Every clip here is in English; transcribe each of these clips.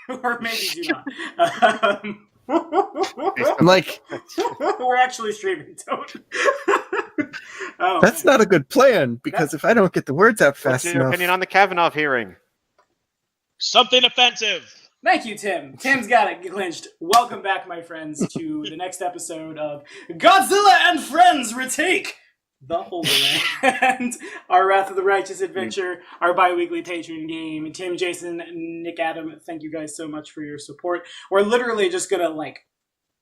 Or maybe do not. I'm like, We're actually streaming, don't. Oh, that's man. not a good plan, because if I don't get the words out What's fast your enough... opinion on the Kavanaugh hearing? Something offensive. Thank you, Tim. Tim's got it clinched. Welcome back, my friends, to the next episode of Godzilla and Friends Retake the Holy Land, our Wrath of the Righteous adventure, our bi-weekly Patreon game. Tim, Jason, Nick, Adam, thank you guys so much for your support. We're literally just gonna, like,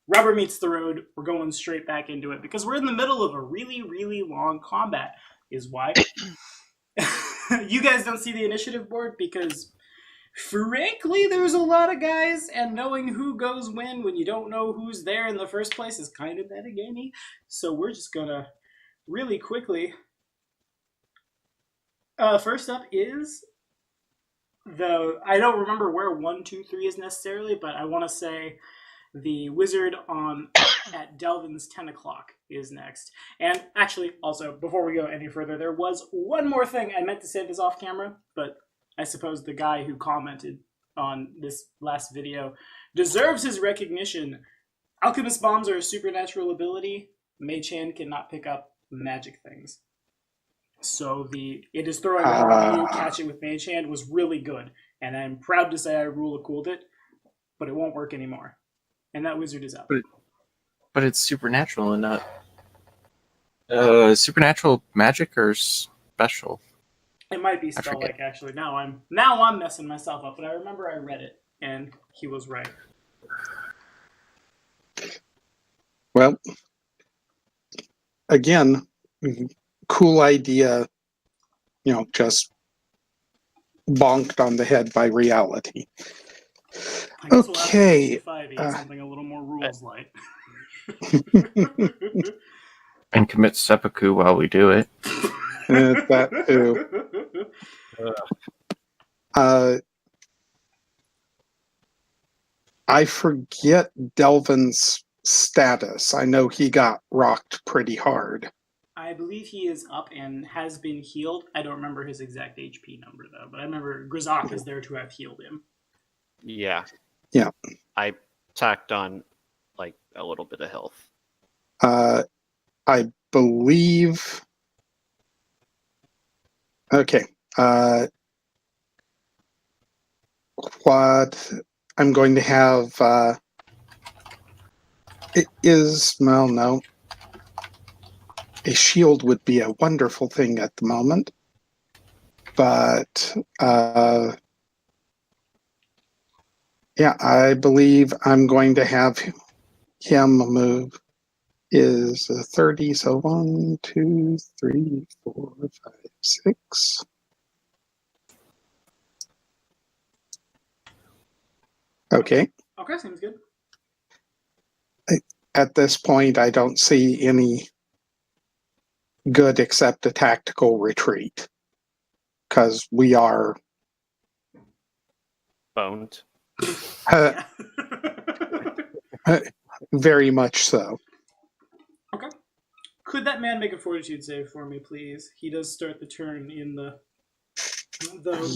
rubber meets the road. We're going straight back into it because we're in the middle of a really, really long combat, is why. You guys don't see the initiative board because, frankly, there's a lot of guys, and knowing who goes when you don't know who's there in the first place is kind of metagamey. So we're just gonna really quickly. First up is I don't remember where 1, 2, 3 is necessarily, but I want to say the wizard at Delvin's 10 o'clock is next. And actually, also, before we go any further, there was one more thing. I meant to say this off camera, but I suppose the guy who commented on this last video deserves his recognition. Alchemist bombs are a supernatural ability. Mage Hand cannot pick up magic things. So it is throwing over you, catch it with Mage Hand was really good. And I'm proud to say I rule cooled it, but it won't work anymore. And that wizard is up. But it's supernatural and not... supernatural magic or special? It might be spell-like, actually. Now I'm messing myself up, but I remember I read it, and he was right. Well, again, cool idea, just bonked on the head by reality. I guess Okay. We'll have to something a little more rules-like. And commit seppuku while we do it. That too. I forget Delvin's status. I know he got rocked pretty hard. I believe he is up and has been healed. I don't remember his exact HP number, though, but I remember Grizak is there to have healed him. Yeah. Yeah. I tacked on, like, a little bit of health. I believe... Okay. What I'm going to have... it is... Well, no. A shield would be a wonderful thing at the moment. But... yeah, I believe I'm going to have him move is 30, so 1, 2, 3, 4, 5, 6. Okay. Okay, seems good. At this point, I don't see any good except a tactical retreat. Because we are... Boned. Very much so. Okay. Could that man make a fortitude save for me, please? He does start the turn in the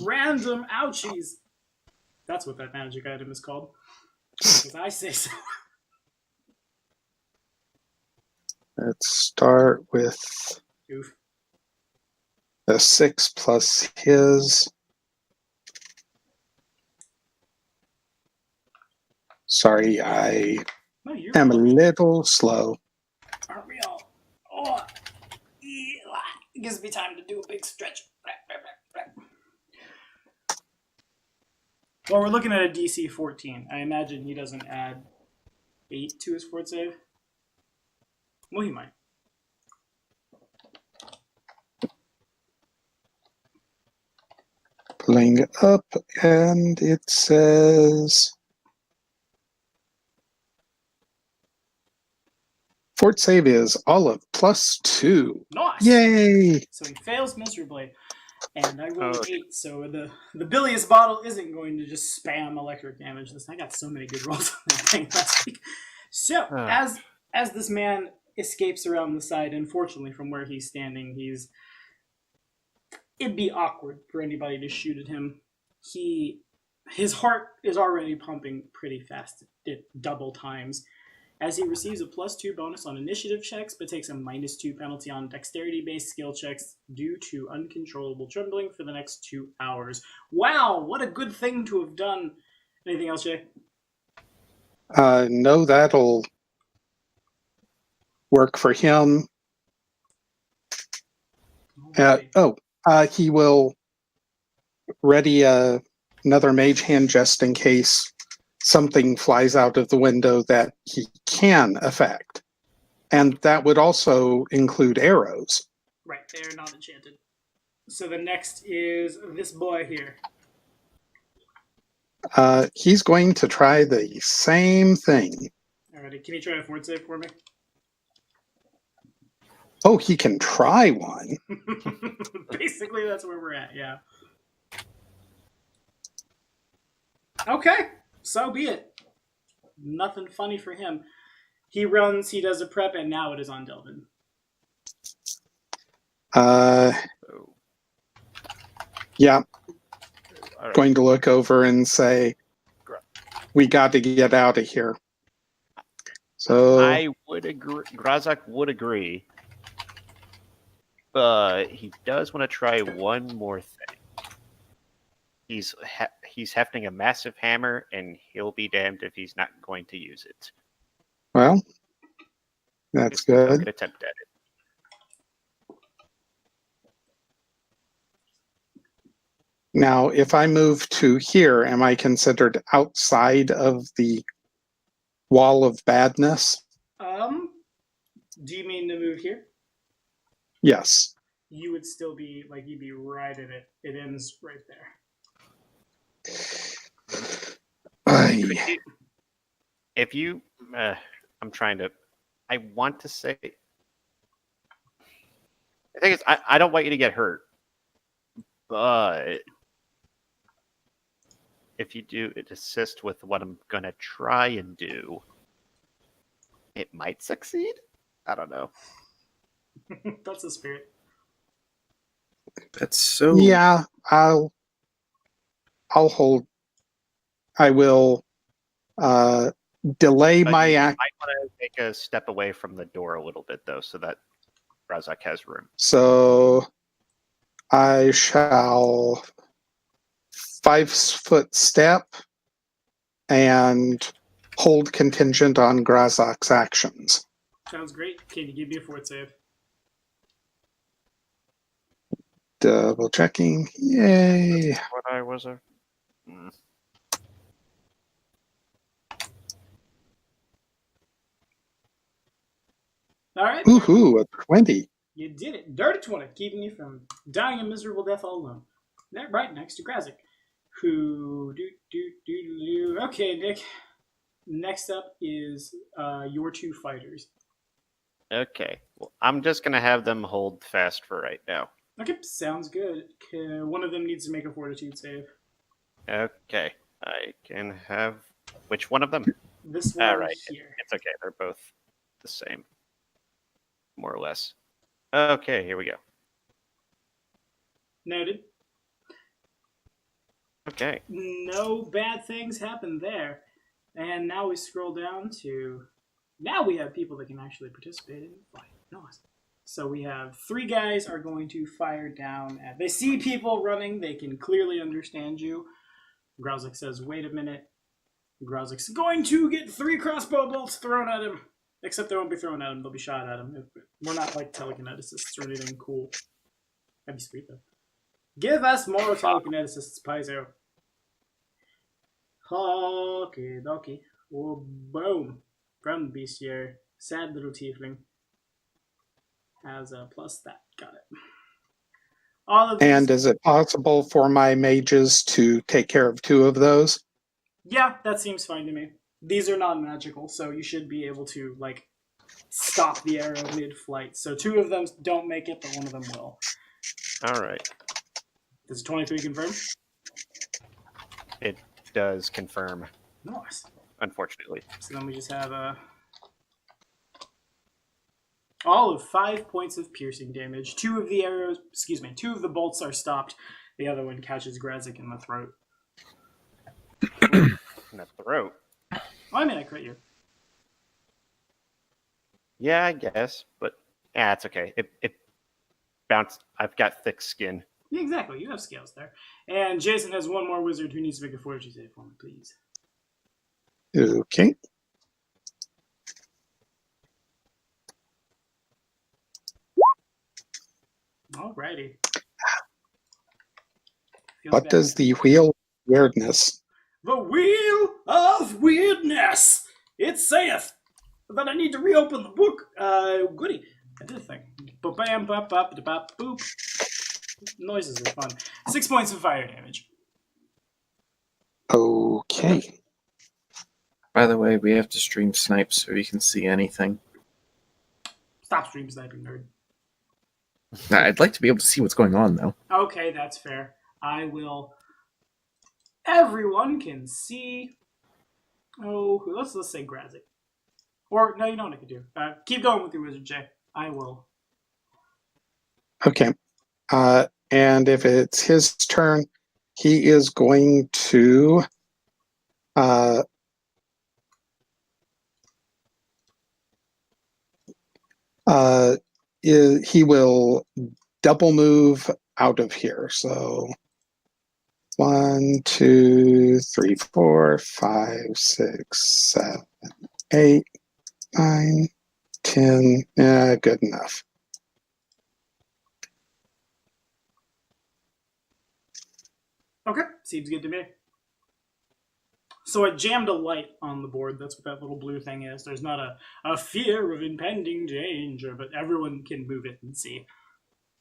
random ouchies. That's what that magic item is called. Because I say so. Let's start with Oof. a 6 plus his. Sorry, I am a little slow. Aren't we all? Oh, it gives me time to do a big stretch. Well, we're looking at a DC 14. I imagine he doesn't add 8 to his fort save. Well, he might. Pulling up, and it says... Fort save is Olive +2. Nice! Yay! So he fails miserably. And I rolled 8, so the bilious bottle isn't going to just spam electric damage. I got so many good rolls on that thing last week. So, as this man escapes around the side, unfortunately from where he's standing, it'd be awkward for anybody to shoot at him. He His heart is already pumping pretty fast at double times, as he receives a +2 bonus on initiative checks, but takes a -2 penalty on dexterity-based skill checks due to uncontrollable trembling for the next 2 hours. Wow, what a good thing to have done. Anything else, Jay? No, that'll work for him. He will ready another mage hand just in case something flies out of the window that he can affect. And that would also include arrows. Right, they're not enchanted. So the next is this boy here. He's going to try the same thing. Alrighty, can you try a fort save for me? Oh, he can try one. Basically, that's where we're at, yeah. Okay, so be it. Nothing funny for him. He runs, he does a prep, and now it is on Delvin. Yeah, All right. going to look over and say, we got to get out of here. So I would agree. Grazak would agree, but he does want to try one more thing. He's hefting a massive hammer, and he'll be damned if he's not going to use it. well, that's He's not good. gonna attempt at it. Now, if I move to here, am I considered outside of the wall of badness? Do you mean to move here? Yes. You would still be, like, you'd be right in it. It ends right there. If you, I'm trying to, I want to say, the thing is, I don't want you to get hurt, but if you do it assist with what I'm gonna try and do, it might succeed. I don't know. That's the spirit. That's so. Yeah, I'll hold. I will delay But my you act. might want to take a step away from the door a little bit, though, so that Razak has room. So I shall 5-foot step and hold contingent on Grazak's actions. Sounds great. Can you give me a fort save? Double checking. Yay. What I was a. All right. Woohoo, a 20. You did it. Dirty 20, keeping you from dying a miserable death all alone. Right next to Grazik. Who do. Okay, Nick. Next up is your two fighters. Okay. Well, I'm just going to have them hold fast for right now. Okay, sounds good. One of them needs to make a fortitude save. Okay. I can have. Which one of them? This one All right. here. It's okay. They're both the same, more or less. Okay, here we go. Noted. Okay. No bad things happen there. And now we scroll down to... Now we have people that can actually participate in the fight. Nice. So we have 3 guys are going to fire down at... They see people running. They can clearly understand you. Grauzik says, wait a minute. Grauzik's going to get 3 crossbow bolts thrown at him. Except they won't be thrown at him. They'll be shot at him. We're not like telekineticists or anything cool. That'd be sweet, though. Give us more telekineticists, Paizo. Okay, dokie. Oh, boom. From the bestiary. Sad little tiefling. Has a plus that. Got it. All of these... And is it possible for my mages to take care of 2 of those? Yeah, that seems fine to me. These are not magical, so you should be able to, like, stop the arrow mid-flight. So 2 of them don't make it, but one of them will. All right. Does 23 confirm? It does confirm, Nice. unfortunately. So then we just have all of 5 points of piercing damage. 2 of the arrows, 2 of the bolts are stopped. The other one catches Grazik in the throat. in the throat. Oh, I mean, I crit you. Yeah, I guess, but yeah, it's okay. It bounced. I've got thick skin. Yeah, exactly. You have scales there. And Jason has one more wizard who needs to make a fortitude save for me, please. Okay. Alrighty. Feels What bad. does the wheel of weirdness? The Wheel of Weirdness! It saith that I need to reopen the book. Goody. I did a thing. Ba-bam, bop, boop. Noises are fun. 6 points of fire damage. Okay. By the way, we have to stream snipe so we can see anything. Stop stream sniping, nerd. I'd like to be able to see what's going on, though. Okay, that's fair. I will. Everyone can see. Oh, let's say Grazik. Or no, you know what I could do. Keep going with your wizard, Jay. I will. Okay. And if it's his turn, he is going to he will double move out of here. So 1, 2, 3, 4, 5, 6, 7, 8, 9, 10. Yeah, good enough. Okay, seems good to me. So I jammed a light on the board. That's what that little blue thing is. There's not a fear of impending danger, but everyone can move it and see.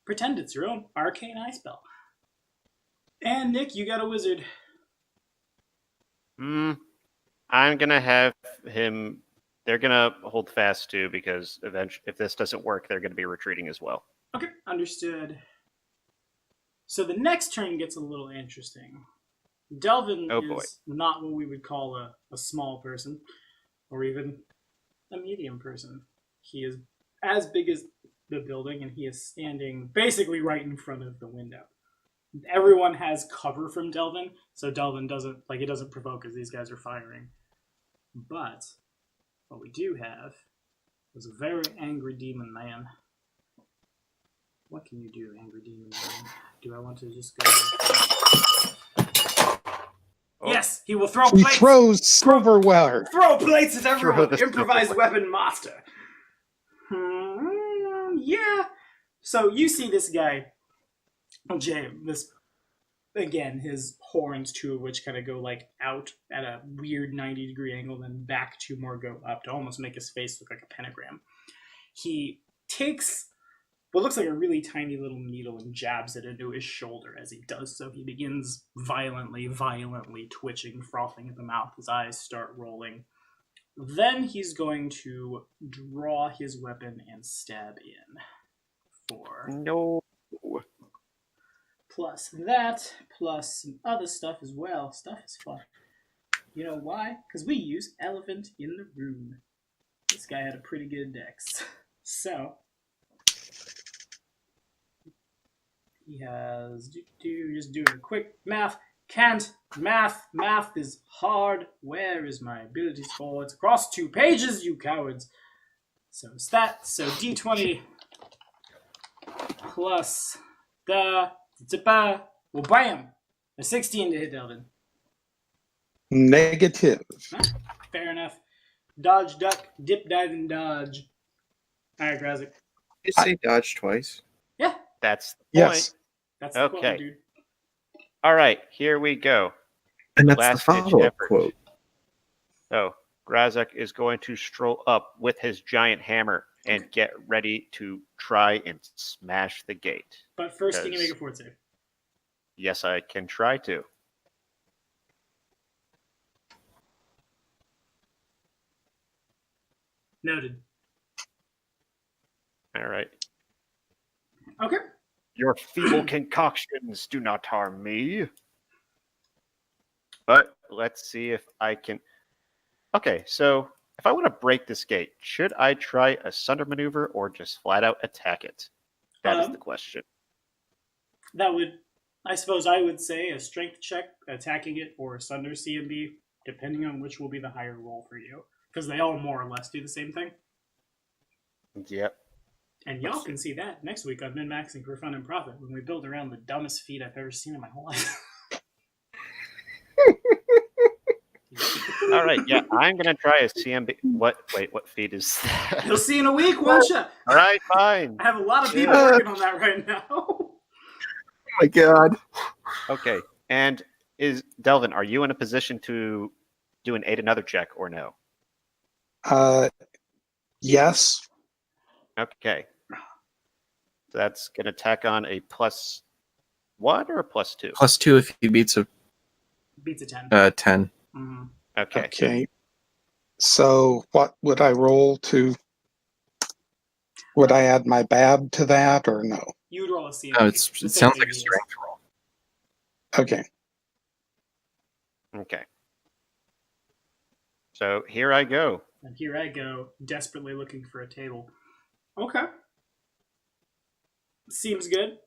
Pretend it's your own arcane eye spell. And Nick, you got a wizard. I'm gonna have him. They're gonna hold fast too, because eventually, if this doesn't work, they're gonna be retreating as well. Okay, understood. So the next turn gets a little interesting. Delvin is not what we would call a small person, or even a medium person. He is as big as the building, and he is standing basically right in front of the window. Everyone has cover from Delvin, so Delvin doesn't provoke as these guys are firing. But what we do have is a very angry demon man. What can you do, angry demon man? Do I want to just go? Yes, he will throw He plates. throws silverware. Throw plates at Throw everyone. the Improvised silverware. weapon master. Yeah. So you see this guy, Jay. This again, his horns, two of which kind of go like out at a weird 90-degree angle, then back two more go up to almost make his face look like a pentagram. He takes what looks like a really tiny little needle and jabs it into his shoulder. As he does so, he begins violently twitching, frothing at the mouth. His eyes start rolling. Then he's going to draw his weapon and stab in. 4. No. Plus that, plus some other stuff as well. Stuff is fun. You know why? Because we use Elephant in the Room. This guy had a pretty good dex. So he has just doing a quick math. Can't math. Math is hard. Where is my ability score? It's across 2 pages, you cowards. So it's that. So D20 plus the well, bam! A 16 to hit Delvin. Negative. Fair enough. Dodge, duck, dip, dive, and dodge. All right, Grazik. You say dodge twice. Yeah, That's the Yes. point. that's the quote, Okay. dude. All right, here we go. And that's Last the ditch follow-up effort. quote. So Grazek is going to stroll up with his giant hammer and get ready to try and smash the gate. But first, can you Because- make a fort save? Yes, I can try to. Noted. All right. Okay. Your feeble concoctions do not harm me. But let's see if I can. Okay, so if I want to break this gate, should I try a sunder maneuver or just flat out attack it? That is the question. That would I suppose I would say a strength check, attacking it, or a Sunder CMB, depending on which will be the higher roll for you. Because they all more or less do the same thing. Yep. And y'all can see that next week on Min-Maxing for Fun and Profit when we build around the dumbest feat I've ever seen in my whole life. All right. Yeah, I'm gonna try a CMB. What? Wait, what feed is that? You'll see in a week, won't ya? All right, fine. I have a lot of people Yeah. working on that right now. Oh my god. Okay. And is Delvin? Are you in a position to do an aid another check or no? Yes. Okay. So that's gonna tack on a +1 or a +2. +2 if he beats a Beats a 10. 10. Mm-hmm. Okay. Okay. So what would I roll to? Would I add my bab to that or no? You would roll a CMB. Oh, The it same sounds thing like a he is. strength roll. Okay. Okay. So here I go. And here I go, desperately looking for a table. Okay. Seems good.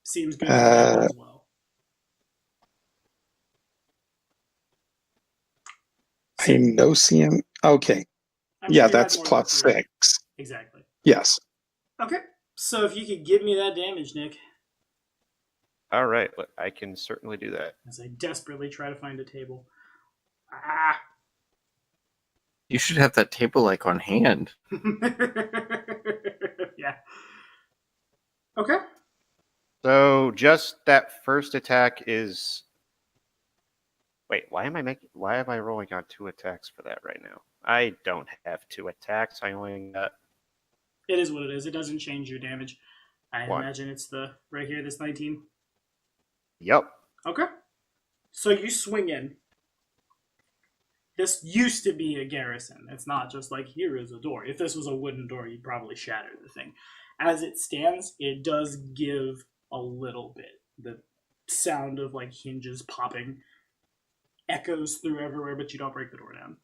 Seems good to me as well. I know CM. Okay. I'm Yeah, sure you had that's more than three. +6. Exactly. Yes. Okay. So if you could give me that damage, Nick, All right. Look, I can certainly do that. as I desperately try to find a table. Ah. You should have that table like on hand. Yeah. Okay. So just that first attack is. Wait, why am I rolling on 2 attacks for that right now? I don't have 2 attacks. I only got It is what it is. It doesn't change your damage. I 1. imagine it's the right here, this 19. Yep. Okay. So you swing in. This used to be a garrison. It's not just like, here is a door. If this was a wooden door, you'd probably shatter the thing. As it stands, it does give a little bit. The sound of like hinges popping echoes through everywhere, but you don't break the door down.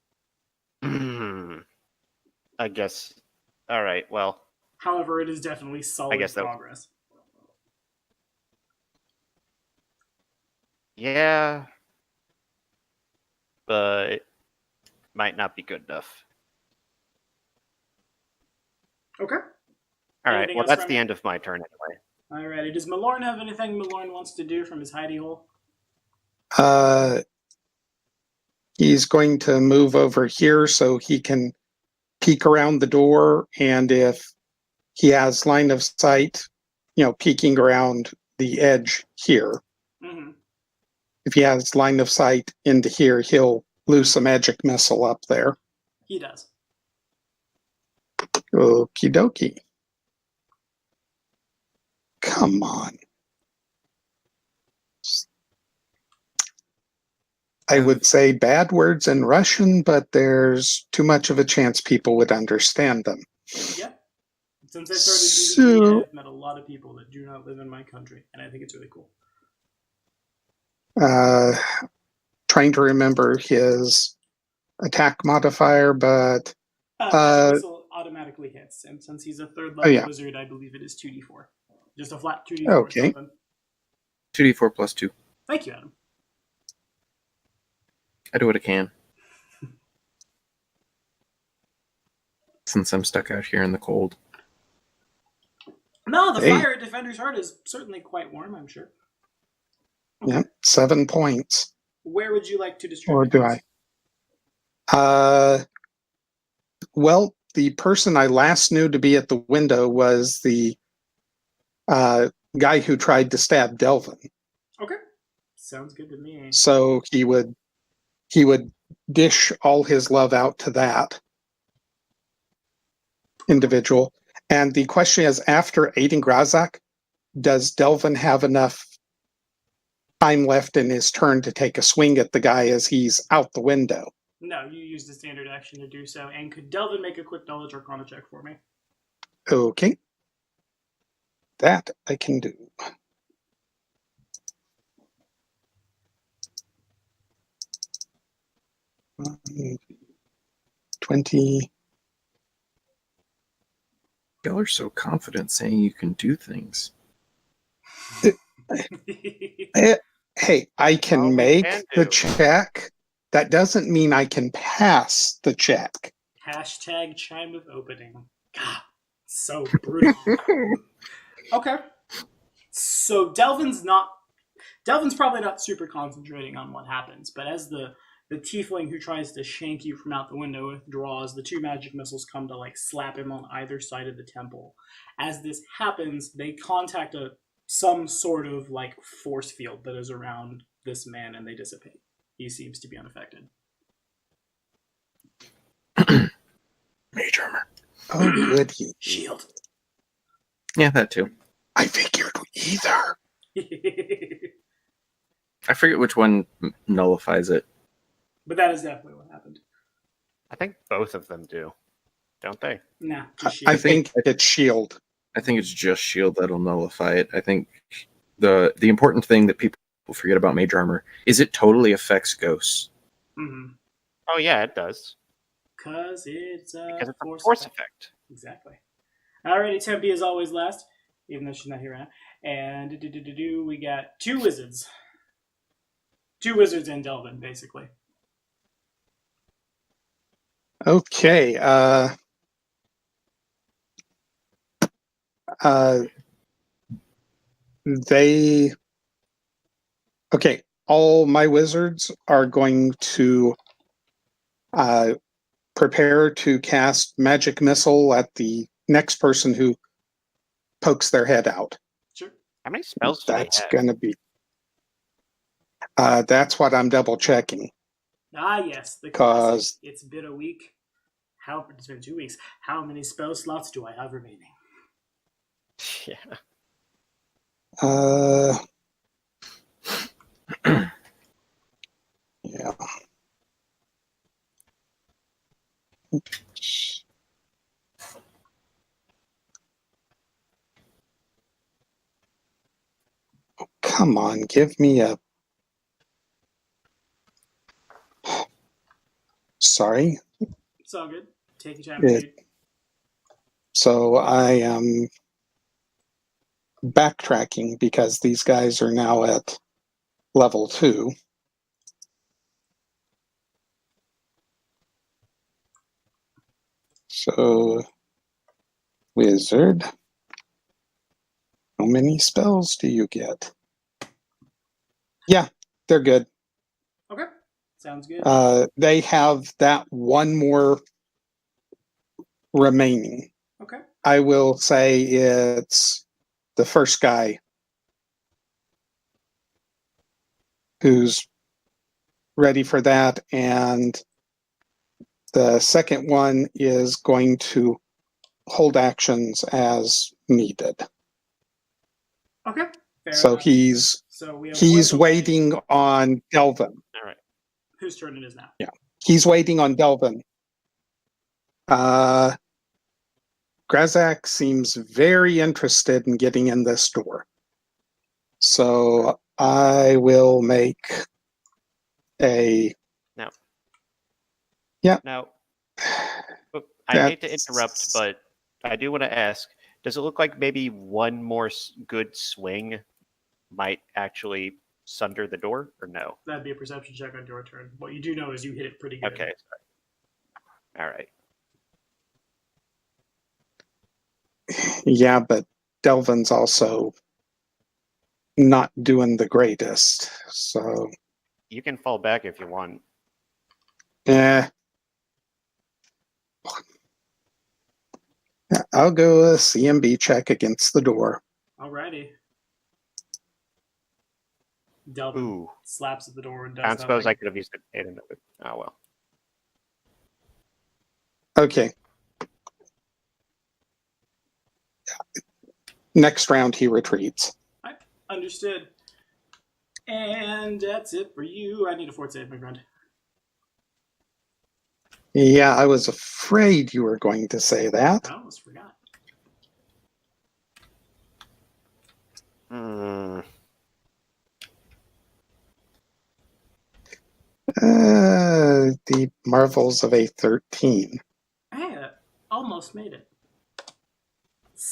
I guess. All right. Well, However, it is definitely solid guess that was- progress. yeah, but might not be good enough. Okay. All right. Anything Well, else that's from the you? end of my turn anyway. Alrighty. Does Malorn have anything Malorn wants to do from his hidey hole? He's going to move over here so he can peek around the door, and if he has line of sight, peeking around the edge here. Mm-hmm. If he has line of sight into here, he'll loose a magic missile up there. He does. Okie dokie. Come on. I would say bad words in Russian, but there's too much of a chance people would understand them. Yeah. Since I started DBD, So- I've met a lot of people that do not live in my country, and I think it's really cool. Trying to remember his attack modifier, but Magic missile automatically hits, and since he's a third level yeah. wizard, I believe it is 2d4. Just a flat 2d4. Okay. 2d4 plus 2. Thank you, Adam. I do what I can. Since I'm stuck out here in the cold. No, the Hey. fire at Defender's Heart is certainly quite warm, I'm sure. Yep, 7 points. Where would you like to distribute Or do these? I? Well, the person I last knew to be at the window was the guy who tried to stab Delvin. Okay. Sounds good to me. So he would dish all his love out to that individual. And the question is, after aiding Grazak, does Delvin have enough time left in his turn to take a swing at the guy as he's out the window? No, you used the standard action to do so. And could Delvin make a quick knowledge arcana check for me? Okay. That I can do. Um, 20. Y'all are so confident saying you can do things. Hey, I can All we make can the do. check. That doesn't mean I can pass the check. Hashtag chime of opening. God, so brutal. Okay. So Delvin's probably not super concentrating on what happens, but as the tiefling who tries to shank you from out the window withdraws, the two magic missiles come to like slap him on either side of the temple. As this happens, they contact some sort of like force field that is around this man and they dissipate. He seems to be unaffected. Mage armor. Oh, goody. Shield. Yeah, that too. I figured either. I forget which one nullifies it. But that is definitely what happened. I think both of them do, don't they? Nah, just shield. I think it's shield. I think it's just shield that'll nullify it. I think the important thing that people forget about mage armor is it totally affects ghosts. Mm-hmm. Oh yeah, it does. Because it's Because it's a force force effect. effect. Exactly. Alrighty, Tempe is always last, even though she's not here right now. And we got two wizards. Two wizards and Delvin, basically. Okay. They. Okay. All my wizards are going to prepare to cast magic missile at the next person who pokes their head out. Sure. How many spells do That's they have? going to be. That's what I'm double checking. Ah, yes, the 'Cause- classic. It's been a week. It's been 2 weeks. How many spell slots do I have remaining? Yeah. Yeah. Come on, give me a. Sorry. It's all good. Take your time, Yeah. dude. So I am backtracking because these guys are now at level 2. So, wizard. How many spells do you get? Yeah, they're good. Okay. Sounds good. They have that one more remaining. Okay. I will say it's the first guy who's ready for that, and the second one is going to hold actions as needed. Okay. Fair So enough. he's So we have he's one delay. waiting on Delvin. All right. Whose turn it is now? He's waiting on Delvin. Grazak seems very interested in getting in this door. So I will make a. Now, I hate to interrupt, but I do want to ask, does it look like maybe one more good swing might actually sunder the door, or no? That'd be a perception check on your turn. What you do know is you hit it pretty good. Okay. All right. Yeah, but Delvin's also not doing the greatest. So, You can fall back if you want. I'll go a CMB check against the door. Alrighty. Delvin Ooh. slaps at the door and does I don't suppose I nothing. could have used it. Oh, well. Okay. Next round, he retreats. Understood. And that's it for you. I need a fort save, my friend. Yeah, I was afraid you were going to say that. I almost forgot. The marvels of a 13. Hey, I almost made it.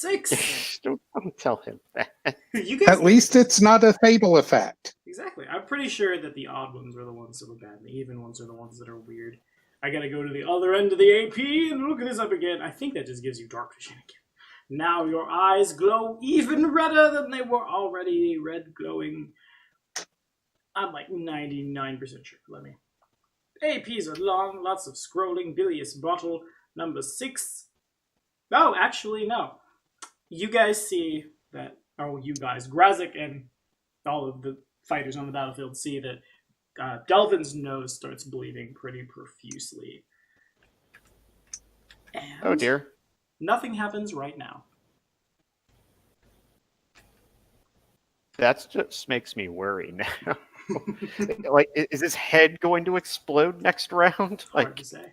6. Don't tell him that. You guys. At least it's not a fatal effect. Exactly. I'm pretty sure that the odd ones are the ones that were bad, and the even ones are the ones that are weird. I gotta go to the other end of the AP and look this up again. I think that just gives you dark vision again. Now your eyes glow even redder than they were already red glowing. I'm like 99% sure. Let me. APs are long, lots of scrolling, bilious bottle, number 6. Oh, actually, no. You guys see that, Grazek and all of the fighters on the battlefield see that Delvin's nose starts bleeding pretty profusely. And Oh dear. nothing happens right now. That just makes me worry now. Like, is his head going to explode next round? Hard to say.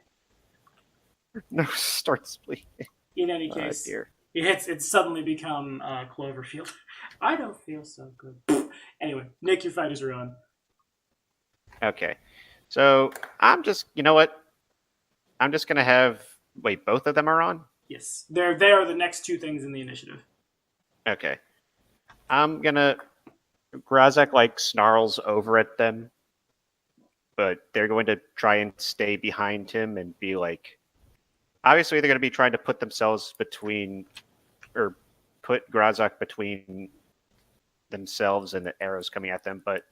No, starts bleeding. In any Oh case, dear. it's suddenly become Cloverfield. I don't feel so good. Anyway, Nick, your fighters are on. Okay. So I'm just, you know what? I'm just gonna have. Wait, both of them are on? Yes, they are the next two things in the initiative. Okay. I'm gonna. Grazek like snarls over at them, but they're going to try and stay behind him and be like. Obviously, they're going to be trying to put themselves between, or put Grazek between themselves and the arrows coming at them. But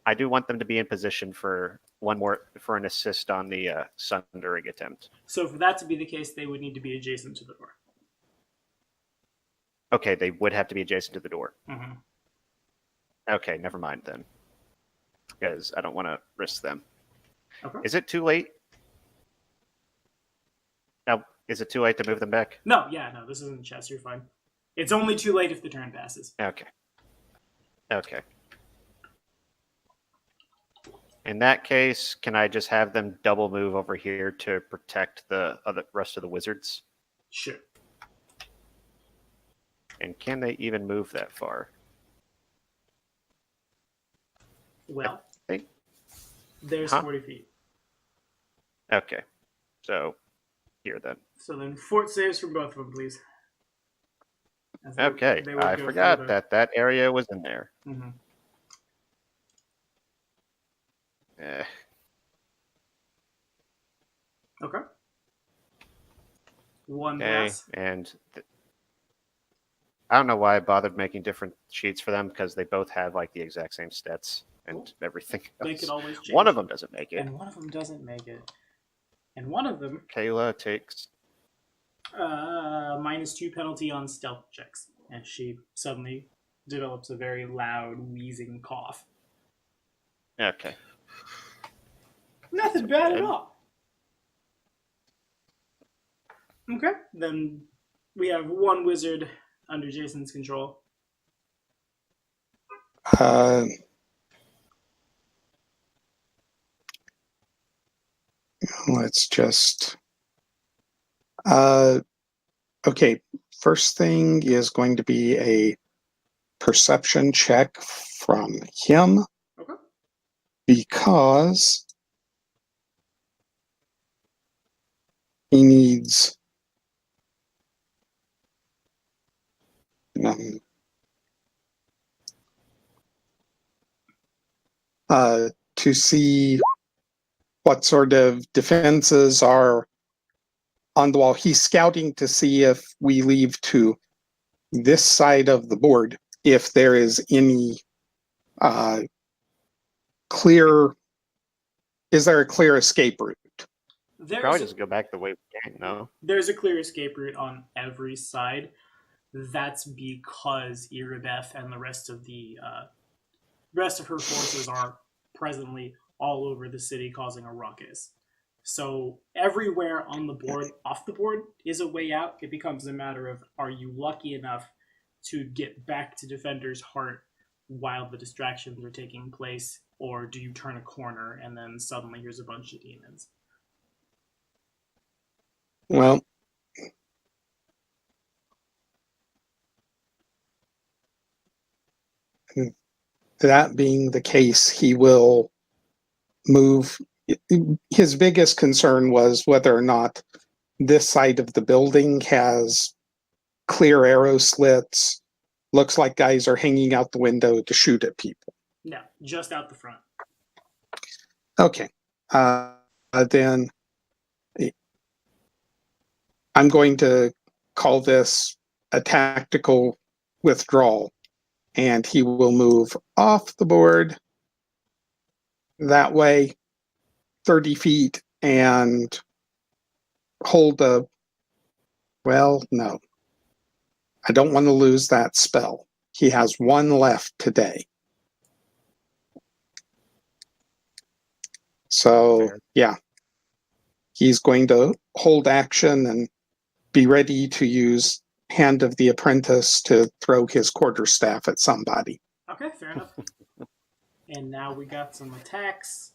I do want them to be in position for an assist on the sundering attempt. So for that to be the case, they would need to be adjacent to the door. Okay, they would have to be adjacent to the door. Mm-hmm. Okay, never mind then, because I don't want to risk them. Okay. Is it too late? No, is it too late to move them back? No, this isn't chess. You're fine. It's only too late if the turn passes. Okay. Okay. In that case, can I just have them double move over here to protect the rest of the wizards? Sure. And can they even move that far? Well, I think. there's Huh? 40 feet. Okay. So, here then. So then fort saves from both of them, please. As they- Okay. they would I go forgot further. that area was in there. Mm-hmm. Okay. One Okay. pass. And I don't know why I bothered making different sheets for them because they both have like the exact same stats and everything else. They could always change. One of them doesn't make it. And one of them doesn't make it. And one of them Kayla takes. -2 penalty on stealth checks. And she suddenly develops a very loud, wheezing cough. Okay. Nothing bad at Okay. all. Okay, then we have one wizard under Jason's control. Let's just. Okay, first thing is going to be a perception check from him. Okay. Because he needs to see what sort of defenses are on the wall. He's scouting to see if we leave to this side of the board, if there is any clear. Is there a clear escape route? Probably just go back the way we came, no? There's a clear escape route on every side. That's because Irabeth and the rest of her forces are presently all over the city causing a ruckus. So everywhere on the board, off the board, is a way out. It becomes a matter of, are you lucky enough to get back to Defender's Heart while the distractions are taking place, or do you turn a corner and then suddenly here's a bunch of demons? Well, that being the case, he will move. His biggest concern was whether or not this side of the building has clear arrow slits. Looks like guys are hanging out the window to shoot at people. No, just out the front. Okay. Then I'm going to call this a tactical withdrawal, and he will move off the board that way 30 feet and hold a, well, no. I don't want to lose that spell. He has one left today. So, yeah. He's going to hold action and be ready to use Hand of the Apprentice to throw his quarterstaff at somebody. Okay, fair enough. And now we got some attacks.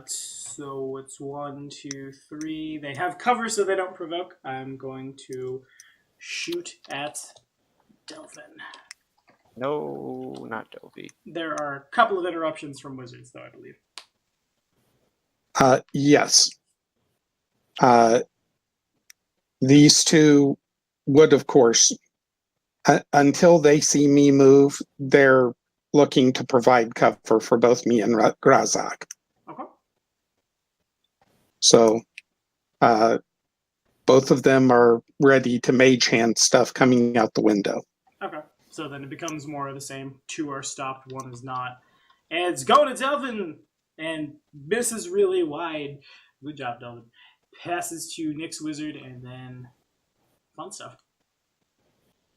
So it's 1, 2, 3. They have cover so they don't provoke. I'm going to shoot at Delvin. No, not Dovey. There are a couple of interruptions from wizards, though, I believe. Yes. These two would, of course, until they see me move, they're looking to provide cover for both me and Grazak. Okay. So, both of them are ready to mage hand stuff coming out the window. Okay. So then it becomes more of the same. 2 are stopped, 1 is not. And it's going to Delvin! And misses really wide. Good job, Delvin. Passes to Nick's wizard, and then fun stuff.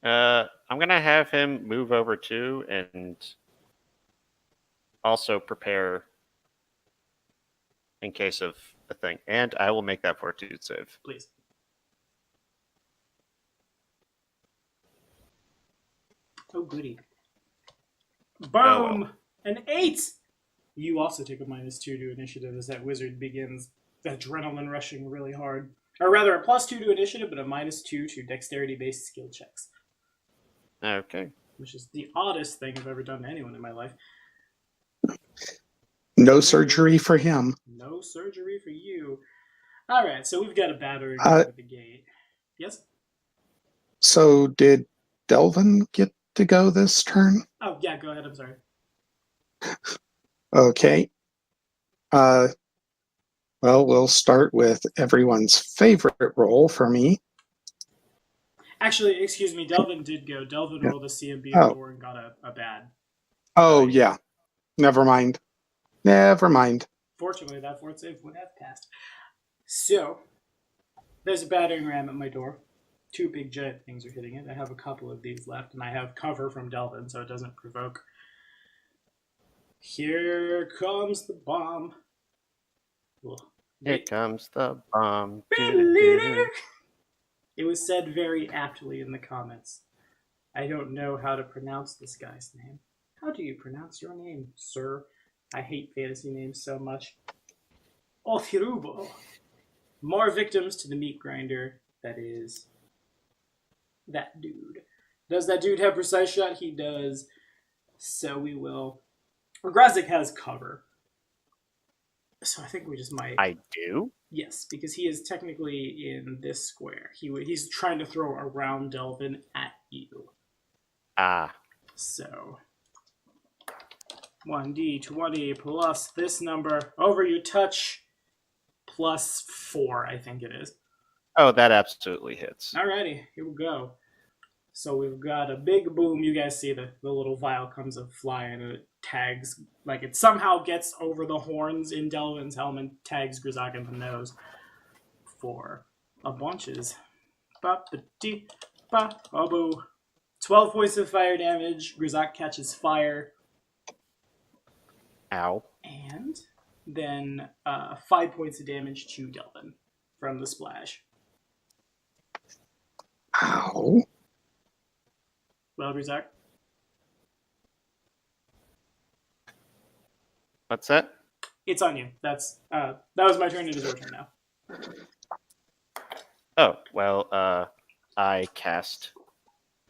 I'm gonna have him move over too, and also prepare in case of a thing. And I will make that fortitude save. Please. Oh, goody. Boom! Oh, well. An 8! You also take a -2 to initiative as that wizard begins adrenaline rushing really hard. Or rather, a +2 to initiative, but a -2 to dexterity-based skill checks. Okay. Which is the oddest thing I've ever done to anyone in my life. No surgery for him. No surgery for you. Alright, so we've got a battering out of the gate. Yes? So did Delvin get to go this turn? Oh, yeah, go ahead, I'm sorry. Okay. Well, we'll start with everyone's favorite roll for me. Actually, excuse me, Delvin did go. Delvin rolled a CMB Oh. 4 and got a bad. Oh, yeah. Never mind. Never mind. Fortunately, that fort save would have passed. So, there's a battering ram at my door. 2 big giant things are hitting it. I have a couple of these left, and I have cover from Delvin, so it doesn't provoke. Here comes the bomb. Ugh. Here comes the bomb. It was said very aptly in the comments. I don't know how to pronounce this guy's name. How do you pronounce your name, sir? I hate fantasy names so much. Othirubo. More victims to the meat grinder. That is that dude. Does that dude have precise shot? He does. So we will. Grazik has cover. So I think we just might. I do? Yes, because he is technically in this square. He's trying to throw around Delvin at you. Ah. So 1d20 plus this number over your touch plus 4, I think it is. Oh, that absolutely hits. Alrighty, here we go. So we've got a big boom. You guys see the little vial comes of flying and it tags, like it somehow gets over the horns in Delvin's helmet, tags Grazak in the nose for a bunches. Ba-ba-dee-ba-ba-boo. 12 points of fire damage. Grazak catches fire. Ow. And then 5 points of damage to Delvin from the splash. Ow. Well, Grazak? What's that? It's on you. That was my turn. It is your turn now. Oh, well, I cast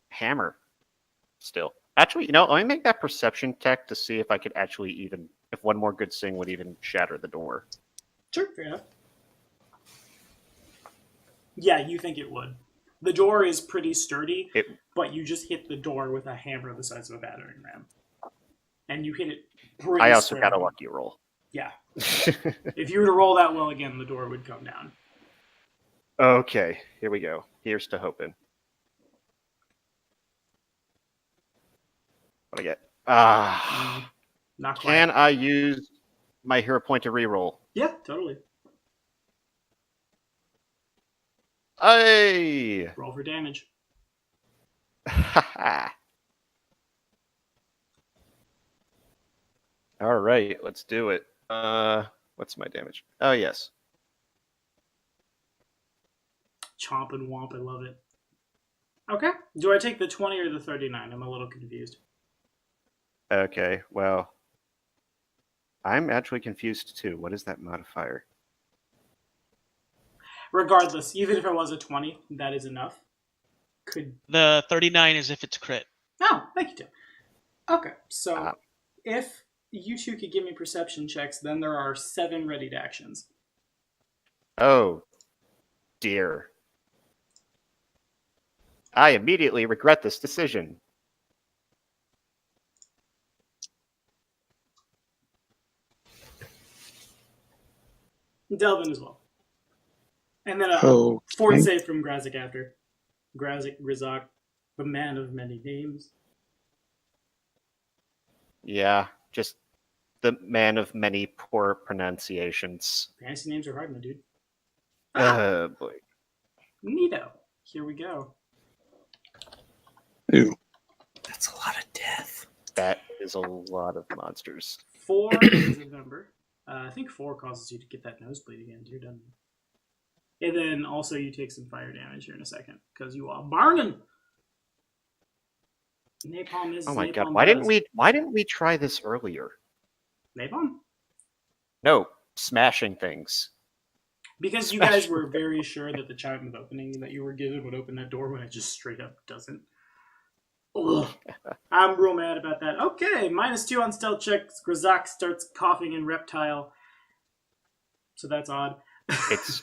Hammer still. Actually, let me make that perception check to see if I could actually even, if one more good sing would even shatter the door. Sure, fair enough. Yeah, you think it would. The door is pretty sturdy, It- but you just hit the door with a hammer the size of a battering ram. And you hit it pretty I also square got a on. lucky roll. Yeah. If you were to roll that well again, the door would come down. Okay, here we go. Here's to hoping. What do I get? Not quite. Can I use my hero point to reroll? Yeah, totally. Hey! Roll for damage. All right, let's do it. What's my damage? Oh, yes. Chomp and womp, I love it. Okay. Do I take the 20 or the 39? I'm a little confused. Okay, well, I'm actually confused too. What is that modifier? Regardless, even if it was a 20, that is enough. The 39 is if it's crit. Oh, thank you, Tim. Okay, so Ah. if you two could give me perception checks, then there are 7 readied actions. Oh, dear. I immediately regret this decision. Delvin as well. And then a Oh, fort save from Grazik after. Grazik, Grizak, the man of many names. Yeah, just the man of many poor pronunciations. Fancy names are hard, my dude. Boy. Neato. Here we go. ooh. That's a lot of death. That is a lot of monsters. 4 is a number. I think 4 causes you to get that nosebleed again. You're done. And then also you take some fire damage here in a second because you are burning. Napalm is. Oh my napalm god, does. why didn't we try this earlier? Napalm? No, smashing things. Because you guys were very sure that the chime of opening that you were given would open that door when it just straight up doesn't. Ugh. I'm real mad about that. Okay, -2 on stealth checks. Grizak starts coughing in reptile. So that's odd. It's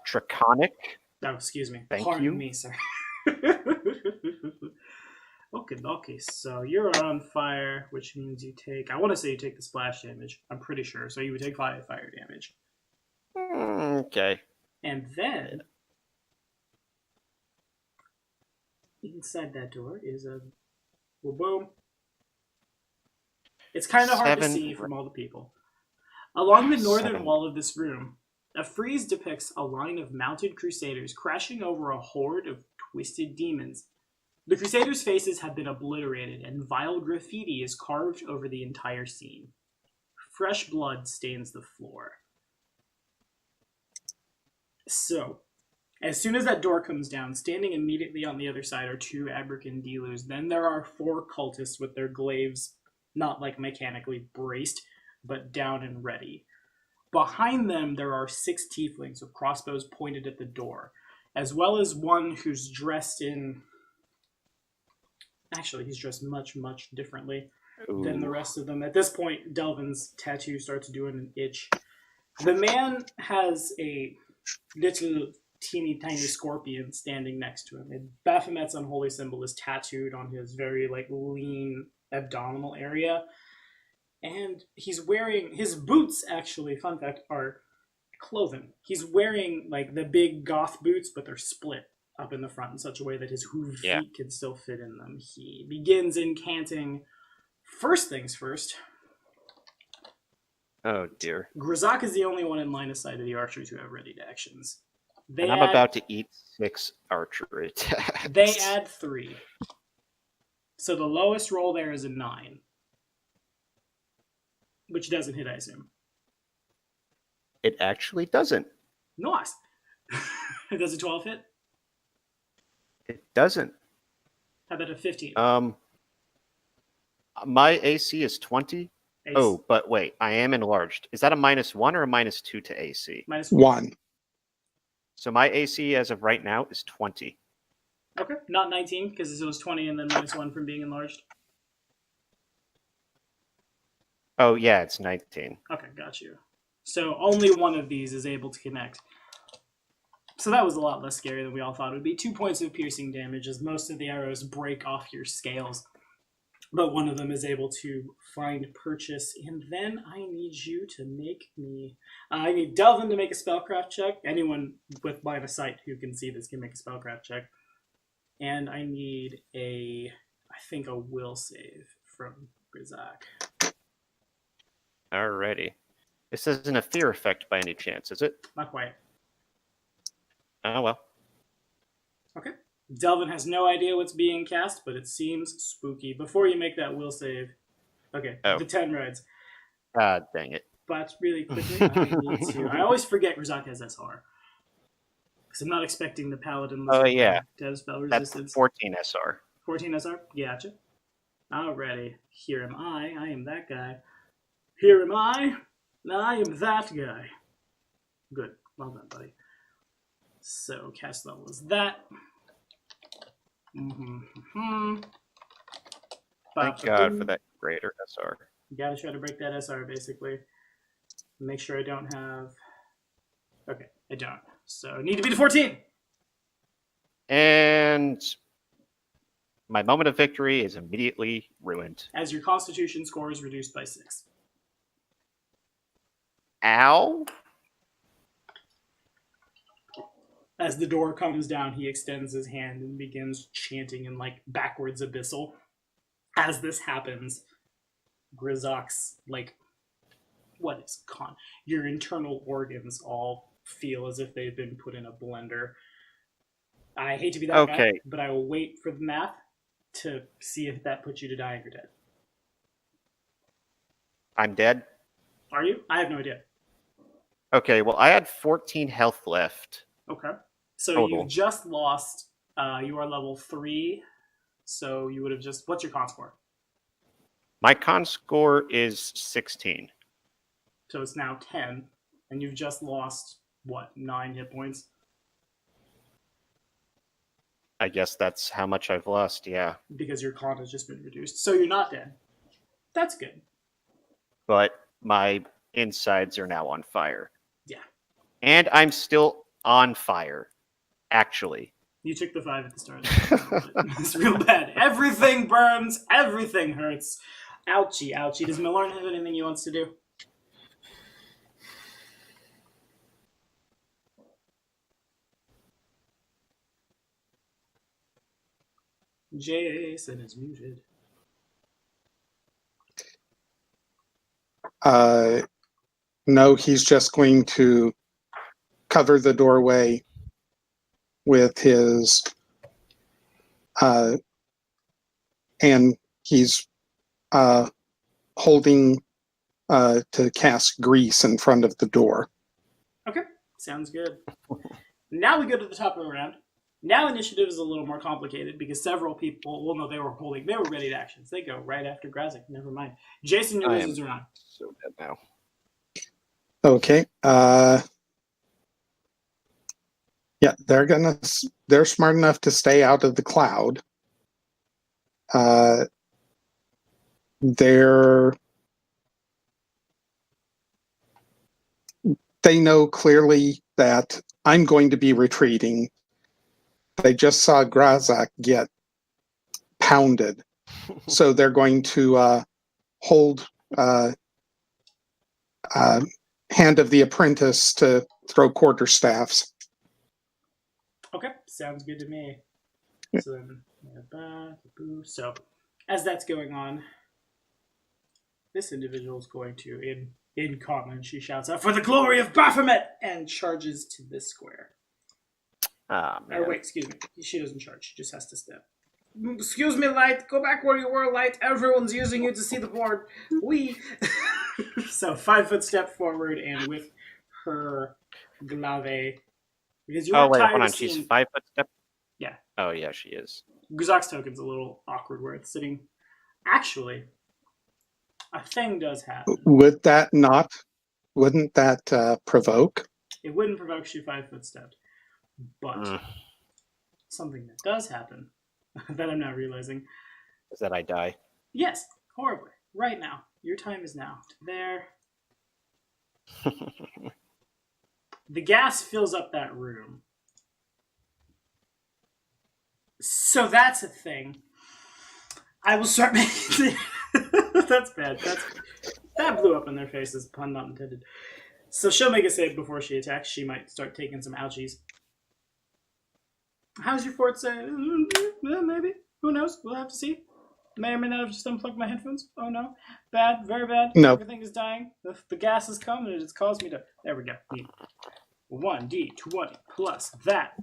draconic. Oh, excuse me. Thank Pardon you. me, sir. Okay, so you're on fire, which means you take... I want to say you take the splash damage. I'm pretty sure. So you would take 5 fire damage. Okay. And then... inside that door is a... well, boom. It's kind of hard to 7 see from all the people. Along the northern 7. wall of this room, a frieze depicts a line of mounted crusaders crashing over a horde of twisted demons. The crusaders' faces have been obliterated, and vile graffiti is carved over the entire scene. Fresh blood stains the floor. So, as soon as that door comes down, standing immediately on the other side are 2 Abrakan dealers. Then there are 4 cultists with their glaives not like mechanically braced, but down and ready. Behind them, there are 6 tieflings with crossbows pointed at the door, as well as one who's dressed in... actually, he's dressed much, much differently than the rest of them. At this point, Delvin's tattoo starts doing an itch. The man has a little teeny tiny scorpion standing next to him. And Baphomet's unholy symbol is tattooed on his very lean abdominal area. And he's wearing his boots, actually, fun fact, are cloven. He's wearing the big goth boots, but they're split up in the front in such a way that his hooved feet can still fit in them. He begins incanting. First things first. Oh dear. Grizak is the only one in line of sight of the archers who have readied actions. And I'm about to eat 6 archery attacks. They add 3. So the lowest roll there is a 9. Which doesn't hit, I assume. It actually doesn't. Nice. Does a 12 hit? It doesn't. How about a 15? My AC is 20. Ace. Oh, but wait, I am enlarged. Is that a -1 or a -2 to AC? -1. 1. So my AC as of right now is 20. Okay, not 19, because it was 20 and then -1 from being enlarged. Oh, yeah, it's 19. Okay, got you. So only one of these is able to connect. So that was a lot less scary than we all thought it would be. 2 points of piercing damage as most of the arrows break off your scales. But one of them is able to find purchase. And then I need you to make me... I need Delvin to make a spellcraft check. Anyone with line of sight who can see this can make a spellcraft check. And I need a will save from Grizak. Alrighty. This isn't a fear effect by any chance, is it? Not quite. Oh, well. Okay. Delvin has no idea what's being cast, but it seems spooky. Before you make that will save... Okay, Oh. the 10 rides. God dang it. But really quickly, I need to... I always forget Grizak has SR. Because I'm not expecting the Paladin Oh, yeah. to have spell That's resistance. 14 SR. 14 SR? Gotcha. Alrighty. Here am I. I am that guy. Here am I. I am that guy. Good. Well done, buddy. So, cast level is that. Thank God for that greater SR. You gotta try to break that SR, basically. Make sure I don't have... Okay, I don't. So, need to be to 14! And my moment of victory is immediately ruined. As your Constitution score is reduced by 6. Ow. As the door comes down, he extends his hand and begins chanting in, like, backwards abyssal. As this happens, Grizak's, like, what is con? Your internal organs all feel as if they've been put in a blender. I hate to be that guy, but I will wait for the math to see if that puts you to dying or dead. I'm dead? Are you? I have no idea. Okay, well, I had 14 health left. Okay. So Total. you just lost, you are level 3, so you would have just, what's your con score? My con score is 16. So it's now 10, and you've just lost, what, 9 hit points? I guess that's how much I've lost, yeah. Because your con has just been reduced. So you're not dead. That's good. But my insides are now on fire. Yeah. And I'm still on fire, actually. You took the 5 at the start. It's real bad. Everything burns. Everything hurts. Ouchie, ouchie. Does Milorn have anything he wants to do? Jason is muted. No, he's just going to cover the doorway with his and he's holding to cast grease in front of the door. Okay, sounds good. Now we go to the top of the round. Now initiative is a little more complicated because several people, well, no, they were ready to actions. They go right after Grazek. Never mind. Jason, your losers are on. So dead now. Okay. Yeah, they're smart enough to stay out of the cloud. They know clearly that I'm going to be retreating. They just saw Grazak get pounded. So they're going to hold Hand of the Apprentice to throw quarterstaffs. Okay, sounds good to me. So so as that's going on, this individual is going to, in common, she shouts out, "For the glory of Baphomet!" and charges to this square. Ah, man. Or wait, excuse me. She doesn't charge. She just has to step. Excuse me, Light. Go back where you were, Light. Everyone's using you to see the board. So 5 foot step forward and with her glaive. Because you Hold tired on. of She's seeing... 5 foot step? Yeah. Oh, yeah, she is. Guzak's token's a little awkward where it's sitting. Actually, a thing does happen. Wouldn't that provoke? It wouldn't provoke she 5 foot stepped. But something that does happen that I'm not realizing is that I die. Yes, horribly. Right now. Your time is now. There. The gas fills up that room. So that's a thing. I will start making... That's bad. That blew up in their faces, pun not intended. So she'll make a save before she attacks. She might start taking some ouchies. How's your fort say? Maybe. Who knows? We'll have to see. May or may not have just unplugged my headphones. Oh no. Bad. Very bad. No. Everything is dying. The gas has come and it has caused me to... There we go. 1d20 plus that.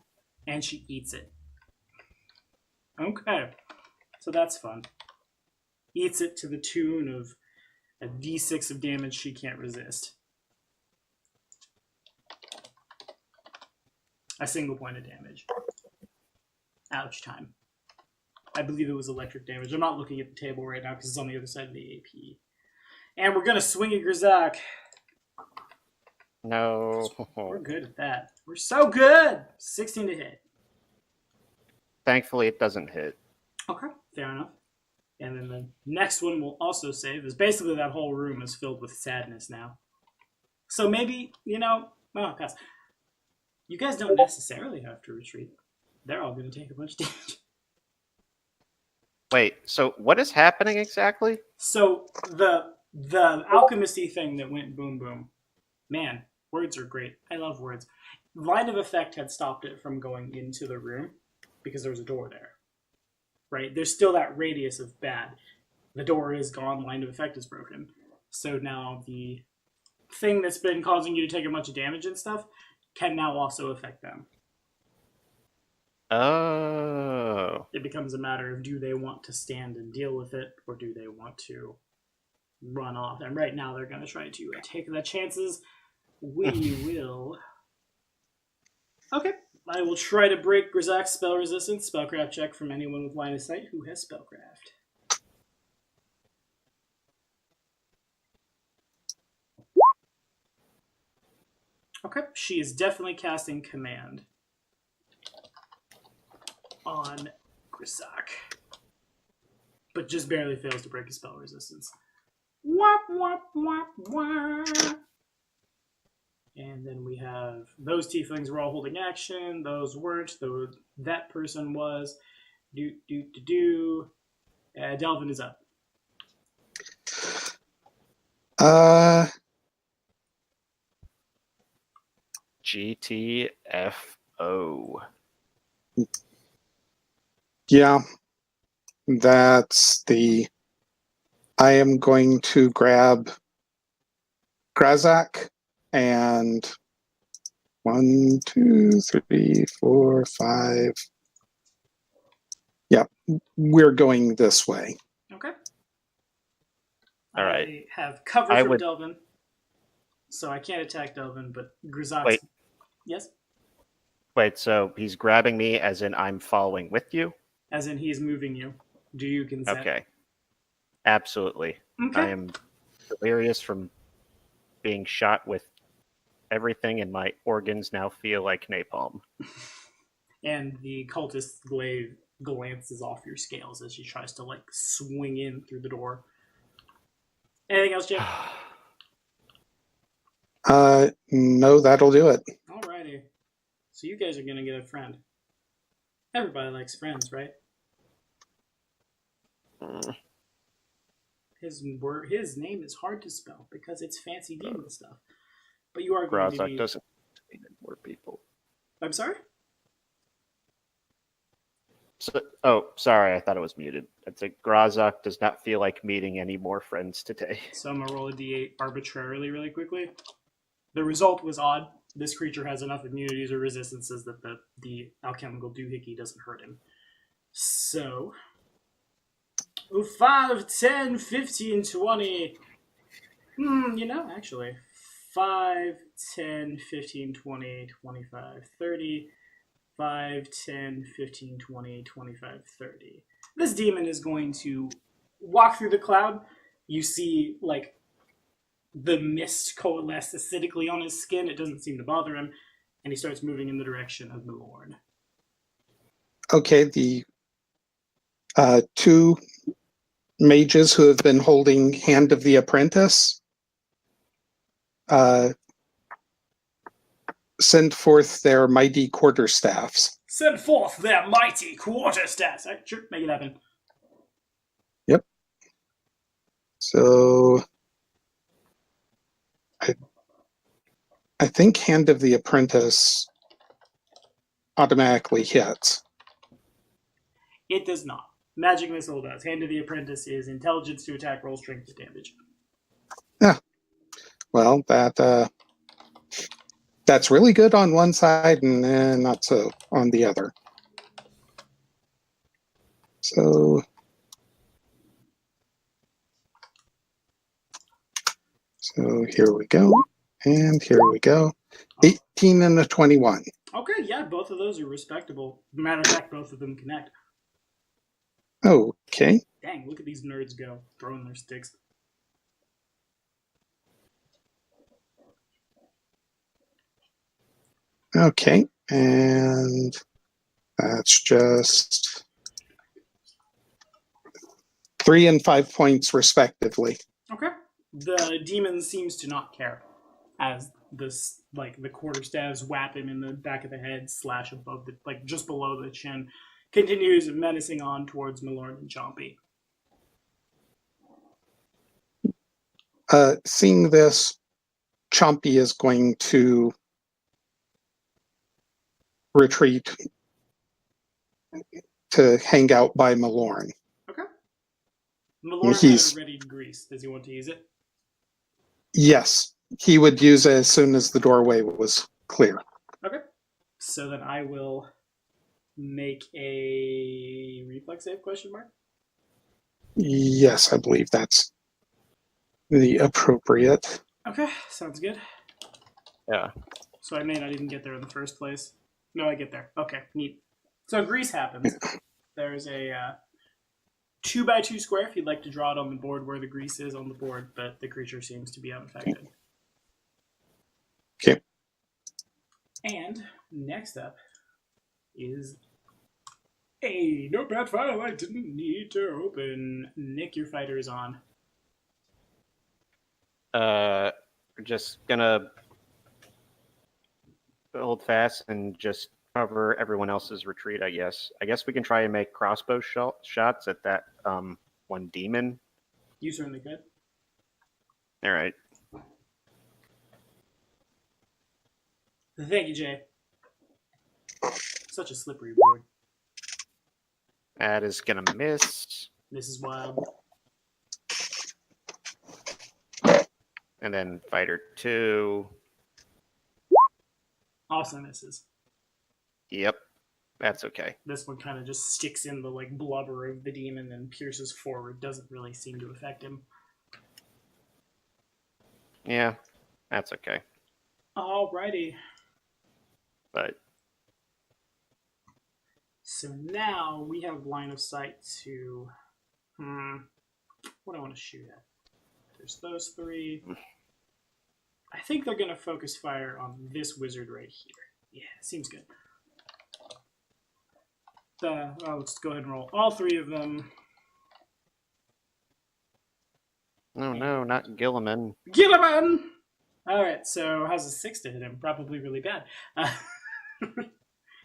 And she eats it. Okay. So that's fun. Eats it to the tune of a d6 of damage she can't resist. A single point of damage. Ouch time. I believe it was electric damage. I'm not looking at the table right now because it's on the other side of the AP. And we're going to swing at Grzak. No. We're good at that. We're so good! 16 to hit. Thankfully, it doesn't hit. Okay, fair enough. And then the next one we'll also save is basically that whole room is filled with sadness now. So maybe, pass. You guys don't necessarily have to retreat. They're all going to take a bunch of damage. Wait, so what is happening exactly? So the alchemisty thing that went boom boom. Man, words are great. I love words. Line of effect had stopped it from going into the room because there was a door there. Right? There's still that radius of bad. The door is gone, line of effect is broken. So now the thing that's been causing you to take a bunch of damage and stuff can now also affect them. Oh. It becomes a matter of do they want to stand and deal with it or do they want to run off? And right now they're going to try to take the chances. We will... Okay. I will try to break Grzak's spell resistance. Spellcraft check from anyone with line of sight who has spellcraft. Okay, she is definitely casting command on Grzak, but just barely fails to break his spell resistance. Wop, wop, wop, wop. And then we have those tieflings were all holding action. Those weren't. That person was. Delvin is up. GTFO. Yeah. That's the... I am going to grab Grzak and 1, 2, 3, 4, 5. Yeah, we're going this way. Okay. All right. I have cover from would- Delvin, so I can't attack Delvin, but Grzak's... Wait. Yes? Wait, so he's grabbing me as in I'm following with you? As in he's moving you. Do you consent? Okay. Absolutely. Okay. I am delirious from being shot with everything, and my organs now feel like napalm. And the cultist glances off your scales as she tries to swing in through the door. Anything else, Jim? No, that'll do it. Alrighty. So you guys are gonna get a friend. Everybody likes friends, right? His name is hard to spell because it's fancy demon stuff. But you are going to Grazak be... doesn't need more people. I'm sorry? Sorry, I thought it was muted. It's like Grazak does not feel like meeting any more friends today. So I'm gonna roll a d8 arbitrarily really quickly. The result was odd. This creature has enough immunities or resistances that the alchemical doohickey doesn't hurt him. So... 5, 10, 15, 20... actually... 5, 10, 15, 20, 25, 30... 5, 10, 15, 20, 25, 30. This demon is going to walk through the cloud. You see, the mist coalesce acidically on his skin. It doesn't seem to bother him. And he starts moving in the direction of the Lord. Okay, the two mages who have been holding Hand of the Apprentice send forth their mighty quarterstaffs. Send forth their mighty quarterstaffs. All right, sure, make it happen. So I think Hand of the Apprentice automatically hits. It does not. Magic Missile does. Hand of the Apprentice is intelligence to attack, roll strength to damage. Well, that's really good on one side and not so on the other. So here we go. And here we go. 18 and a 21. Okay, yeah, both of those are respectable. Matter of fact, both of them connect. Okay. Dang, look at these nerds go, throwing their sticks. Okay. And that's just 3 and 5 points respectively. Okay. The demon seems to not care as this, like, the quarterstaffs whap him in the back of the head, slash above the, like, just below the chin. Continues menacing on towards Malorn and Chompy. Seeing this, Chompy is going to retreat to hang out by Malorn. Okay. Malorn He's- had a ready grease. Does he want to use it? Yes, he would use it as soon as the doorway was clear. Okay. So then I will make a reflex save question mark. Yes, I believe that's the appropriate. Okay, sounds good. Yeah. So I may not even get there in the first place. No, I get there. Okay, neat. So grease happens. There's a 2x2 square if you'd like to draw it on the board where the grease is on the board, but the creature seems to be unaffected. Okay. And next up is a notepad file I didn't need to open. Nick, your fighter is on. We're just gonna hold fast and just cover everyone else's retreat, I guess. I guess we can try and make crossbow shots at that one demon. You certainly could. All right. Thank you, Jay. Such a slippery board. That is gonna miss. This is wild. And then fighter 2. Also misses. Yep. That's okay. This one kind of just sticks in the like blubber of the demon and pierces forward. Doesn't really seem to affect him. Yeah. That's okay. Alrighty. But So now we have line of sight to what I want to shoot at. There's those three. I think they're going to focus fire on this wizard right here. Yeah, seems good. Let's go ahead and roll all three of them. oh no, not Gilliman. Gilliman! Alright, so how's a 6 to hit him? Probably really bad.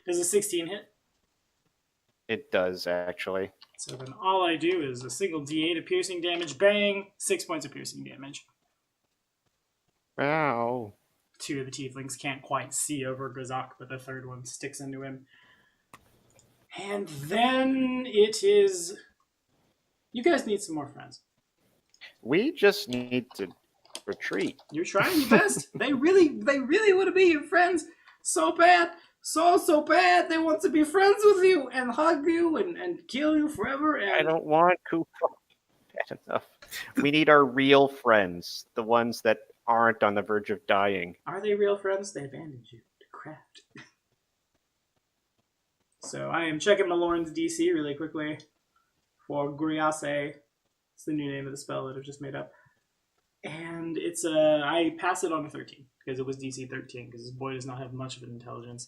Does a 16 hit? It does actually. So then all I do is a single d8 of piercing damage. Bang! 6 points of piercing damage. Ow. 2 of the tieflings can't quite see over Gazak, but the third one sticks into him. And then it is... You guys need some more friends. We just need to retreat. You're trying your best. They really want to be your friends so bad. So bad. They want to be friends with you and hug you and kill you forever. And I don't want Koopa. Bad enough. We need our real friends. The ones that aren't on the verge of dying. Are they real friends? They abandoned you to craft. So I am checking Malorn's DC really quickly for Guriase. It's the new name of the spell that I've just made up. And it's I pass it on a 13 because it was DC 13 because this boy does not have much of an intelligence.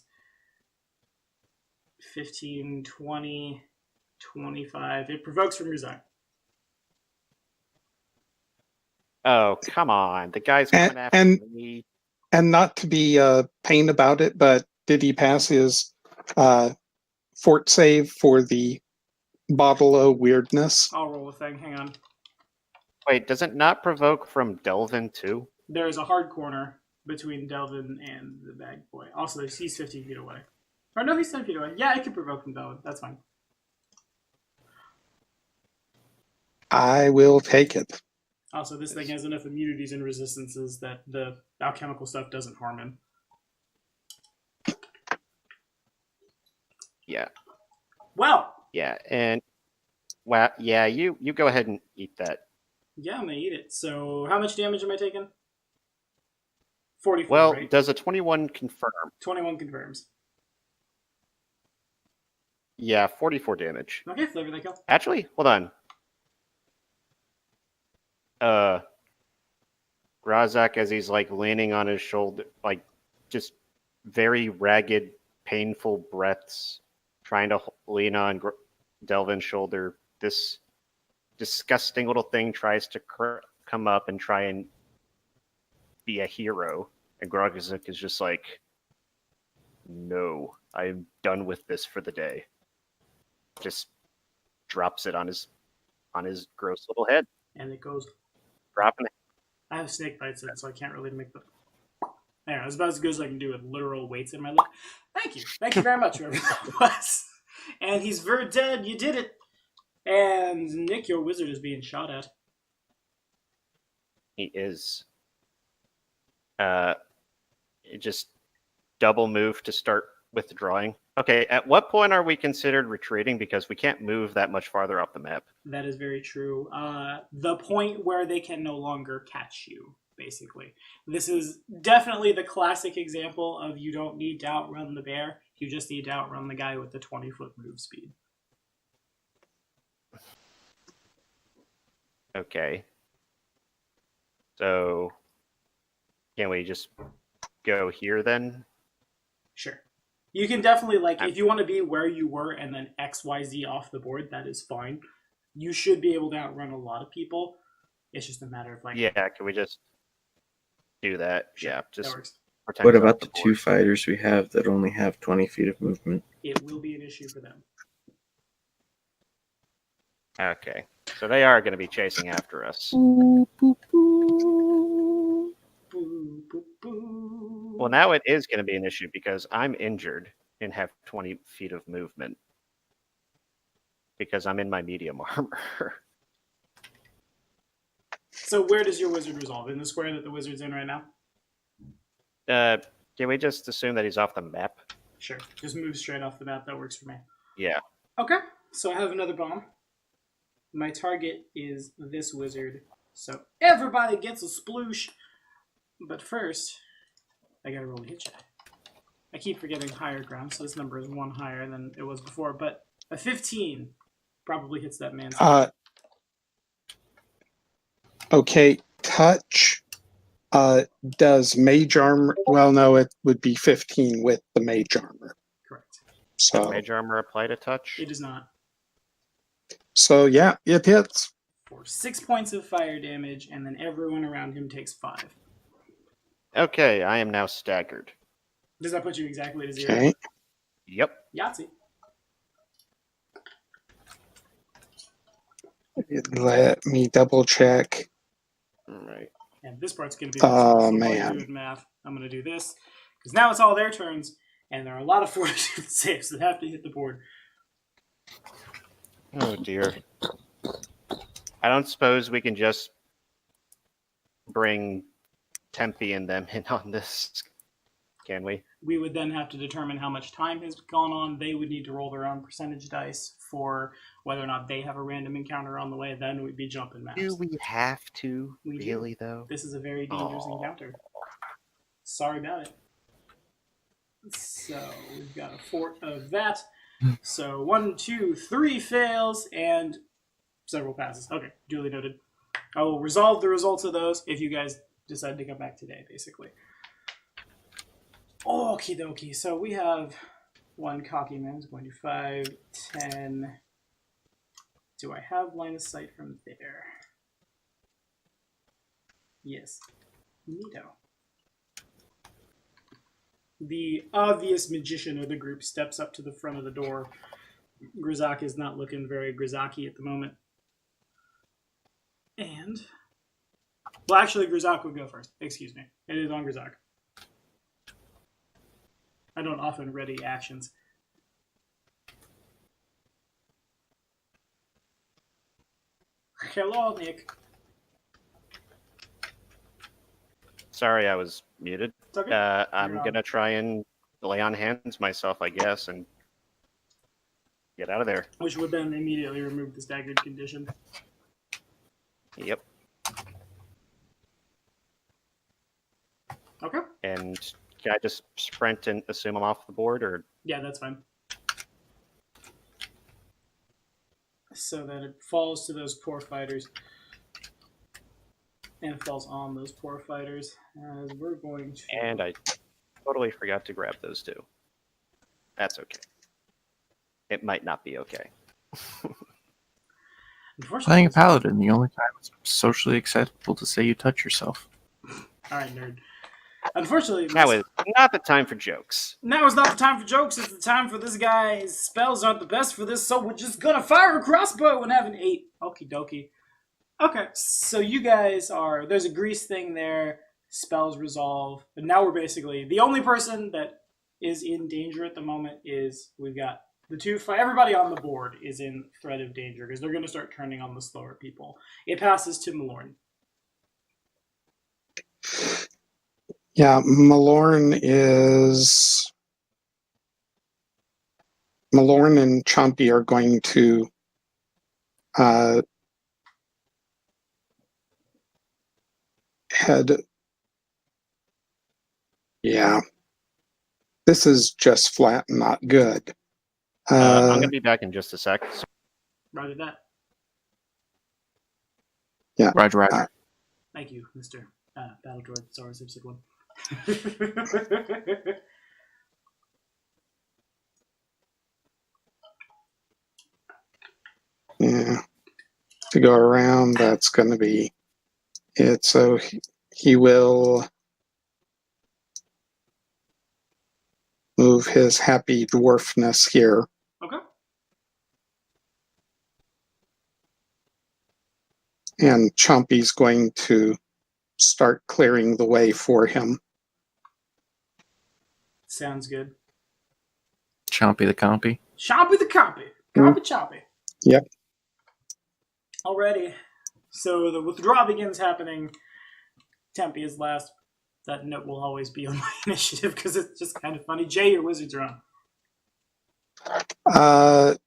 15, 20, 25. It provokes from your side. Oh, come on. The guy's coming after and- me. And not to be pain about it, but did he pass his fort save for the bottle of weirdness. I'll roll a thing. Hang on. Wait, does it not provoke from Delvin too? There's a hard corner between Delvin and the bag boy. Also, he's 15 feet away. Or no, he's 10 feet away. Yeah, I can provoke from Delvin. That's fine. I will take it. Also, this thing has enough immunities and resistances that the alchemical stuff doesn't harm him. Yeah. Well, Yeah, and well, yeah, you go ahead and eat that. yeah, I'm gonna eat it. So, how much damage am I taking? 44, Well, right? does a 21 confirm? 21 confirms. Yeah, 44 damage. Okay, flavor that kill. Actually, hold on. Razak, as he's like leaning on his shoulder, like just very ragged, painful breaths, trying to lean on Delvin's shoulder. This disgusting little thing tries to come up and try and be a hero, and Grogzik is just like, "No, I am done with this for the day." Just drops it on his gross little head, And it goes. dropping it. I have snake bites in, so I can't really make the. Anyway, that's about as good as I can do with literal weights in my lip. Thank you. Thank you very much, whoever that was. And he's very dead. You did it. And Nick, your wizard is being shot at. He is. Just double move to start withdrawing. Okay, at what point are we considered retreating? Because we can't move that much farther off the map. That is very true. The point where they can no longer catch you, basically. This is definitely the classic example of you don't need to outrun the bear. You just need to outrun the guy with the 20-foot move speed. Okay. So, can we just go here then? Sure. You can definitely, like, if you want to be where you were and then XYZ off the board, that is fine. You should be able to outrun a lot of people. It's just a matter of, like... Yeah, can we just do that? Sure, Yeah, just that works. protect What off about the the board. 2 fighters we have that only have 20 feet of movement? It will be an issue for them. Okay, so they are going to be chasing after us. Boo, boo, boo. Well, now it is going to be an issue because I'm injured and have 20 feet of movement because I'm in my medium armor. So where does your wizard resolve? In the square that the wizard's in right now? Can we just assume that he's off the map? Sure. Just move straight off the map. That works for me. Yeah. Okay. So I have another bomb. My target is this wizard. So everybody gets a sploosh. But first, I gotta roll a hit check. I keep forgetting higher ground, so this number is 1 higher than it was before. But a 15 probably hits that man's head. Okay, touch. Does mage armor? Well, no, it would be 15 with the mage armor. Correct. So, Mage armor apply to touch? It does not. so yeah, it hits. For 6 points of fire damage, and then everyone around him takes 5. Okay, I am now staggered. Does that put you exactly to 0? Okay. Yep. Yahtzee. Let me double check. All right. And this part's going to be Oh, while man. you're doing math. I'm going to do this because now it's all their turns, and there are a lot of fortitude saves that have to hit the board. Oh dear. I don't suppose we can just bring Tempe and them in on this, can we? We would then have to determine how much time has gone on. They would need to roll their own percentage dice for whether or not they have a random encounter on the way. Then we'd be jumping maps. Do we have to? We do. Really, though? This is a very dangerous encounter. Sorry about it. So we've got a fort of that. So 1, 2, 3 fails and several passes. Okay, duly noted. I will resolve the results of those if you guys decide to come back today, basically. Okie dokie. So we have one cocky man's going to 5, 10. Do I have line of sight from there? Yes. Neato. The obvious magician of the group steps up to the front of the door. Grizak is not looking very Grizaki at the moment. And... Well, actually, Grizak would go first. Excuse me. It is on Grizak. I don't often ready actions. Hello, Nick. Sorry, I was muted. It's okay. I'm on. going to try and lay on hands myself, I guess, and get out of there. Which would then immediately remove the staggered condition. Yep. Okay. And can I just sprint and assume I'm off the board, or? Yeah, that's fine. So that it falls to those poor fighters. And it falls on those poor fighters. As we're going to... And I totally forgot to grab those two. That's okay. It might not be okay. Playing a paladin, the only time it's socially acceptable to say you touch yourself. Alright, nerd. Unfortunately... Now is not the time for jokes. Now is not the time for jokes, it's the time for this guy. His spells aren't the best for this, so we're just gonna fire a crossbow and have an 8. Okie dokie. Okay, so you guys are... There's a grease thing there. Spells resolve. But now we're basically... The only person that is in danger at the moment is... We've got the two... Everybody on the board is in threat of danger because they're going to start turning on the slower people. It passes to Malorn. Yeah, Malorn and Chompy are going to head. Yeah, this is just flat not good. I'm going to be back in just a sec. Roger that. Yeah. Roger. Thank you, Mr. Battle Droid. Sorry, Zipsid 1. Yeah. To go around, that's going to be it. So he will move his happy dwarfness here. Okay. And Chompy's going to start clearing the way for him. Sounds good. Chompy the compy. Chompy the copy. Copy chompy. Yep. Alrighty. So the withdrawal begins happening. Tempe is last. That note will always be on my initiative because it's just kind of funny. Jay, your wizards are on.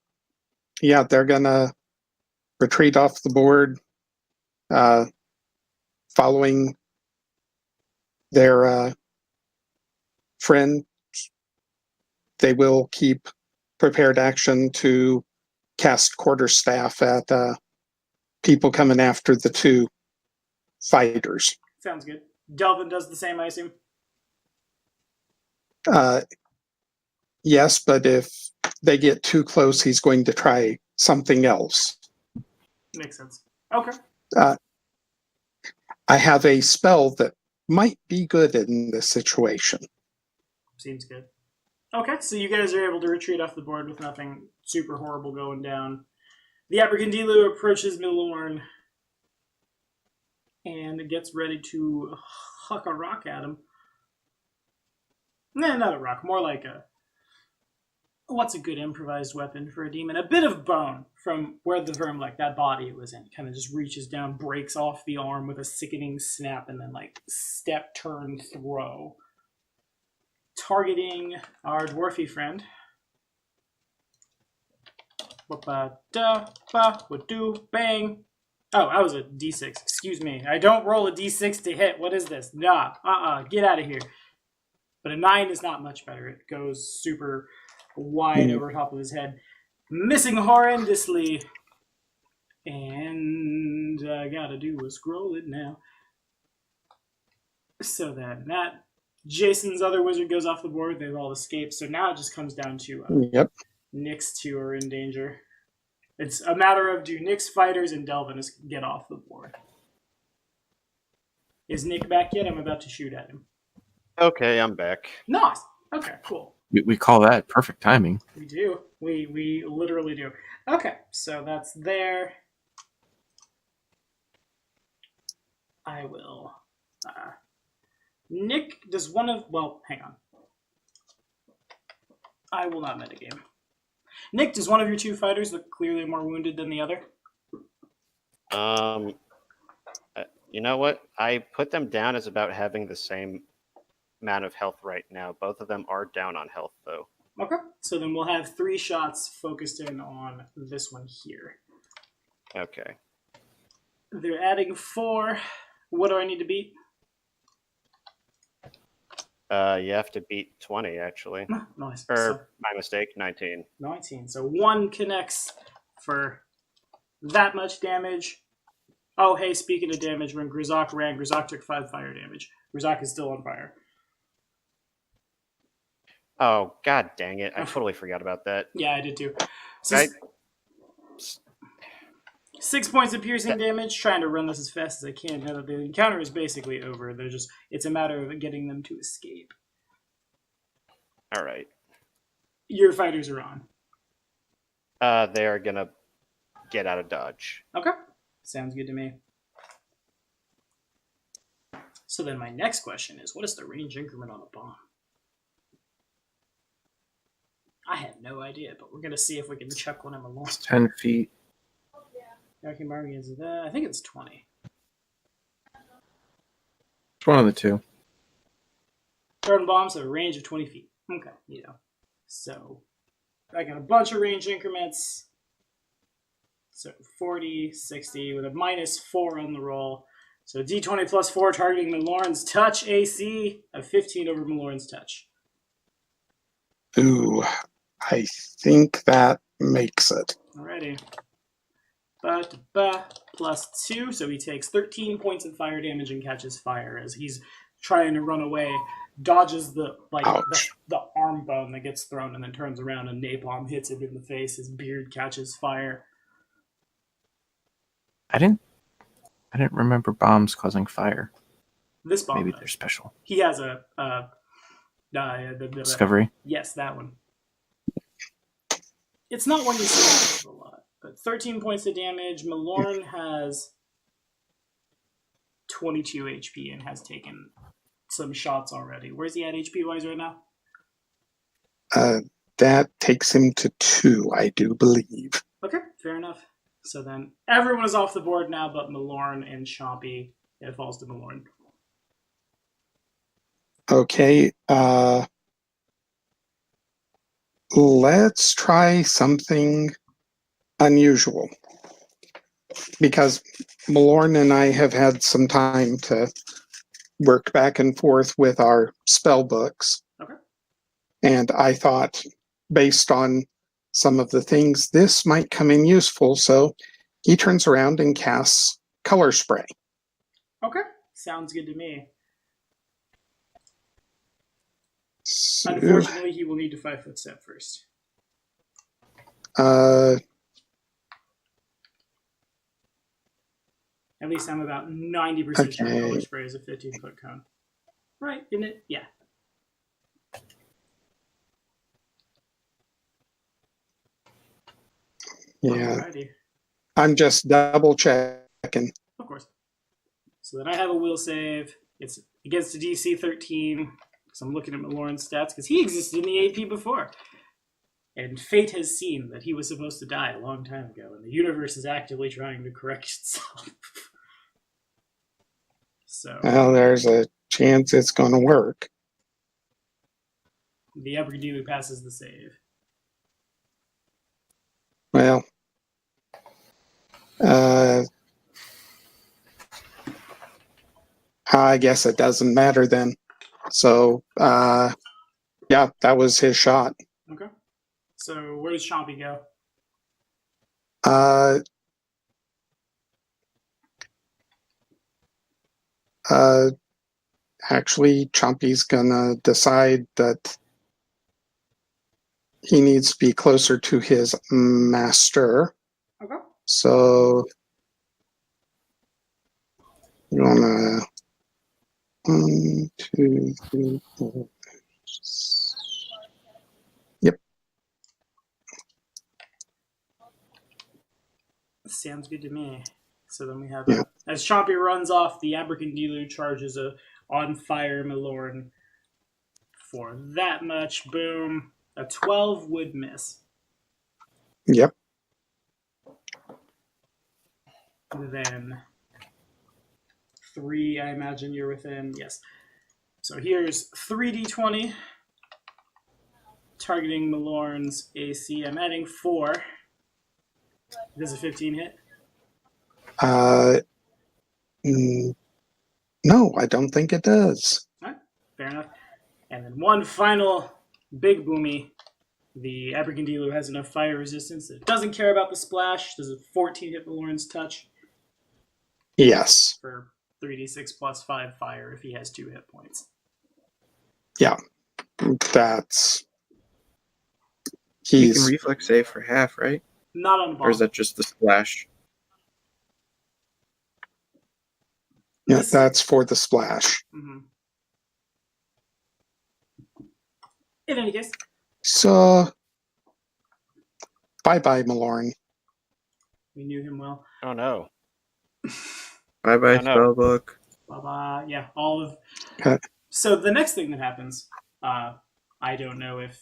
Yeah, they're gonna retreat off the board, following their friend. They will keep prepared action to cast quarterstaff at people coming after the two fighters. Sounds good. Delvin does the same, I assume? Yes, but if they get too close, he's going to try something else. Makes sense. Okay. I have a spell that might be good in this situation. Seems good. Okay, so you guys are able to retreat off the board with nothing super horrible going down. The Abercondilu approaches Milorn and gets ready to huck a rock at him. Nah, not a rock, more like a... What's a good improvised weapon for a demon? A bit of bone from where the verm, that body it was in, kind of just reaches down, breaks off the arm with a sickening snap, and then, step, turn, throw. Targeting our dwarfy friend. Bang. Oh, that was a d6. Excuse me. I don't roll a d6 to hit. What is this? Nah. Get out of here. But a 9 is not much better. It goes super wide over top of his head. Missing horrendously. And I gotta do a scroll it now. So that Jason's other wizard goes off the board. They've all escaped. So now it just comes down to Nick's two are in danger. It's a matter of do Nick's fighters and Delvin get off the board. Is Nick back yet? I'm about to shoot at him. Okay, I'm back. Nice. Okay, cool. We call that perfect timing. We do. We literally do. Okay, so that's there. I will. Nick, does one of... Well, hang on. I will not metagame. Nick, does one of your two fighters look clearly more wounded than the other? You know what? I put them down as about having the same amount of health right now. Both of them are down on health, though. Okay, so then we'll have 3 shots focused in on this one here. Okay. They're adding 4. What do I need to beat? You have to beat 20, actually. Nice. Or, So, my mistake, 19. 19. So 1 connects for that much damage. Oh, hey, speaking of damage, when Grzok ran, Grzok took 5 fire damage. Grzok is still on fire. Oh, god dang it. I totally forgot about that. Yeah, I did too. So 6 points of piercing damage. Trying to run this as fast as I can now that the encounter is basically over. It's a matter of getting them to escape. Alright. Your fighters are on. They are gonna get out of dodge. Okay. Sounds good to me. So then my next question is, what is the range increment on a bomb? I have no idea, but we're going to see if we can chuck one in the lawn. It's 10 feet. I think it's 20. It's one of the two. Garden bombs have a range of 20 feet. Okay, So I got a bunch of range increments. So 40, 60 with a -4 on the roll. So D20 plus 4 targeting Malorn's touch AC of 15 over Malorn's touch. Ooh, I think that makes it. Alrighty. Plus 2, so he takes 13 points of fire damage and catches fire as he's trying to run away. Dodges the arm bone that gets thrown and then turns around and napalm hits him in the face. His beard catches fire. I didn't remember bombs causing fire. This bomb Maybe does. they're special. He has Discovery? Yes, that one. It's not one you see a lot, but 13 points of damage. Malorn has 22 HP and has taken some shots already. Where's he at HP-wise right now? That takes him to 2, I do believe. Okay, fair enough. So then everyone is off the board now but Malorn and Chompy. It falls to Malorn. Okay, let's try something unusual. Because Malorn and I have had some time to work back and forth with our spell books. Okay. And I thought, based on some of the things, this might come in useful. So he turns around and casts Color Spray. Okay, sounds good to me. So, Unfortunately, he will need to 5-foot step first. At least I'm about 90% sure Color Spray is a 15-foot cone. Right, isn't it? Yeah. Yeah. Alrighty. I'm just double checking. Of course. So then I have a will save. It's against a DC 13. Because I'm looking at Malorn's stats. Because he existed in the AP before. And fate has seen that he was supposed to die a long time ago. And the universe is actively trying to correct itself. So Well, there's a chance it's going to work. the Abergdewey passes the save. Well, I guess it doesn't matter then. So, yeah, that was his shot. Okay. So where does Chompy go? Actually, Chompy's gonna decide that he needs to be closer to his master. Okay. So you wanna 1, 2, 3, 4, 5, 6. Sounds good to me. So then we have, Yeah. as Chompy runs off, the Abracadabra charges a on fire Milorn for that much. Boom. A 12 would miss. Yep. Then 3, I imagine you're within. Yes. So here's 3d20. Targeting Milorn's AC. I'm adding 4. Does a 15 hit? No, I don't think it does. Alright, fair enough. And then one final big boomy. The Abracadabra has enough fire resistance that it doesn't care about the splash. Does a 14 hit Milorn's touch Yes. for 3d6 plus 5 fire if he has 2 hit points. Yeah. That's... You can He's... reflex save for half, right? Not on the bomb. Or is that just the splash? Yeah, This- that's for the splash. Mm-hmm. In any case, So... Bye-bye, Milorn. we knew him well. Oh no. Bye bye, Oh, no. spellbook. Bye-bye. Yeah, all of... Okay. So the next thing that happens, I don't know if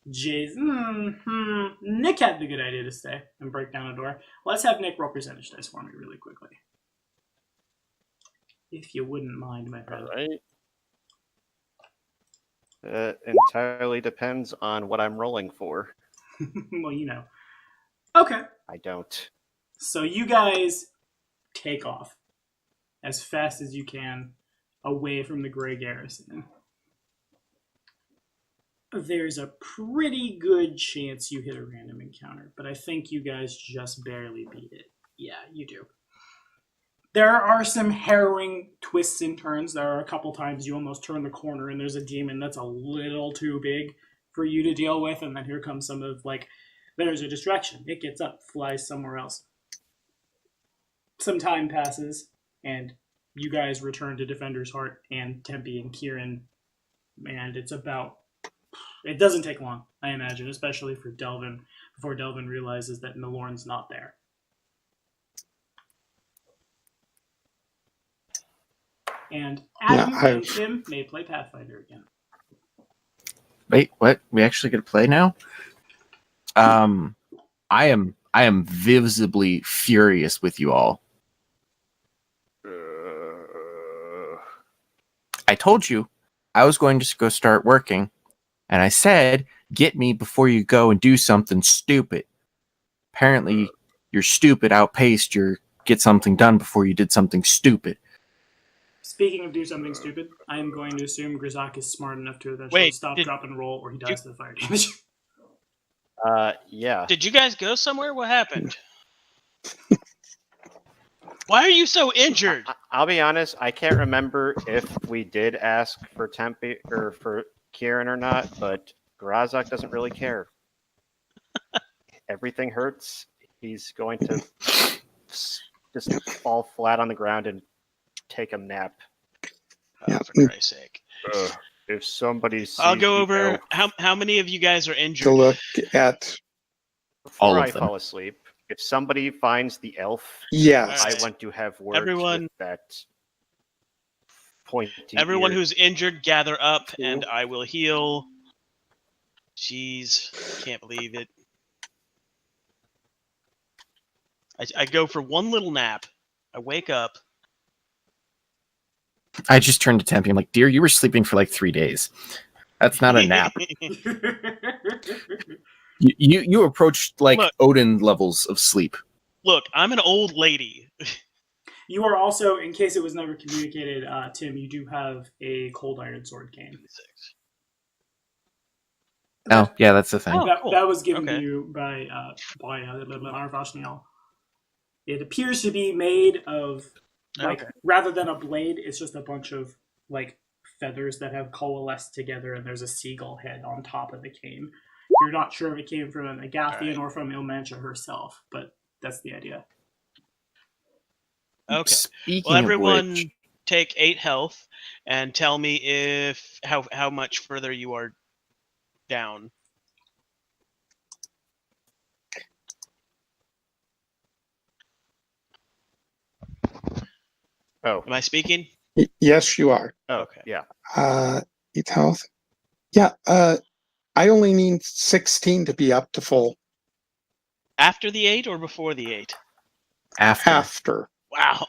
Jay's... Nick had the good idea to stay and break down a door. Let's have Nick roll percentage dice for me really quickly. If you wouldn't mind, my friend. All right. It entirely depends on what I'm rolling for. Well, you know. Okay. I don't. So you guys take off as fast as you can away from the Grey Garrison. There's a pretty good chance you hit a random encounter, but I think you guys just barely beat it. Yeah, you do. There are some harrowing twists and turns. There are a couple times you almost turn the corner and there's a demon that's a little too big for you to deal with, and then here comes some of, like, there's a distraction. It gets up, flies somewhere else. Some time passes, and you guys return to Defender's Heart and Tempe and Kieran, and it's about... It doesn't take long, I imagine, especially for Delvin, before Delvin realizes that Milorn's not there. And Adam and Tim may play Pathfinder again. Wait, what? We actually get to play now? I am visibly furious with you all. I told you I was going to go start working, and I said, get me before you go and do something stupid. Apparently, your stupid outpaced your get something done before you did something stupid. Speaking of do something stupid, I am going to assume Grizak is smart enough to eventually stop, drop, and roll, or he dies to the fire damage. Yeah. Did you guys go somewhere? What happened? Why are you so injured? I'll be honest, I can't remember if we did ask for Tempe or for Kieran or not, but Grazak doesn't really care. Everything hurts. He's going to just fall flat on the ground and take a nap. Yeah. For Christ's sake. If somebody sees I'll go the over elf how many of you guys are injured. To look at... before all of I them. fall asleep, if somebody finds the elf, Yes. I want to have words Everyone- with that pointy Everyone ear. who's injured, gather up, and I will heal. Jeez, can't believe it. I go for one little nap. I wake up. I just turned to Tempe. I'm like, dear, you were sleeping for like 3 days. That's not a nap. You approached like Look. Odin levels of sleep. Look, I'm an old lady. You are also, in case it was never communicated, Tim, you do have a cold iron sword cane. Oh, yeah, that's the thing. Oh, that, cool. that was given Okay. to you by Arvashniel. It appears to be made of, like, Okay. rather than a blade, it's just a bunch of, like, feathers that have coalesced together, and there's a seagull head on top of the cane. You're not sure if it came from an Agathian or from Ilmantia herself, but that's the idea. Okay. Speaking Well, of everyone which, take 8 health and tell me if how much further you are down. Oh, Am I speaking? Yes, you are. Okay. Yeah. Eat health. Yeah, I only need 16 to be up to full After the 8 or before the 8? After. after. Wow.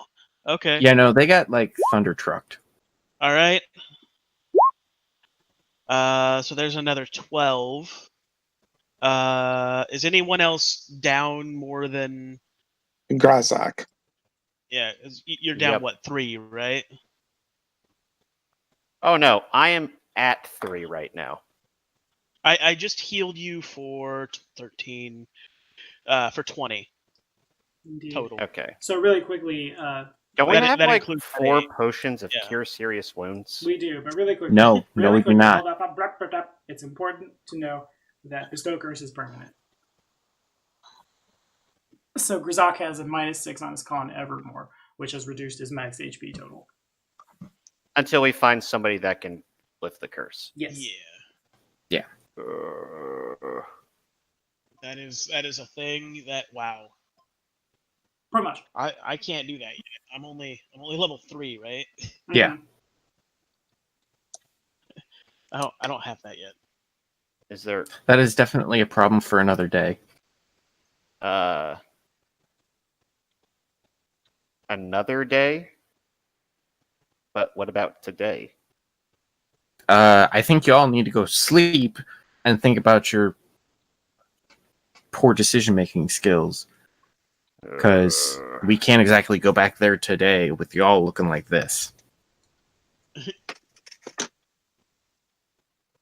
Okay. Yeah, no, they got like thunder trucked. All right. So there's another 12. Is anyone else down more than? Grazak. Yeah, you're down Yep. what, 3, right? Oh no, I am at 3 right now. I just healed you for 13, for 20 Indeed. total. Okay. So really quickly, Don't we have That like includes 4 a- potions of yeah. cure serious wounds? we do, but really quickly. No, really we do quickly, not. hold up. It's important to know that Bestow Curse is permanent. So Grzak has a -6 on his con Evermore, which has reduced his max HP total. Until we find somebody that can lift the curse. Yes. Yeah, Uh, that is a thing that, wow. Pretty much. I can't do that yet. I'm only level 3, right? Yeah. Mhm. I don't have that yet. is there That is definitely a problem for another day. another day? But what about today? I think you all need to go sleep and think about your poor decision-making skills. Because we can't exactly go back there today with y'all looking like this.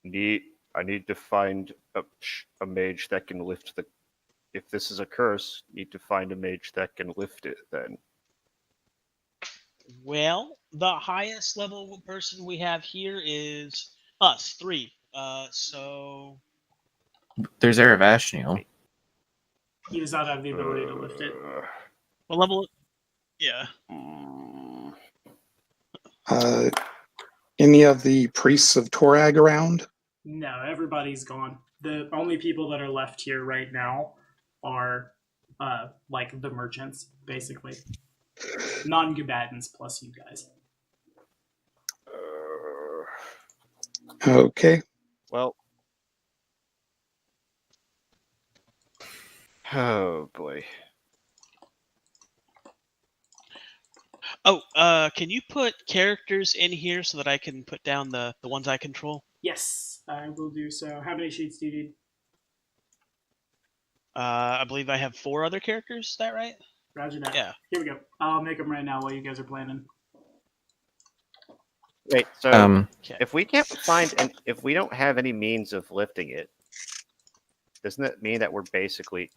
I need to find a mage that can lift the. If this is a curse, need to find a mage that can lift it. Then Well, the highest level person we have here is us, 3. So There's Aravashniel. He does not have the ability to lift it. what level? Yeah. mm, Any of the priests of Torag around? No, everybody's gone. The only people that are left here right now are like the merchants, basically. Non-Gubatans plus you guys. Okay. well. Oh boy. Oh, can you put characters in here so that I can put down the ones I control? Yes, I will do so. How many sheets do you need? I believe I have 4 other characters. Is that right? Roger that. Yeah. Here we go. I'll make them right now while you guys are planning. Wait. So Okay. if we can't find and if we don't have any means of lifting it, doesn't that mean that we're basically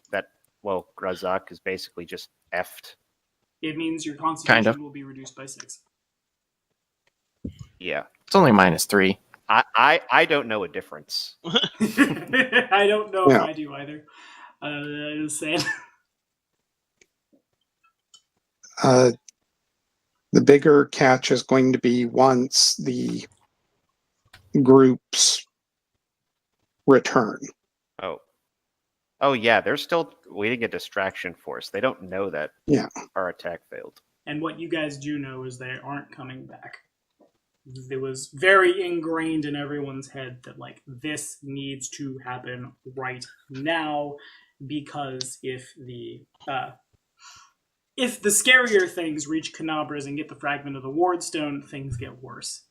Grazak is basically just effed? It means your constitution Kind of. will be reduced by 6. Yeah. It's only -3. I don't know a difference. I don't know if Yeah. I do either. I was saying. The bigger catch is going to be once the groups return. Oh yeah, they're still waiting a distraction force. They don't know that Yeah. our attack failed. And what you guys do know is they aren't coming back. It was very ingrained in everyone's head that like this needs to happen right now, because if the scarier things reach Canabras and get the fragment of the Wardstone, things get worse.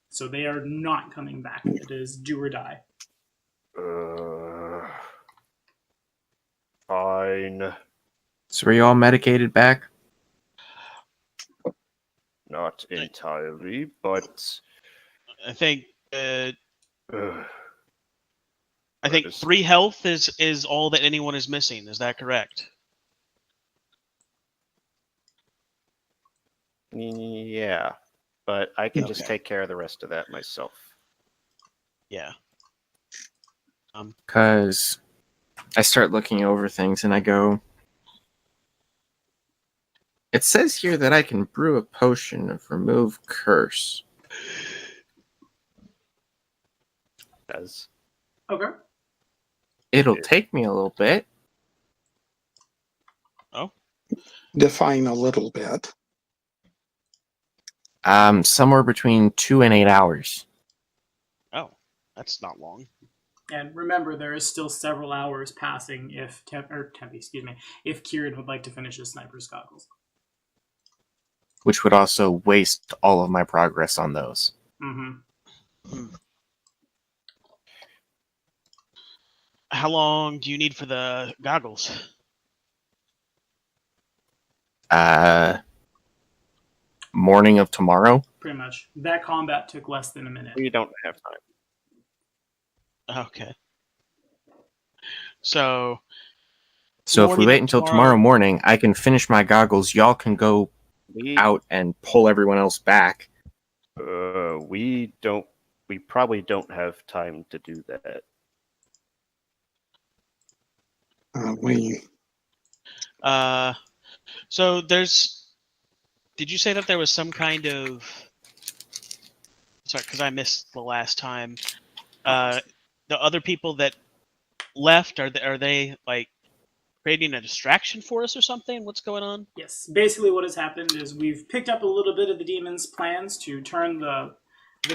So they are not coming back. It is do or die. Fine. So are you all medicated back? Not entirely, but I think uh, I think is- 3 health is all that anyone is missing. Is that correct? yeah. But I can just Okay. take care of the rest of that myself. Yeah. Because I start looking over things and I go, it says here that I can brew a potion of remove curse. As Okay. It'll take me a little bit. Define a little bit. Somewhere between 2 and 8 hours. Oh, that's not long. And remember, there is still several hours passing if if Kieran would like to finish his sniper's goggles. Which would also waste all of my progress on those. Mm-hmm. How long do you need for the goggles? Morning of tomorrow. Pretty much. That combat took less than a minute. We don't have time. Okay. So So if we morning wait of until tomorrow morning, I can finish my goggles. Y'all can go We out and pull everyone else back. we don't. We probably don't have time to do that. So there's. Did you say that there was some kind of? Sorry, because I missed the last time. The other people that left are they like creating a distraction for us or something? What's going on? Yes. Basically, what has happened is we've picked up a little bit of the demon's plans to turn the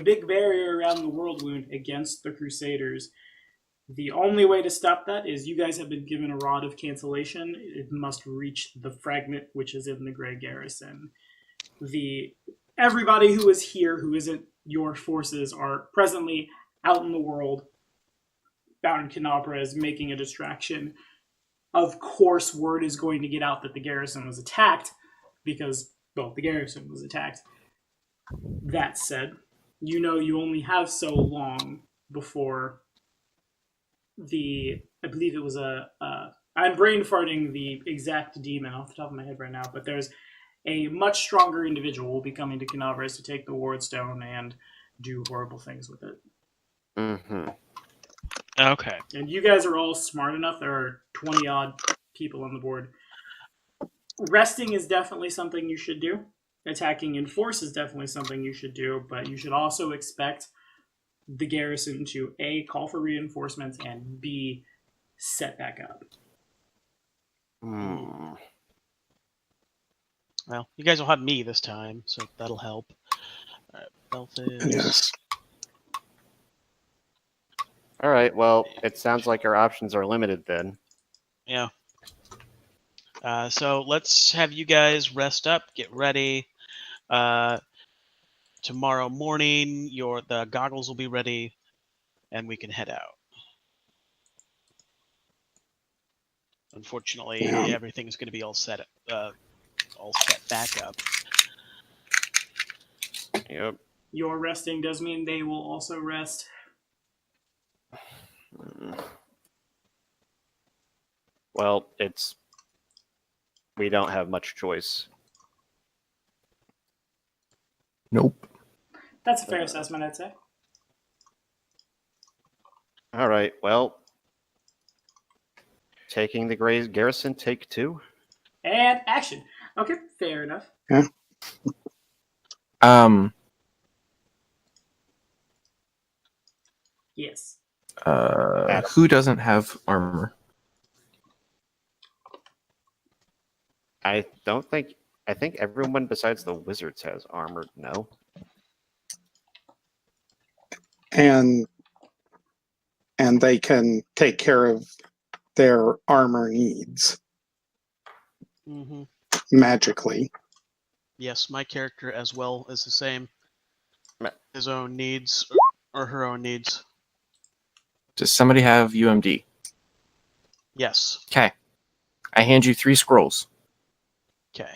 big barrier around the world wound against the Crusaders. The only way to stop that is you guys have been given a rod of cancellation. It must reach the fragment which is in the Grey Garrison. Everybody who is here who isn't your forces are presently out in the world. Baron Canopera is making a distraction. Of course, word is going to get out that the garrison was attacked because, well, the garrison was attacked. That said, you know you only have so long before I believe it was I'm brain farting the exact demon off the top of my head right now, but there's a much stronger individual will be coming to Canavers to take the ward stone and do horrible things with it. Mm-hmm. Okay. And you guys are all smart enough. There are 20 odd people on the board. Resting is definitely something you should do. Attacking in force is definitely something you should do, but you should also expect the garrison to A, call for reinforcements, and B, set back up. Well, you guys will have me this time, so that'll help. All right, Belfast. Yes. All right. Well, it sounds like our options are limited then. Yeah. So let's have you guys rest up, get ready. Tomorrow morning, the goggles will be ready, and we can head out. Unfortunately, everything's going to be all set back up. Yep. Your resting does mean they will also rest. Well, we don't have much choice. Nope. That's a fair assessment, I'd say. All right. Well, taking the Grey Garrison, take 2. And action. Okay, fair enough. Yeah. Yes. Who doesn't have armor? I think everyone besides the wizards has armor. No. And they can take care of their armor needs Mm-hmm. magically. Yes, my character as well is the same. His own needs or her own needs. Does somebody have UMD? Yes. Okay. I hand you 3 scrolls. Okay.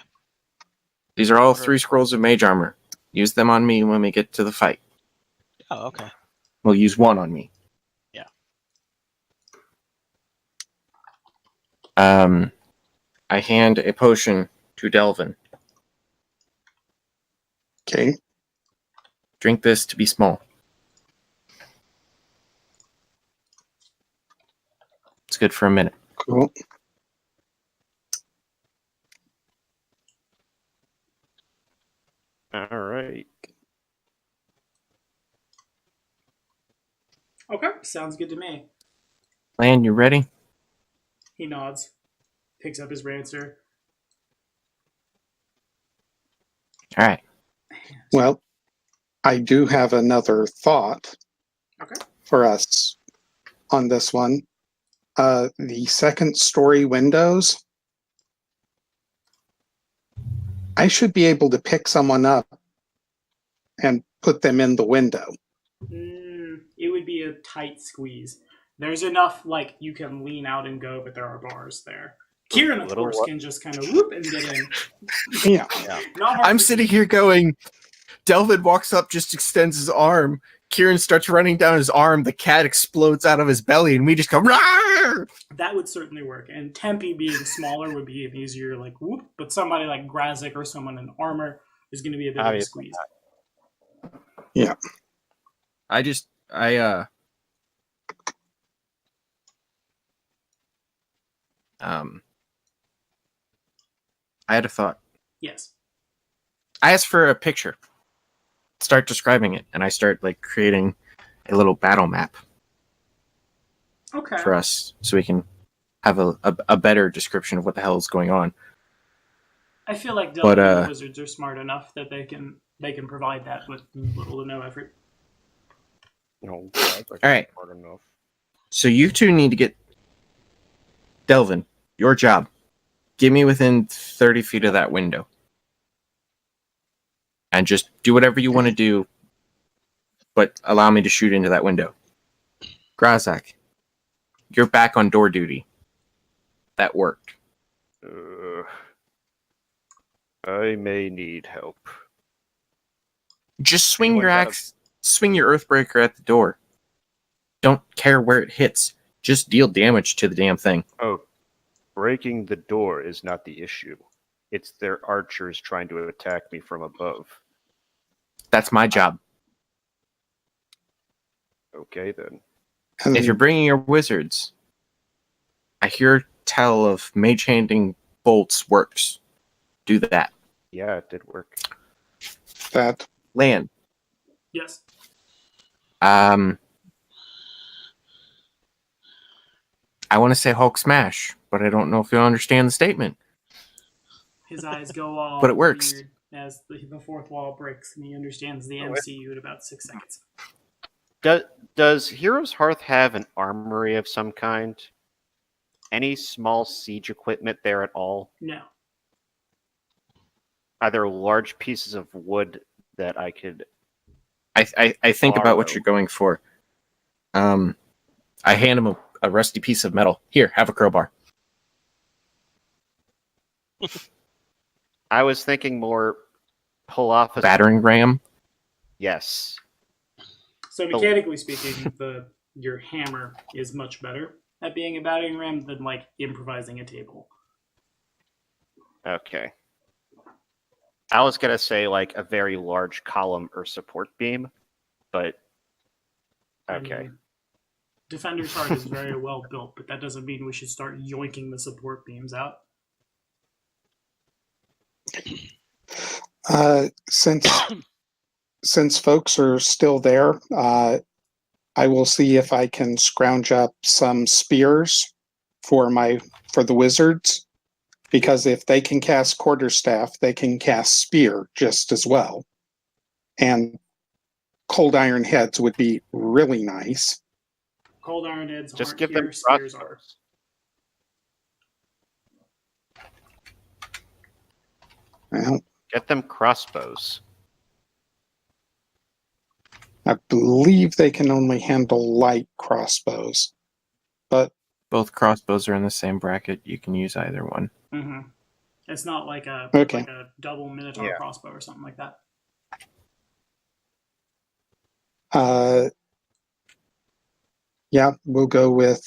These are all 3 scrolls of mage armor. Use them on me when we get to the fight. Oh, okay. We'll use 1 on me. Yeah. I hand a potion to Delvin. Okay. Drink this to be small. It's good for a minute. Cool. All right. Okay, sounds good to me. Lan, you ready? He nods, picks up his rancer. All right. Well, I do have another thought Okay. for us on this one. The second story windows, I should be able to pick someone up and put them in the window. It would be a tight squeeze. There's enough, like, you can lean out and go, but there are bars there. Kieran, of Little course, what? can just kind of whoop and get in. Yeah. Not hard I'm for sitting you. here going, Delvin walks up, just extends his arm. Kieran starts running down his arm. The cat explodes out of his belly, and we just go, Rawr! That would certainly work. And Tempe being smaller would be an easier, like, whoop. But somebody like Grazik or someone in armor is going to be a bit of a Obviously squeeze. I had a thought. Yes. I asked for a picture. Start describing it, and I start like creating a little battle map Okay. for us, so we can have a better description of what the hell is going on. I feel like But, Delvin and the Wizards are smart enough that they can provide that with little to no effort. No, All right. hard enough. So you two need to get Delvin. Your job. Get me within 30 feet of that window, and just do whatever you want to do, but allow me to shoot into that window. Grazak, you're back on door duty. That worked. I may need help. Just swing Anyone your got axe, swing your Earthbreaker at the door. Don't care where it hits. Just deal damage to the damn thing. Oh, breaking the door is not the issue. It's their archers trying to attack me from above. That's my job. Okay, then. And If you're bringing your wizards, I hear tell of mage handing bolts works. Do that. Yeah, it did work. that Land. Yes. I want to say Hulk smash, but I don't know if you'll understand the statement. His eyes go all But it works. weird as the fourth wall breaks, and he understands the MCU in about 6 seconds. Does Heroes Hearth have an armory of some kind? Any small siege equipment there at all? No. Are there large pieces of wood that I could... I think about what Borrow. you're going for. I hand him a rusty piece of metal. Here, have a crowbar. I was thinking more pull off a... Battering ram. Yes. So mechanically speaking, your hammer is much better at being a battering ram than like improvising a table. Okay. I was going to say like a very large column or support beam, but... Okay. I mean, Defender's Heart is very well built, but that doesn't mean we should start yoinking the support beams out. Since folks are still there, I will see if I can scrounge up some spears for the wizards, because if they can cast quarterstaff, they can cast spear just as well. And cold iron heads would be really nice. Cold Iron Heads Just aren't give here, them spears are. crossbows. Well, Get them crossbows. I believe they can only handle light crossbows, but Both crossbows are in the same bracket. You can use either one. Mm-hmm. It's not like a Okay. like a double Minotaur Yeah. crossbow or something like that. yeah, we'll go with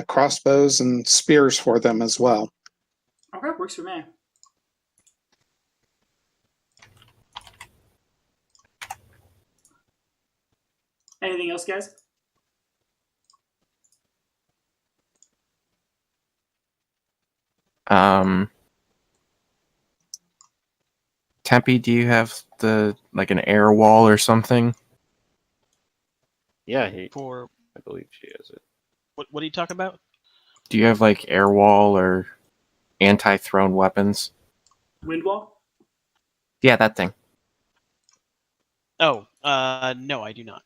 crossbows and spears for them as well. Okay, works for me. Anything else, guys? Tempe, do you have an air wall or something? Yeah, For I believe she has it. what are you talking about? Do you have like air wall or anti-thrown weapons. Windwall? Yeah, that thing. Oh, no, I do not.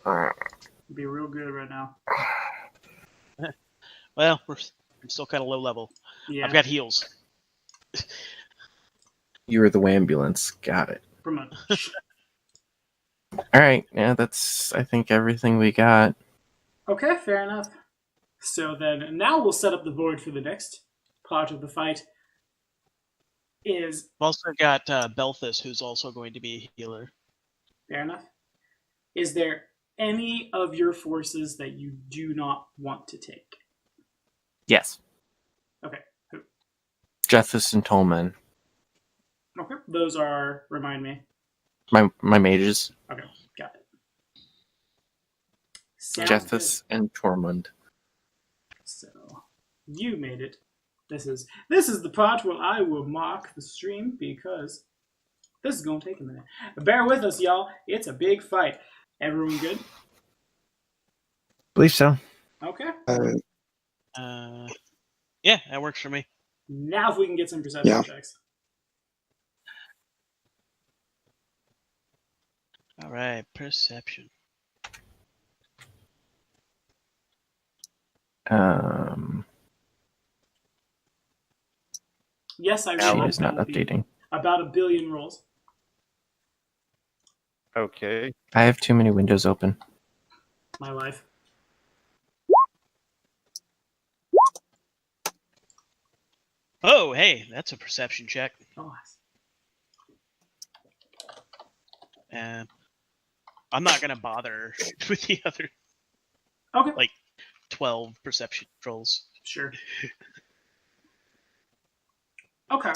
It'd be real good right now. Well, I'm still kind of low level. Yeah, I've got heals. You were the ambulance. Got it. pretty much. All right. Yeah, that's, I think, everything we got. Okay, fair enough. So then, now we'll set up the board for the next part of the fight. Is I've also got Belthus, who's also going to be a healer. fair enough. Is there any of your forces that you do not want to take? Yes. Okay. Who? Jethus and Tolman. Okay. Those are, remind me. My mages. Okay, got it. Sounds Jethus and Tormund. So you made it. This is the part where I will mark the stream because this is gonna take a minute. Bear with us, y'all. It's a big fight. Everyone good? Believe so. Okay. Yeah, that works for me. Now if we can get some perception checks. All right, perception. Yes, I She read is not that will be updating. about 1 billion rolls. Okay. I have too many windows open. My life. Oh, hey, that's a perception check. Oh, I'm not gonna bother with the other okay. 12 perception rolls. Sure. Okay.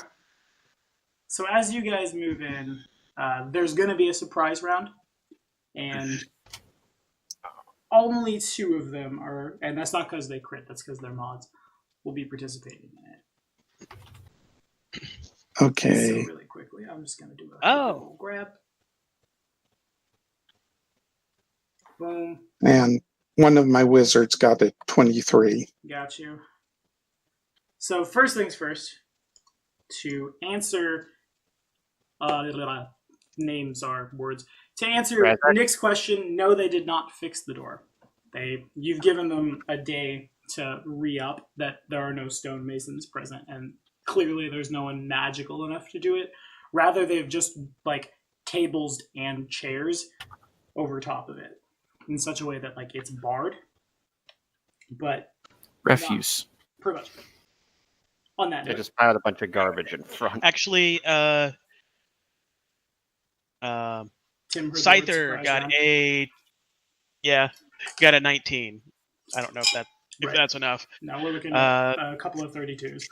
So as you guys move in, there's going to be a surprise round, and only 2 of them are, and that's not because they crit, that's because they're mods, will be participating in it. Okay. So really quickly, I'm just going to do a little grab. Boom. And one of my wizards got a 23. Got you. So first things first, to answer names are words. To answer Right. Nick's question, no, they did not fix the door. You've given them a day to re-up that there are no stonemasons present, and clearly there's no one magical enough to do it. Rather, they've just tables and chairs over top of it in such a way that it's barred. But Refuse. pretty much. On that They note, just piled a bunch of garbage in front. Actually, Tim heard the word Scyther surprise got round. got a 19. I don't know if Right. that's enough. Now we're looking at a couple of 32s.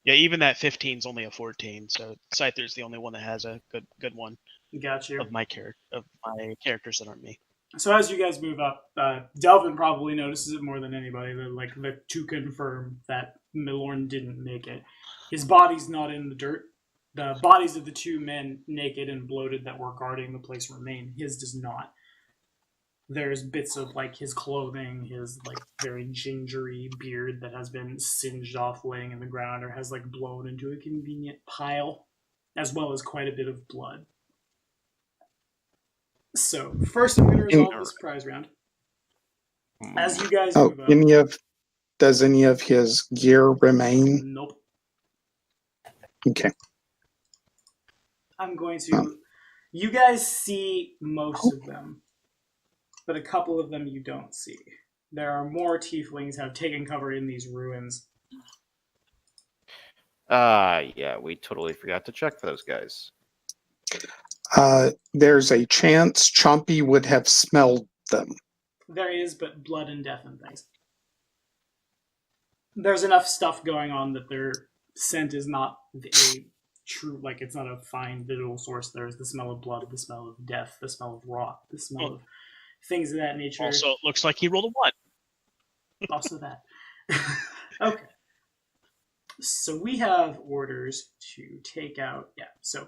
Yeah, even that 15 is only a 14, so Scyther's the only one that has a good one Got you. of my characters that aren't me. So as you guys move up, Delvin probably notices it more than anybody. To confirm that Milorn didn't make it. His body's not in the dirt. The bodies of the 2 men, naked and bloated, that were guarding the place remain. His does not. There's bits of his clothing, his very gingery beard that has been singed off laying in the ground or has blown into a convenient pile, as well as quite a bit of blood. So first I'm going to resolve the surprise round. As you guys move up. Does any of his gear remain? Nope. Okay. I'm going to. You guys see most of them, but a couple of them you don't see. There are more tieflings have taken cover in these ruins. Yeah, we totally forgot to check those guys. There's a chance Chompy would have smelled them. There is, but blood and death and things. There's enough stuff going on that their scent is not a true, it's not a fine visual source. There's the smell of blood, the smell of death, the smell of rot, the smell of things of that nature. Also, it looks like he rolled a 1. Also that. Okay. So we have orders to take out. Yeah, so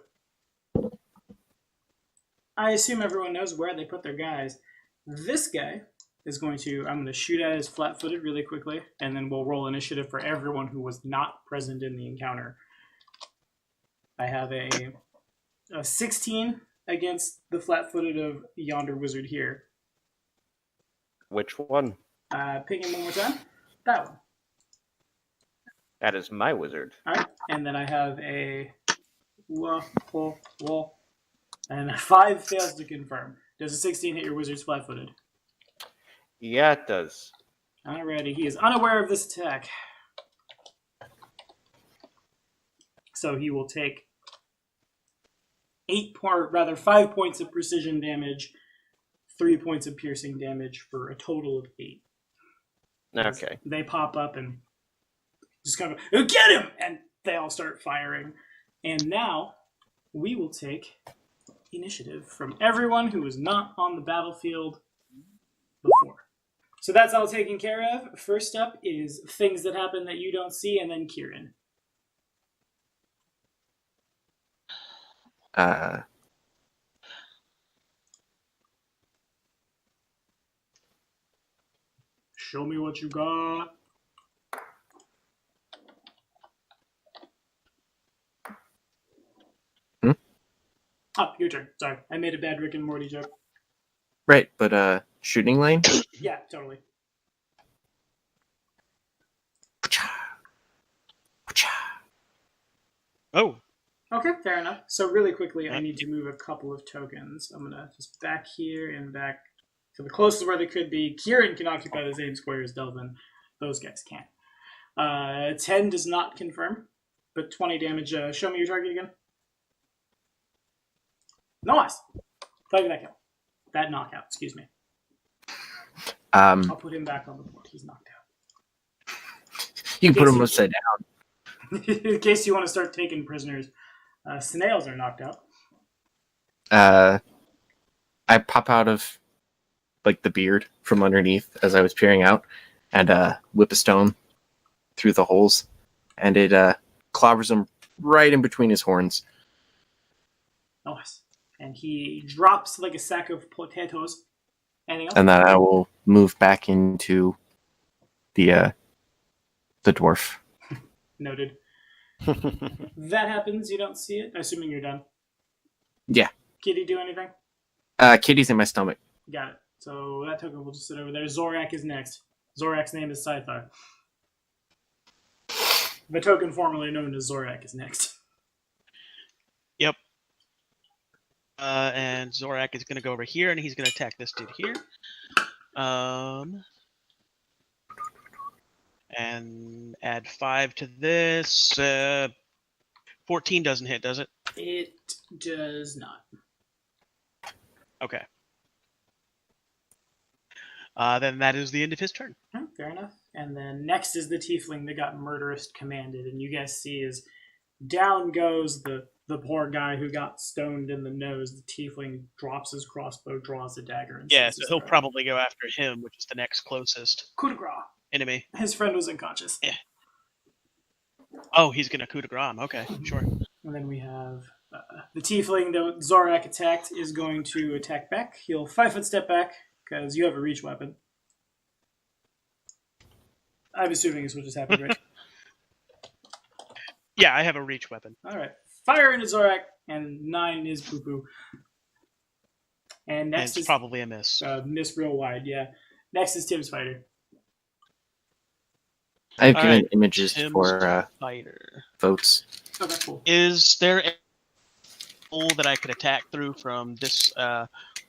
I assume everyone knows where they put their guys. This guy is going to, I'm going to shoot at his flat-footed really quickly, and then we'll roll initiative for everyone who was not present in the encounter. I have a 16 against the flat-footed of yonder wizard here. Which one? Ping him one more time. That one. That is my wizard. All right, and then I have a and a 5 fails to confirm. Does a 16 hit your wizard's flat-footed? Yeah, it does. Alrighty, he is unaware of this attack. So he will take 5 points of precision damage, 3 points of piercing damage for a total of 8. Okay. They pop up and just kind of, get him! And they all start firing. And now we will take initiative from everyone who was not on the battlefield before. So that's all taken care of. First up is things that happen that you don't see, and then Kieran. Show me what you got. Oh, your turn. Sorry, I made a bad Rick and Morty joke. Right, but shooting lane? Yeah, totally. Oh, Okay, fair enough. So really quickly, I need to move a couple of tokens. I'm gonna just back here and back to the closest where they could be. Kieran can occupy the same square as Delvin. Those guys can't. 10 does not confirm, but 20 damage. Show me your target again. Nice. Play that kill. That knockout. Excuse me. I'll put him back on the board. He's knocked out. You can put him upside down. In case you want to start taking prisoners, snails are knocked out. I pop out of like the beard from underneath as I was peering out, and whip a stone through the holes, and it clobbers him right in between his horns. Nice. And he drops like a sack of potatoes. Anything else? And then I will move back into the dwarf. Noted. That happens. You don't see it. Assuming you're done. Yeah. Kitty do anything? Kitty's in my stomach. Got it. So that token will just sit over there. Zorak is next. Zorak's name is Scythar. The token formerly known as Zorak is next. yep. And Zorak is going to go over here, and he's going to attack this dude here. And add 5 to this. 14 doesn't hit, does it? It does not. Okay. Then that is the end of his turn. Fair enough. And then next is the tiefling that got murderous commanded. And you guys see is down goes the poor guy who got stoned in the nose. The tiefling drops his crossbow, draws a dagger. And Yeah, sees so his he'll friend. probably go after him, which is the next closest Coup de grace. enemy. His friend was unconscious. Yeah. Oh, he's going to coup de grace him. Okay, sure. And then we have the tiefling that Zorak attacked is going to attack back. He'll 5-foot step back because you have a reach weapon. I'm assuming is what just happened, right? Yeah, I have a reach weapon. All right. Fire into Zorak, and 9 is poo-poo. And And next it's is probably a miss. miss real wide, yeah. Next is Tim's fighter. I've All given right, images Tim's for fighter. votes. Okay, cool. Is there a hole that I could attack through from this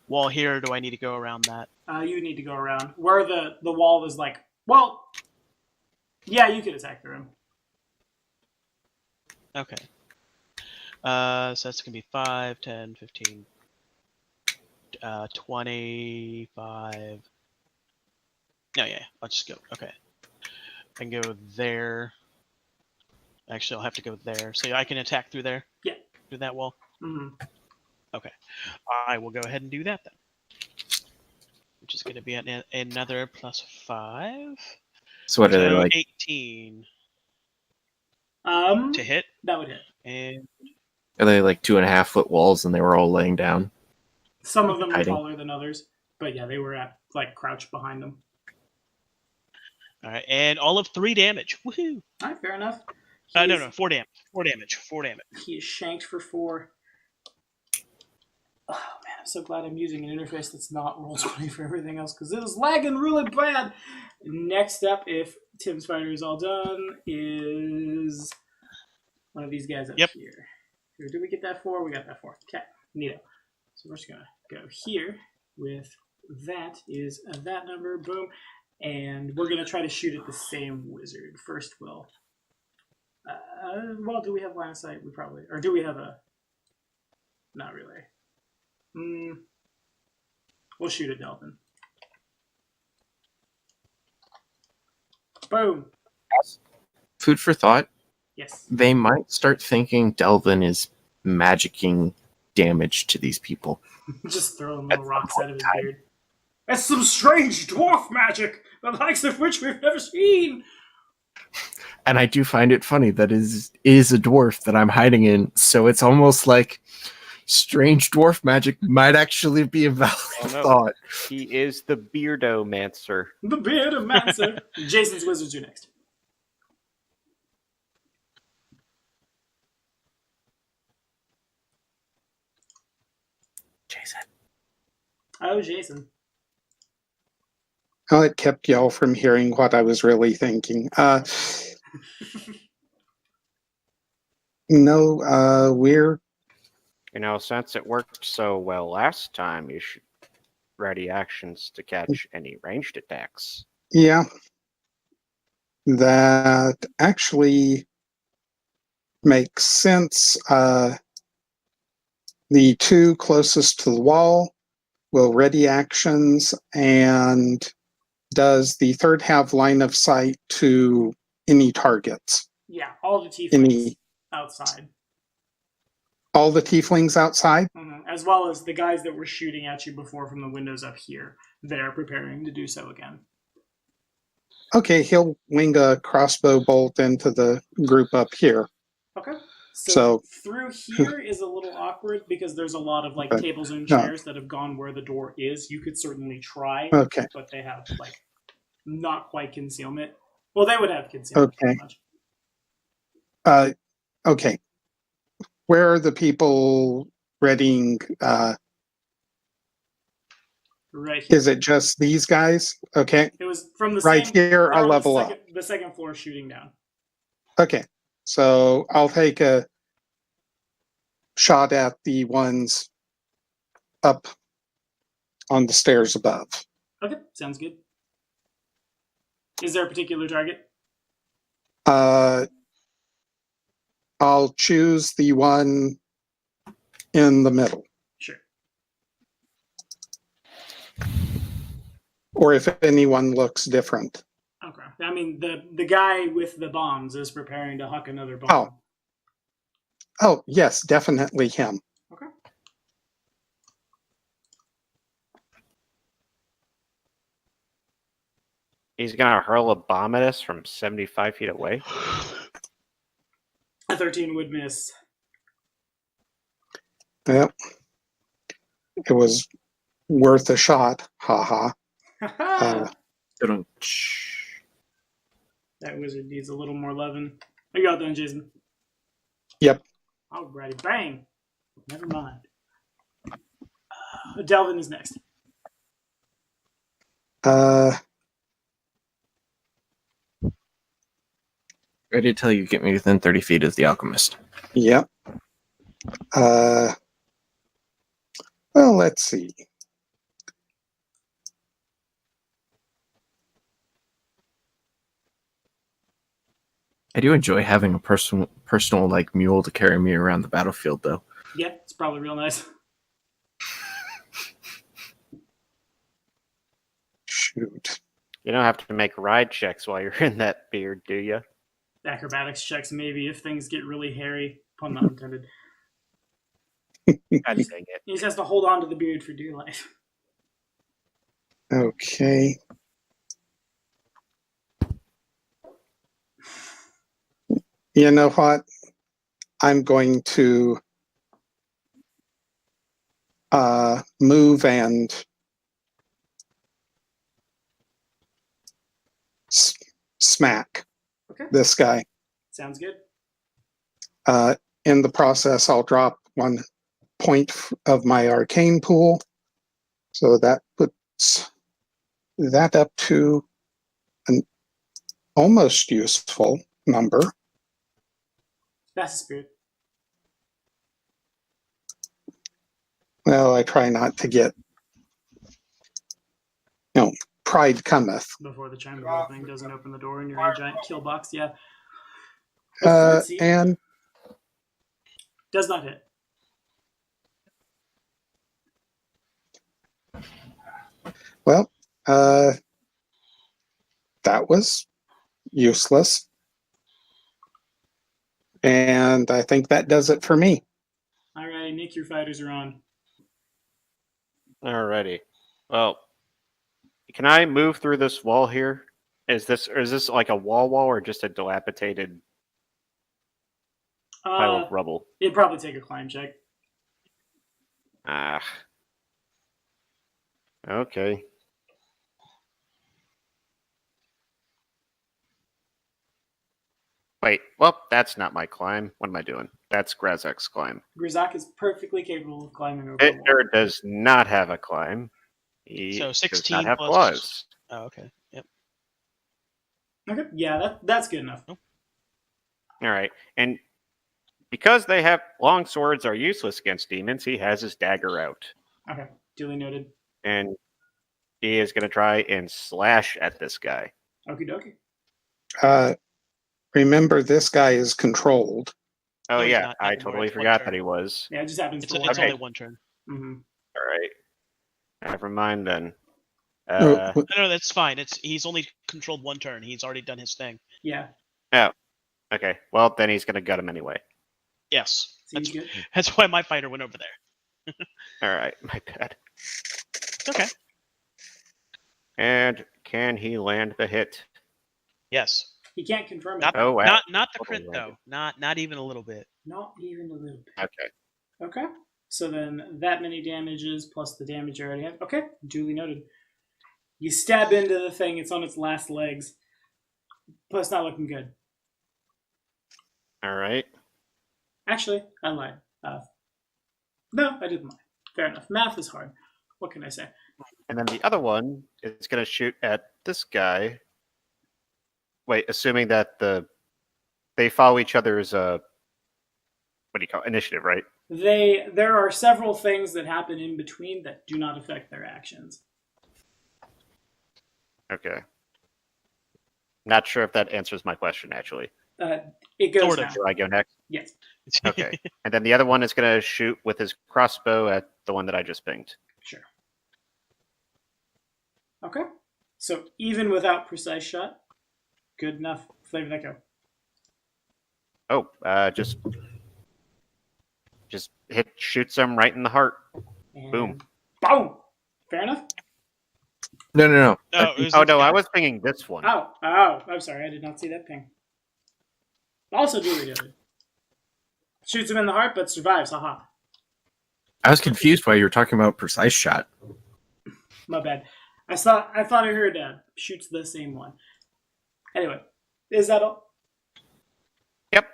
wall here, or do I need to go around that? You need to go around. Where the wall is like, well, yeah, you could attack through him. Okay. So that's going to be 5, 10, 15, 25. No, yeah, I'll just go. Okay. I can go there. Actually, I'll have to go there. So I can attack through there? Yeah. Through that wall? Mm-hmm. Okay. I will go ahead and do that then. Which is going to be another +5. So what are they So like? 18 To to hit. that would hit. And Are they like 2.5 foot walls and they were all laying down? Some of them were Hiding. taller than others, but yeah, they were at like crouched behind them. All right, and all of 3 damage. Woohoo! All right, fair enough. No, 4 damage. 4 damage. 4 damage. He is shanked for 4. Oh man, I'm so glad I'm using an interface that's not Roll20 for everything else because it was lagging really bad. Next up, if Tim's fighter is all done, is one of these guys up here. Who did we get that for? We got that for. Okay, neato. So we're just gonna go here with that is that number. Boom, and we're gonna try to shoot at the same wizard. First, we'll. Well, do we have line of sight? We probably, or do we have a? Not really. We'll shoot at Delvin. Boom. Food for thought. Yes. They might start thinking Delvin is magicking damage to these people. Just throwing little rocks out of his beard. That's some strange dwarf magic, the likes of which we've never seen. And I do find it funny that is a dwarf that I'm hiding in, so it's almost like strange dwarf magic might actually be a valid thought. He is the Beardomancer. The Beardomancer. Jason's wizards are next. Jason. Oh, Jason. Oh, it kept y'all from hearing what I was really thinking. No, we're... You know, since it worked so well last time, you should ready actions to catch any ranged attacks. Yeah. That actually makes sense. The 2 closest to the wall will ready actions, and does the 3rd have line of sight to any targets? Yeah, all the tieflings outside. All the tieflings outside? Mm-hmm. As well as the guys that were shooting at you before from the windows up here. They're preparing to do so again. Okay, he'll wing a crossbow bolt into the group up here. Okay. So through here is a little awkward because there's a lot of like tables and chairs that have gone where the door is. You could certainly try, but they have like not quite concealment. Well, they would have concealment. Okay. Okay. Where are the people readying? Right here. Is it just these guys? Okay. It was from the right here. I'll level up. The second floor shooting down. Okay. So I'll take a shot at the ones up on the stairs above. Okay, sounds good. Is there a particular target? I'll choose the one in the middle. Sure. Or if anyone looks different. Okay. I mean, the guy with the bombs is preparing to huck another bomb. Oh, yes, definitely him. Okay. He's gonna hurl a bomb at us from 75 feet away. A 13 would miss. Yep. It was worth a shot. Ha ha. That wizard needs a little more loving. Are you all done, Jason? Yep. Alrighty, bang. Never mind. Delvin is next. Ready to tell you, get me within 30 feet of the alchemist. Yep. Well, let's see. I do enjoy having a personal like mule to carry me around the battlefield, though. Yeah, it's probably real nice. Shoot. You don't have to make ride checks while you're in that beard, do you? Acrobatics checks, maybe, if things get really hairy. Pun not intended. God dang it. He just has to hold on to the beard for dear life. Okay. You know what? I'm going to move and smack Okay. this guy. Sounds good. In the process, I'll drop 1 point of my arcane pool. So that puts that up to an almost useful number. That's the spirit. Well, I try not to get, pride cometh. Before the chime bell thing doesn't open the door and you're in a giant kill box. Yeah. Let's see. And Does not hit. well, that was useless. And I think that does it for me. All right, Nick, your fighters are on. Alrighty. Well, can I move through this wall here? Is this like a wall or just a dilapidated pile of rubble? It'd probably take a climb check. Ah. Okay. Wait, well, that's not my climb. What am I doing? That's Grazek's climb. Grizak is perfectly capable of climbing over the wall. Victor does not have a climb. He So does 16 not have plus- claws. Oh, okay. Yep. Okay, yeah, that's good enough. All right, and because they have long swords are useless against demons, he has his dagger out, Okay, duly noted. and he is going to try and slash at this guy. Okie dokie. Remember, this guy is controlled. Oh No, he's yeah, not I anymore. totally It's one forgot turn. that he was. Yeah, it just happens It's, for it's one. only one turn. Mm-hmm. All right, never mind then. Oh, No, that's fine. He's only controlled one turn. He's already done his thing. Yeah, Okay, well then he's going to gut him anyway. Yes. seems good. That's why my fighter went over there. All right, my bad. It's okay. And can he land the hit? Yes. He can't confirm it. Not, Oh, wow. not the Totally crit landed. though. Not even a little bit. Not even a little bit. Okay. Okay, so then that many damages plus the damage you already have. Okay, duly noted. You stab into the thing, it's on its last legs. But it's not looking good. All right. Actually, I lied. No, I didn't lie. Fair enough. Math is hard. What can I say? And then the other one is going to shoot at this guy. Wait, assuming that they follow each other's what do you call it? Initiative, right? There are several things that happen in between that do not affect their actions. Okay. Not sure if that answers my question actually. It goes Sort of. now. Should I go next? Yes. Okay. And then the other one is going to shoot with his crossbow at the one that I just pinged. Sure. Okay. So even without precise shot, good enough. Flavor that go. Oh, just shoots him right in the heart. And Boom. Boom. Fair enough. No. No, it was Oh this no, guy. I was pinging this one. Oh, I'm sorry. I did not see that ping. Also duly noted. Shoots him in the heart, but survives. Haha. I was confused why you were talking about precise shot. My bad. I thought I heard shoots the same one. Anyway, is that all? Yep.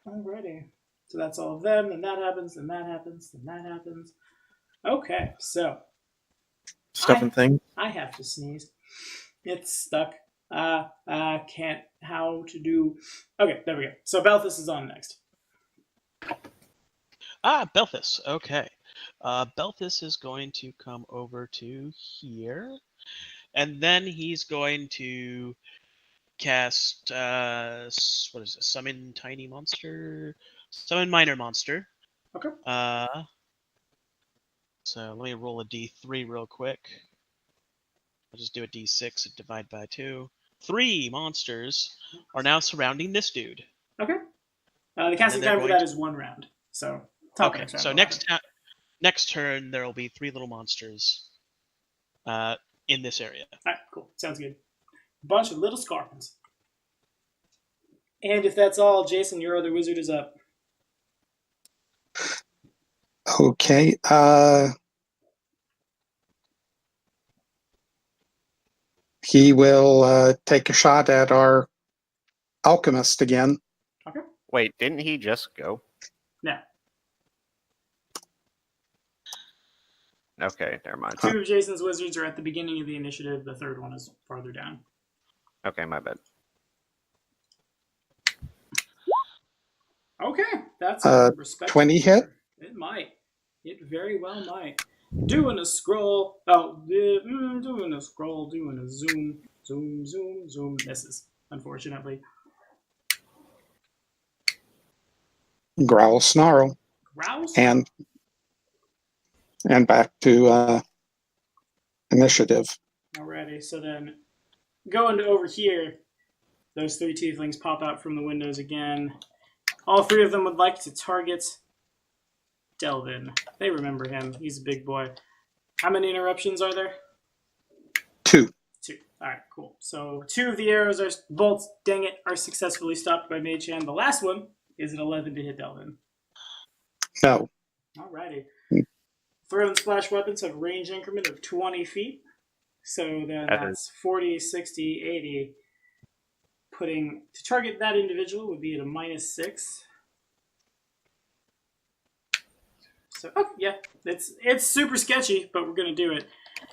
Alrighty. So that's all of them. Then that happens. Then that happens. Then that happens. Okay, so Stuff and thing. I have to sneeze. It's stuck. Can't how to do. Okay, there we go. So Balthus is on next. Belthus. Okay. Belthus is going to come over to here. And then he's going to cast what is it? Summon tiny monster. Summon minor monster. Okay. So let me roll a d3 real quick. I'll just do a d6 and divide by 2. 3 monsters are now surrounding this dude. Okay. The casting they're time for going that is 1 round. So top Okay, next round so will next turn there will be 3 little monsters in this area. Alright, cool. Sounds good. Bunch of little scorpions. And if that's all, Jason, your other wizard is up. okay. He will take a shot at our Alchemist again. Wait, didn't he just go? No. Okay, never mind. Two of Jason's wizards are at the beginning of the initiative. The third one is farther down. Okay, my bad. Okay, that's a respectable 20 hit? number. It might. It very well might. Doing a scroll. Oh, doing a scroll. Doing a zoom. Zoom, zoom, zoom. Misses, unfortunately. Growl, snarl, Rouse? and back to initiative. Alrighty, so then going to over here, those three tieflings pop out from the windows again. All three of them would like to target Delvin. They remember him. He's a big boy. How many interruptions are there? 2. 2. Alright, cool. So 2 of the arrows are bolts, dang it, are successfully stopped by Mage Hand. The last one is an 11 to hit Delvin. No. Alrighty. Throw and splash weapons have range increment of 20 feet. So then that's 40, 60, 80. Putting to target that individual would be at a -6. So yeah, it's super sketchy, but we're gonna do it.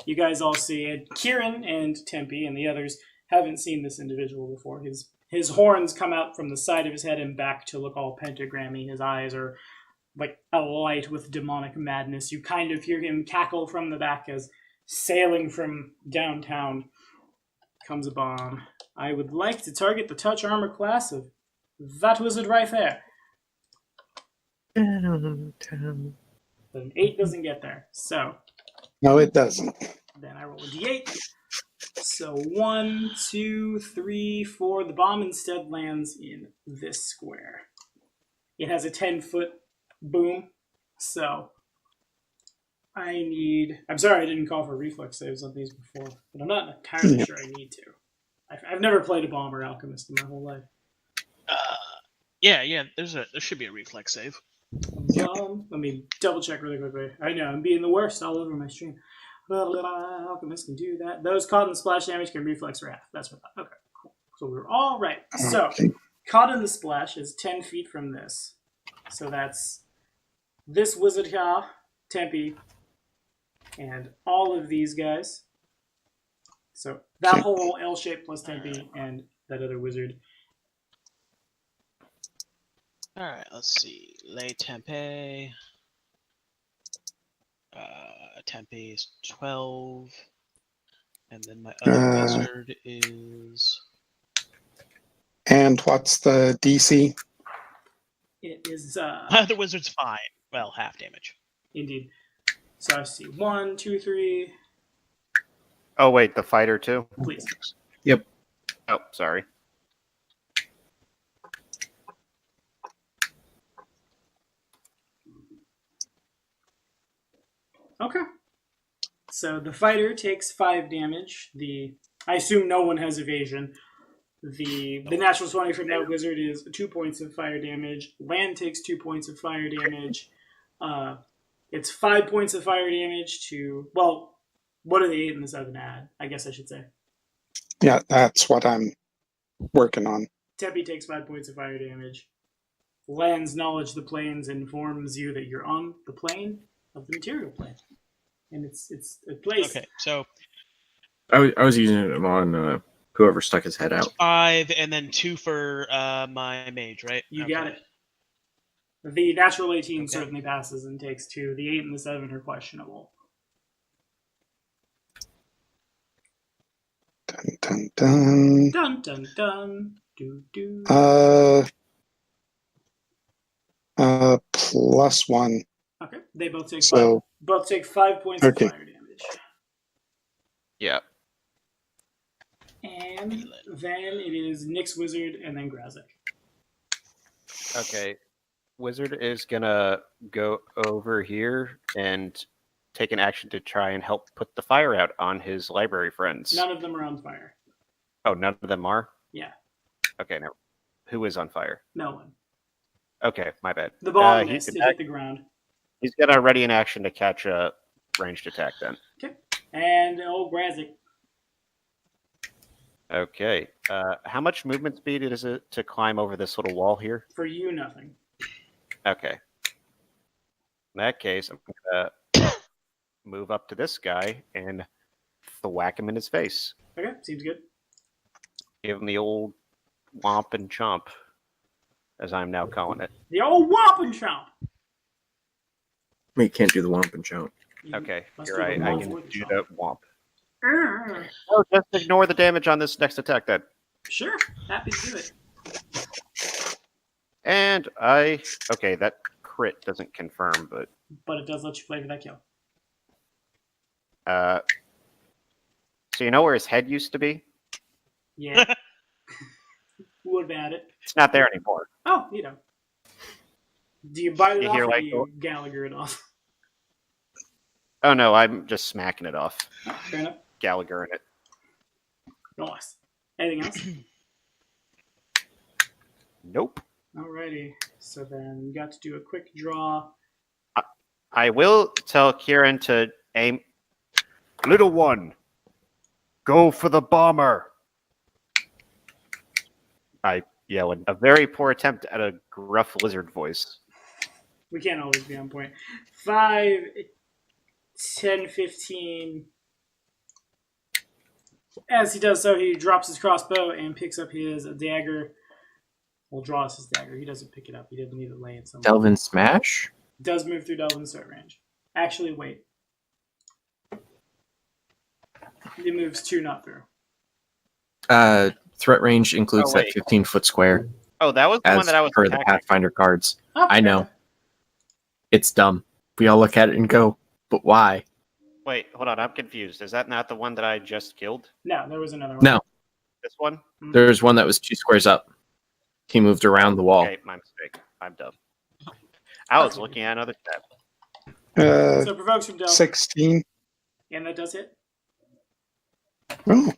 You guys all see it. Kieran and Tempe and the others haven't seen this individual before. His horns come out from the side of his head and back to look all pentagrammy. His eyes are like alight with demonic madness. You kind of hear him cackle from the back as sailing from downtown comes a bomb. I would like to target the touch armor class of that wizard right there. But an 8 doesn't get there. So No, it doesn't. then I roll a d8. So 1, 2, 3, 4. The bomb instead lands in this square. It has a 10-foot boom. So I'm sorry I didn't call for reflex saves on these before, but I'm not entirely sure I need to. I've never played a bomb or alchemist in my whole life. Yeah. There should be a reflex save. Let me double check really quickly. I know I'm being the worst all over my stream. Alchemist can do that. Those caught in the splash damage can reflex for half. That's what. Okay, cool. So we're all right. So Okay. caught in the splash is 10 feet from this. So that's this wizard here, Tempe, and all of these guys. So that whole L shape plus Tempe and that other wizard. Alright, let's see. Lay Tempe. Tempe is 12. And then my other wizard is. And what's the DC? It is My other wizard's fine. Well, half damage. indeed. So I see 1, 2, 3. Oh, wait, the fighter too? Please. Yep. Oh, sorry. Okay. So the fighter takes 5 damage. I assume no one has evasion. The natural 20 from that wizard is 2 points of fire damage. Land takes 2 points of fire damage. It's 5 points of fire damage to, well, what are the 8 and the 7 add? I guess I should say. Yeah, that's what I'm working on. Tempe takes 5 points of fire damage. Land's knowledge of the planes informs you that you're on the plane of the material plane. And it's a place. Okay, so I was using it on whoever stuck his head out. 5 and then 2 for my mage, right? You got it. The natural 18 Okay. certainly passes and takes 2. The 8 and the 7 are questionable. Dun, dun, dun. Dun dun dun. Do do. +1. Okay. They both take So- 5 points Okay. of fire damage. Yeah. And then it is Nick's wizard and then Grazik. Okay. Wizard is gonna go over here and take an action to try and help put the fire out on his library friends. None of them are on fire. Oh, none of them are? Yeah. Okay, now who is on fire? No one. Okay, my bad. The bomb he missed. can It hit the ground. He's gonna ready an action to catch a ranged attack then. And old Grazik. Okay. How much movement speed is it to climb over this little wall here? For you, nothing. Okay. In that case, I'm gonna move up to this guy and thwack him in his face. Okay, seems good. Give him the old womp and chomp, as I'm now calling it. The old whop and chomp. You can't do the womp and chomp. Okay, Must you're do the right. I womp can with the do chomp. the womp. Urgh. Oh, just ignore the damage on this next attack then. Sure, happy to do it. And okay, that crit doesn't confirm, but But it does let you flavor that kill. so you know where his head used to be? Yeah. Would have had it. It's not there anymore. Oh, you know. Do you bite it You off hear, or like, do you Gallagher it off? Oh no, I'm just smacking it off. Oh, fair enough. Gallagher in it. Nice. Anything else? Nope. Alrighty. So then you got to do a quick draw. I will tell Kieran to aim. Little one, go for the bomber. I yell in a very poor attempt at a gruff lizard voice. We can't always be on point. 5, 10, 15. As he does so, he drops his crossbow and picks up his dagger. Well, draws his dagger. He doesn't pick it up. He didn't need it laying somewhere. Delvin Smash? Does move through Delvin's threat range. Actually, wait. He moves 2, not through. Threat range includes Oh, that wait. 15-foot square Oh, that was the one as that I was per the attacking. Pathfinder cards. Oh, I know. It's dumb. We all look at it and go, but why? Wait, hold on, I'm confused. Is that not the one that I just killed? No, there was another one. No, This one? there's one that was 2 squares up. He moved around the wall. Okay, my mistake. I'm dumb. I was looking at another tab. So provokes from Delvin. 16. And that does hit. Oh,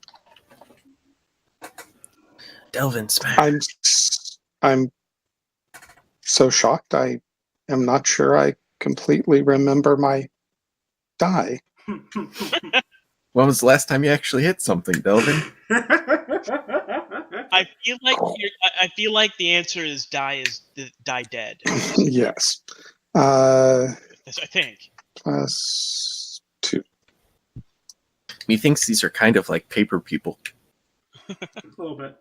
Delvin Smash. I'm so shocked. I am not sure I completely remember my die. When was the last time you actually hit something, Delvin? I feel like the answer is die dead. Yes. Yes, I think. Plus 2. Methinks these are kind of like paper people. A little bit.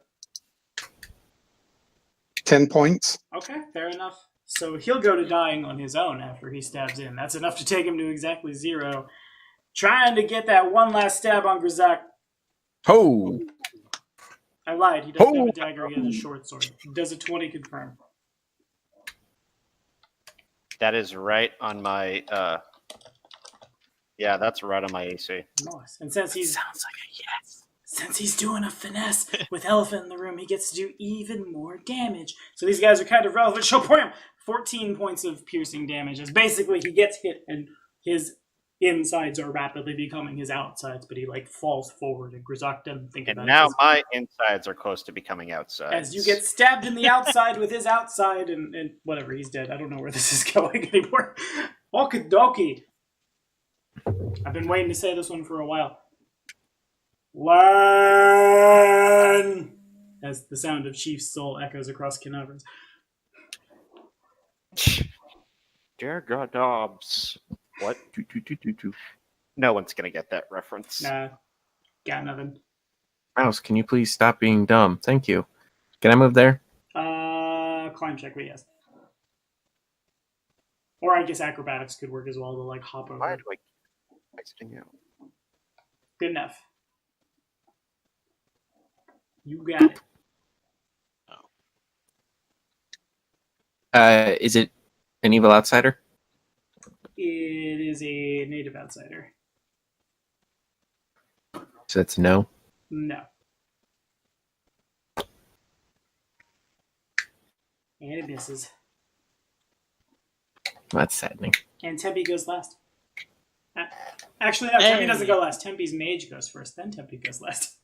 10 points. Okay, fair enough. So he'll go to dying on his own after he stabs in. That's enough to take him to exactly 0. Trying to get that one last stab on Grizak. Ho! I lied. He doesn't have Oh. a dagger. He has a short sword. Does a 20 confirm? That is right on my yeah, that's right on my AC. Nice. And since he's Sounds like a yes. Since he's doing a finesse with Elephant in the room, he gets to do even more damage. So these guys are kind of relevant. She'll point him 14 points of piercing damage. As basically he gets hit and his insides are rapidly becoming his outsides, but he like falls forward and Grizak doesn't think And about now it. my insides are close to becoming outside. As you get stabbed in the outside with his outside and whatever, he's dead. I don't know where this is going anymore. Okie dokie. I've been waiting to say this one for a while. Learn! As the sound of Chief's soul echoes across Canaver's. Dear God, Dobbs. What? Do. No one's gonna get that reference. Nah, got nothing. Mouse, can you please stop being dumb? Thank you. Can I move there? Climb check, but yes. Or I guess acrobatics could work as well to like hop over. Why do I keep exiting out? Good enough. You got it. Is it an evil outsider? It is a native outsider. So that's a no. No. And it misses. That's saddening. And Tempe goes last. Actually, no, Tempe Hey. doesn't go last. Tempe's mage goes first, then Tempe goes last.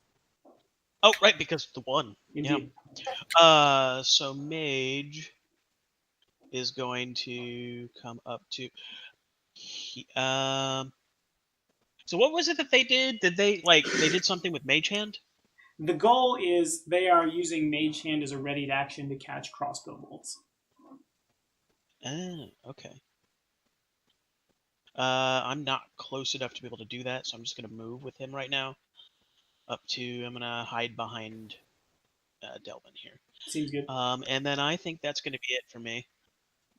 Oh, right, because the one. Indeed. Yeah. So mage is going to come up to. So what was it that they did? Did they did something with mage hand? The goal is they are using Mage Hand as a readied action to catch crossbow bolts. Okay. I'm not close enough to be able to do that, so I'm just going to move with him right now. I'm going to hide behind Delvin here. Seems good. And then I think that's going to be it for me.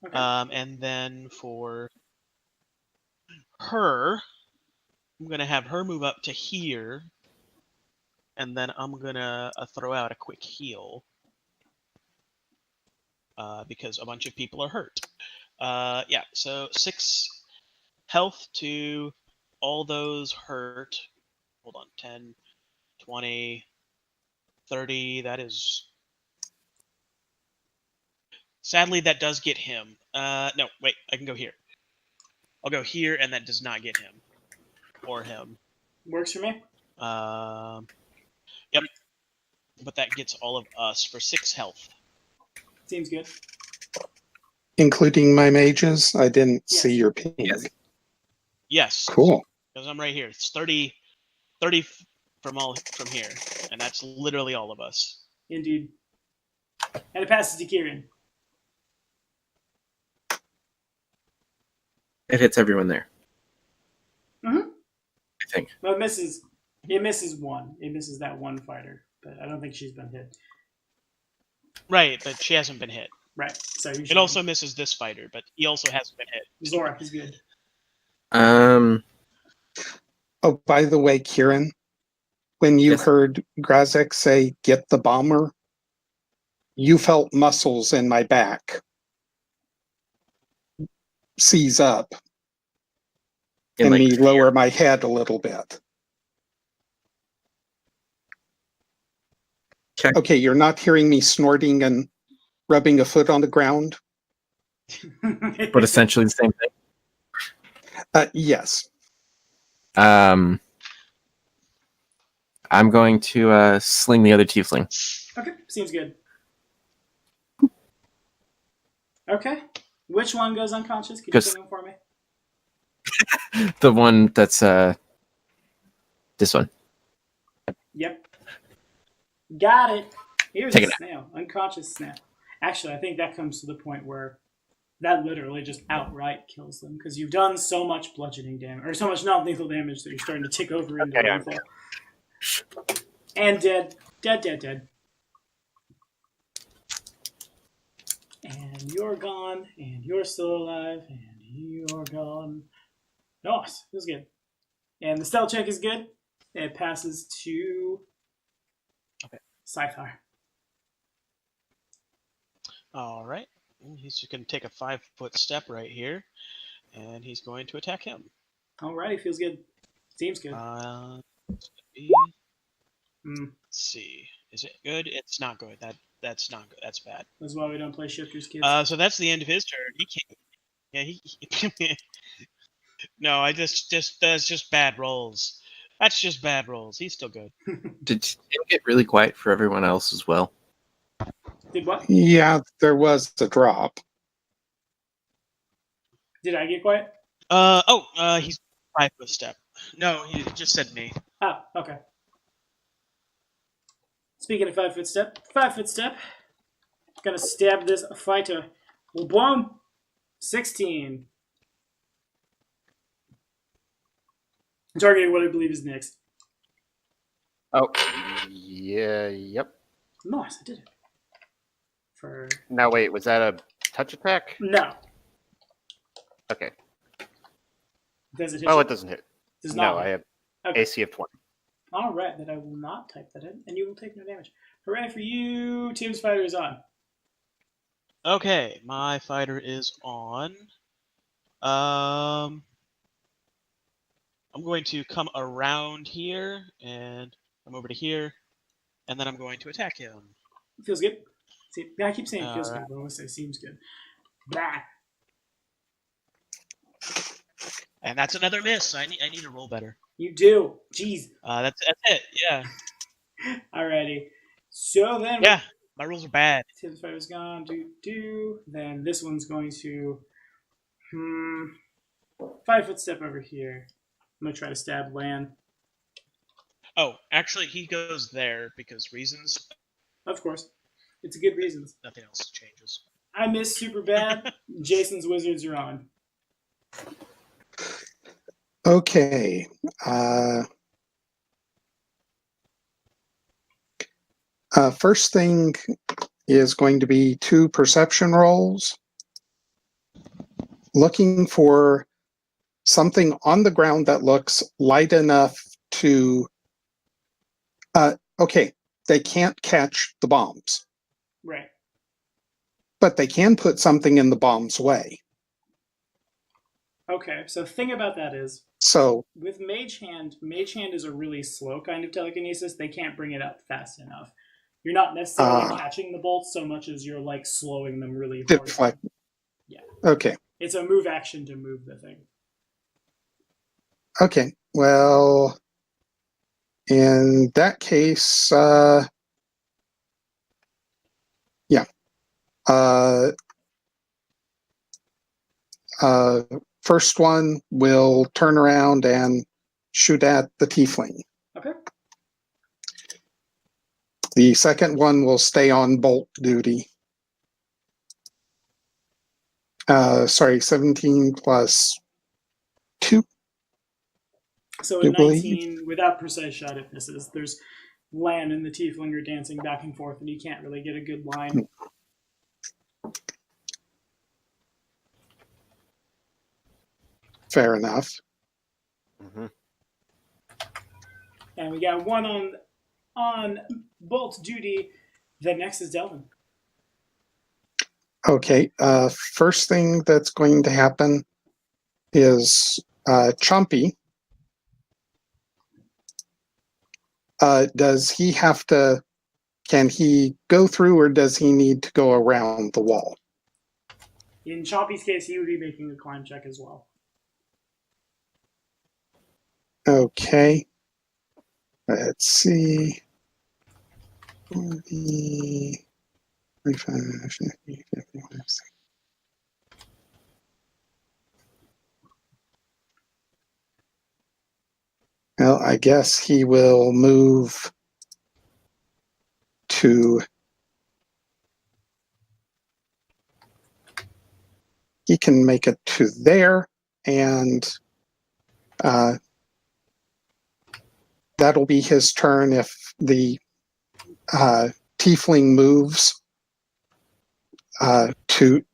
Okay. And then for her, I'm going to have her move up to here. And then I'm going to throw out a quick heal. Because a bunch of people are hurt. Yeah, so 6 health to all those hurt. Hold on, 10, 20, 30. That is... Sadly, that does get him. No, wait, I can go here. I'll go here, and that does not get him. Or him. Works for me. Yep. But that gets all of us for 6 health. Seems good. Including my mages? I didn't see your ping. Yes. Cool. Because I'm right here. It's 30 from here. And that's literally all of us. Indeed. And it passes to Kieran. It hits everyone there. Mm-hmm. I think. Well, it misses one. It misses that one fighter, but I don't think she's been hit. Right, but she hasn't been hit. Right. So It also misses this fighter, but he also hasn't been hit. Zorak is good. Oh, by the way, Kieran, when you Yes. heard Grazek say, "Get the bomber," you felt muscles in my back seize up and like, me lower my head a little bit. Okay, you're not hearing me snorting and rubbing a foot on the ground? but essentially the same thing. Yes. I'm going to sling the other tiefling. Okay, seems good. Okay. Which one goes unconscious? Can you Because- put them for me? The one that's this one. Yep. Got it. Here's Take a it. snail. Unconscious snail. Actually, I think that comes to the point where that literally just outright kills them because you've done so much bludgeoning damage or so much non-lethal damage that you're starting to tick over into Okay, lethal. And dead. Dead. And you're gone, and you're still alive, and you're gone. Nice. Feels good. And the stealth check is good. It passes to Sci-Fi. All right. He's just going to take a 5-foot step right here, and he's going to attack him. Alrighty, feels good. Seems good. Let's see. Is it good? It's not good. That's not good. That's bad. That's why we don't play shifters, kids. So that's the end of his turn. He can't. Yeah, he No, that's just bad rolls. That's just bad rolls. He's still good. Did it get really quiet for everyone else as well? Did what? Yeah, there was a drop. Did I get quiet? He's 5-foot step. No, he just said me. Ah, okay. Speaking of 5-foot step. Gonna stab this fighter. Boom! 16. Targeting what I believe is next. Oh, yeah, yep. Nice, I did it. For Now wait, was that a touch attack? no. Okay. Does it hit? Oh, you? it doesn't hit. Does not. No, I have Okay. AC of 20. All right, then I will not type that in, and you will take no damage. Hooray for you! Tim's fighter is on. Okay, my fighter is on. I'm going to come around here and come over to here, and then I'm going to attack him. Feels good. See, I keep saying feels Alright. good, but I want to say seems good. Blah. And that's another miss. I need to roll better. You do. Jeez. That's it. Yeah. Alrighty. So then, Yeah. My rolls are bad. Tim's fighter's gone. Then this one's going to 5-foot step over here. I'm gonna try to stab Lan. Oh, actually, he goes there because reasons. Of course. It's a good reason. Nothing else changes. I miss super bad. Jason's Wizards are on. Okay. First thing is going to be 2 perception rolls. Looking for something on the ground that looks light enough to. Okay, they can't catch the bombs, Right. but they can put something in the bomb's way. Okay, so the thing about that is, So, with Mage Hand is a really slow kind of telekinesis. They can't bring it up fast enough. You're not necessarily catching the bolts so much as you're like slowing them really hard. deflect. Yeah. Okay. It's a move action to move the thing. Okay. Well, in that case, yeah. First one will turn around and shoot at the tiefling. Okay. The second one will stay on bolt duty. 17 plus 2. So You a believe? 19 without precise shot it misses. There's Lan and the tiefling are dancing back and forth, and you can't really get a good line. Fair enough. Mm-hmm. And we got one on bolt duty. The next is Delvin. Okay. First thing that's going to happen is Chompy. Does he have to? Can he go through, or does he need to go around the wall? In Chompy's case, he would be making a climb check as well. Okay. Let's see. 40, 45, 50, 51, 60. Well, I guess he will move to. He can make it to there, and that'll be his turn if the tiefling moves to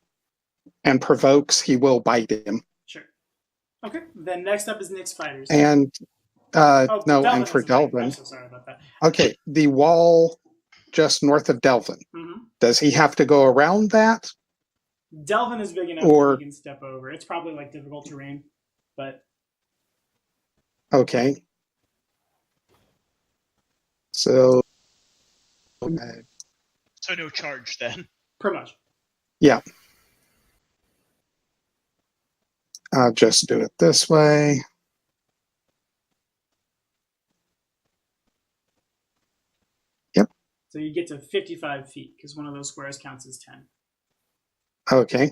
and provokes. He will bite him. Sure. Okay. Then next up is Nick's Fighters. And no, Delvin and for has a fight. I'm Delvin. so sorry about that. Okay, the wall just north of Delvin. Mm-hmm. Does he have to go around that? Delvin is big enough Or- that he can step over. It's probably like difficult terrain, but Okay. So, So no charge then. pretty much. yeah. I'll just do it this way. So you get to 55 feet because one of those squares counts as 10. Okay.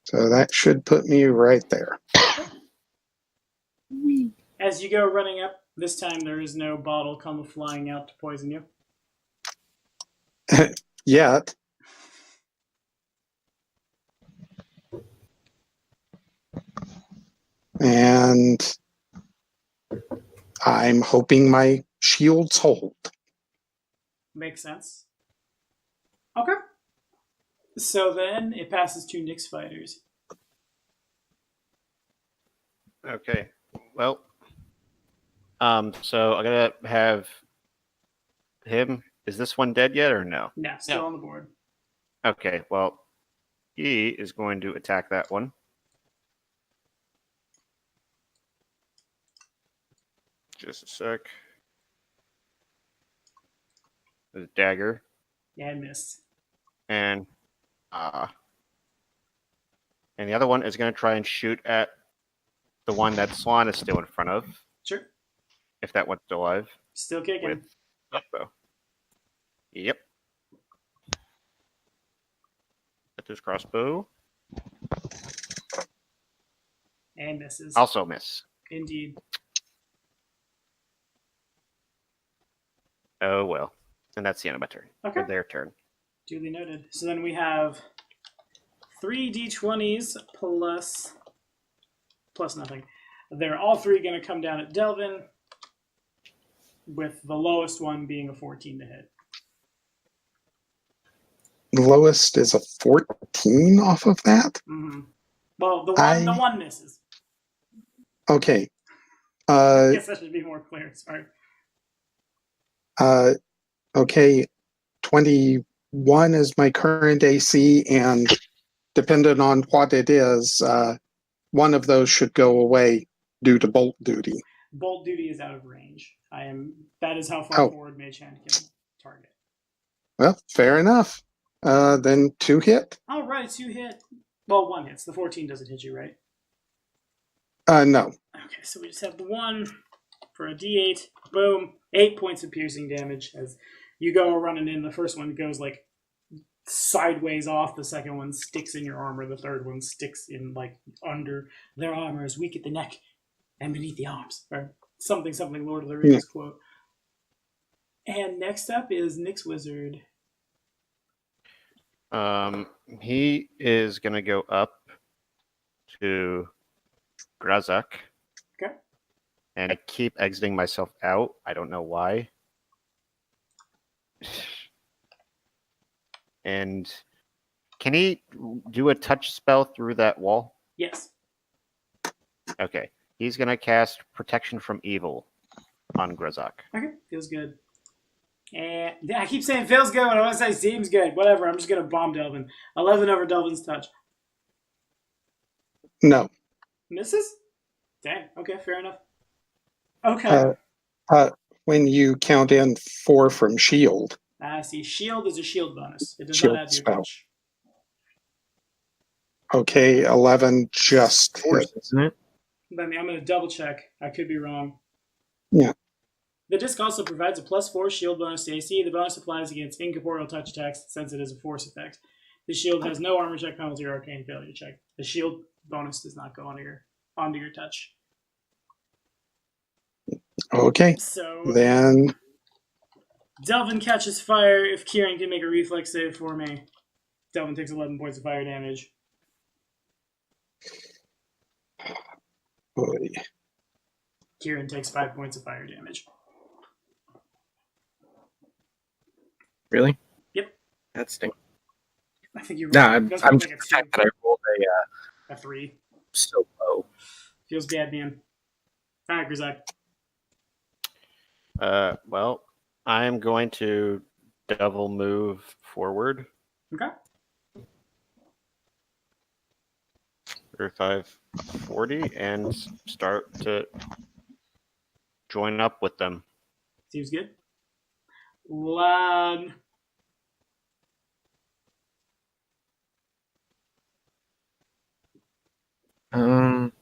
So that should put me right there. As you go running up, this time there is no bottle come flying out to poison you. Yet. And I'm hoping my shields hold. Makes sense. Okay. So then it passes to Nick's Fighters. Okay. Well, so I gotta have him. Is this one dead yet or no? No, still No. on the board. Okay. Well, he is going to attack that one. Just a sec. There's a dagger. Yeah, I missed. And the other one is going to try and shoot at the one that Swan is still in front of, Sure. if that one's still alive. Still kicking. With crossbow. Yep. At this crossbow. And And misses. Also miss. Indeed. Oh well. And that's the end of my turn. Okay. Or their turn. Duly noted. So then we have 3 d20s plus nothing. They're all three going to come down at Delvin, with the lowest one being a 14 to hit. The lowest is a 14 off of that. Mm-hmm. Well, the I- one misses. Okay. I guess that should be more clear. Sorry. Okay. 21 is my current AC, and depending on what it is, one of those should go away due to bolt duty. Bolt duty is out of range. That is how far forward Mage Hand can target. Well, fair enough. Then 2 hit? All right, 2 hit. Well, 1 hits. The 14 doesn't hit you, right? No. Okay, so we just have the 1 for a d8. Boom. 8 points of piercing damage as you go running in. The first one goes like sideways off. The second one sticks in your armor. The third one sticks in like under their armor, is weak at the neck and beneath the arms. Or something Lord of the Rings quote. And next up is Nick's Wizard. He is gonna go up to Grazak. Okay. And I keep exiting myself out. I don't know why. And can he do a touch spell through that wall? Yes. Okay. He's gonna cast Protection from Evil on Grazak. Okay, feels good. And I keep saying feels good when I want to say seems good. Whatever, I'm just going to bomb Delvin. 11 over Delvin's touch. No. Misses? Dang, okay, fair enough. Okay. When you count in 4 from shield. See, shield is a shield bonus. It does Shield not add to your spell. touch. Okay, 11 just Force, hit. isn't it? Let me, I'm going to double check. I could be wrong. Yeah. The disc also provides a +4 shield bonus to AC. The bonus applies against incorporeal touch attacks since it is a force effect. The shield has no armor check penalty or arcane failure check. The shield bonus does not go onto your touch. Okay, So then Delvin catches fire. If Kieran can make a reflex save for me, Delvin takes 11 points of fire damage. boy, Kieran takes 5 points of fire damage. Really? Yep. That stinks. I think you rolled. No, I'm that's just like the fact that I rolled a 3. so low. Feels bad, man. All right, Grizak. Well, I'm going to double move forward. Okay. 35, 40, and start to join up with them. Seems good. Um,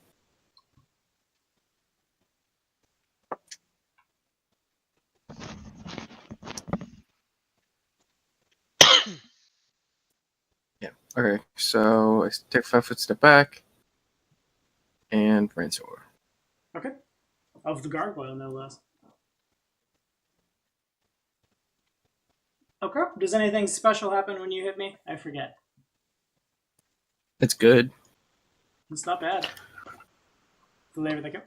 yeah. Okay. So I take 5 foot step back and rinse over. Okay. Of the gargoyle, no less. Okay. Does anything special happen when you hit me? I forget. It's good. It's not bad. There they go.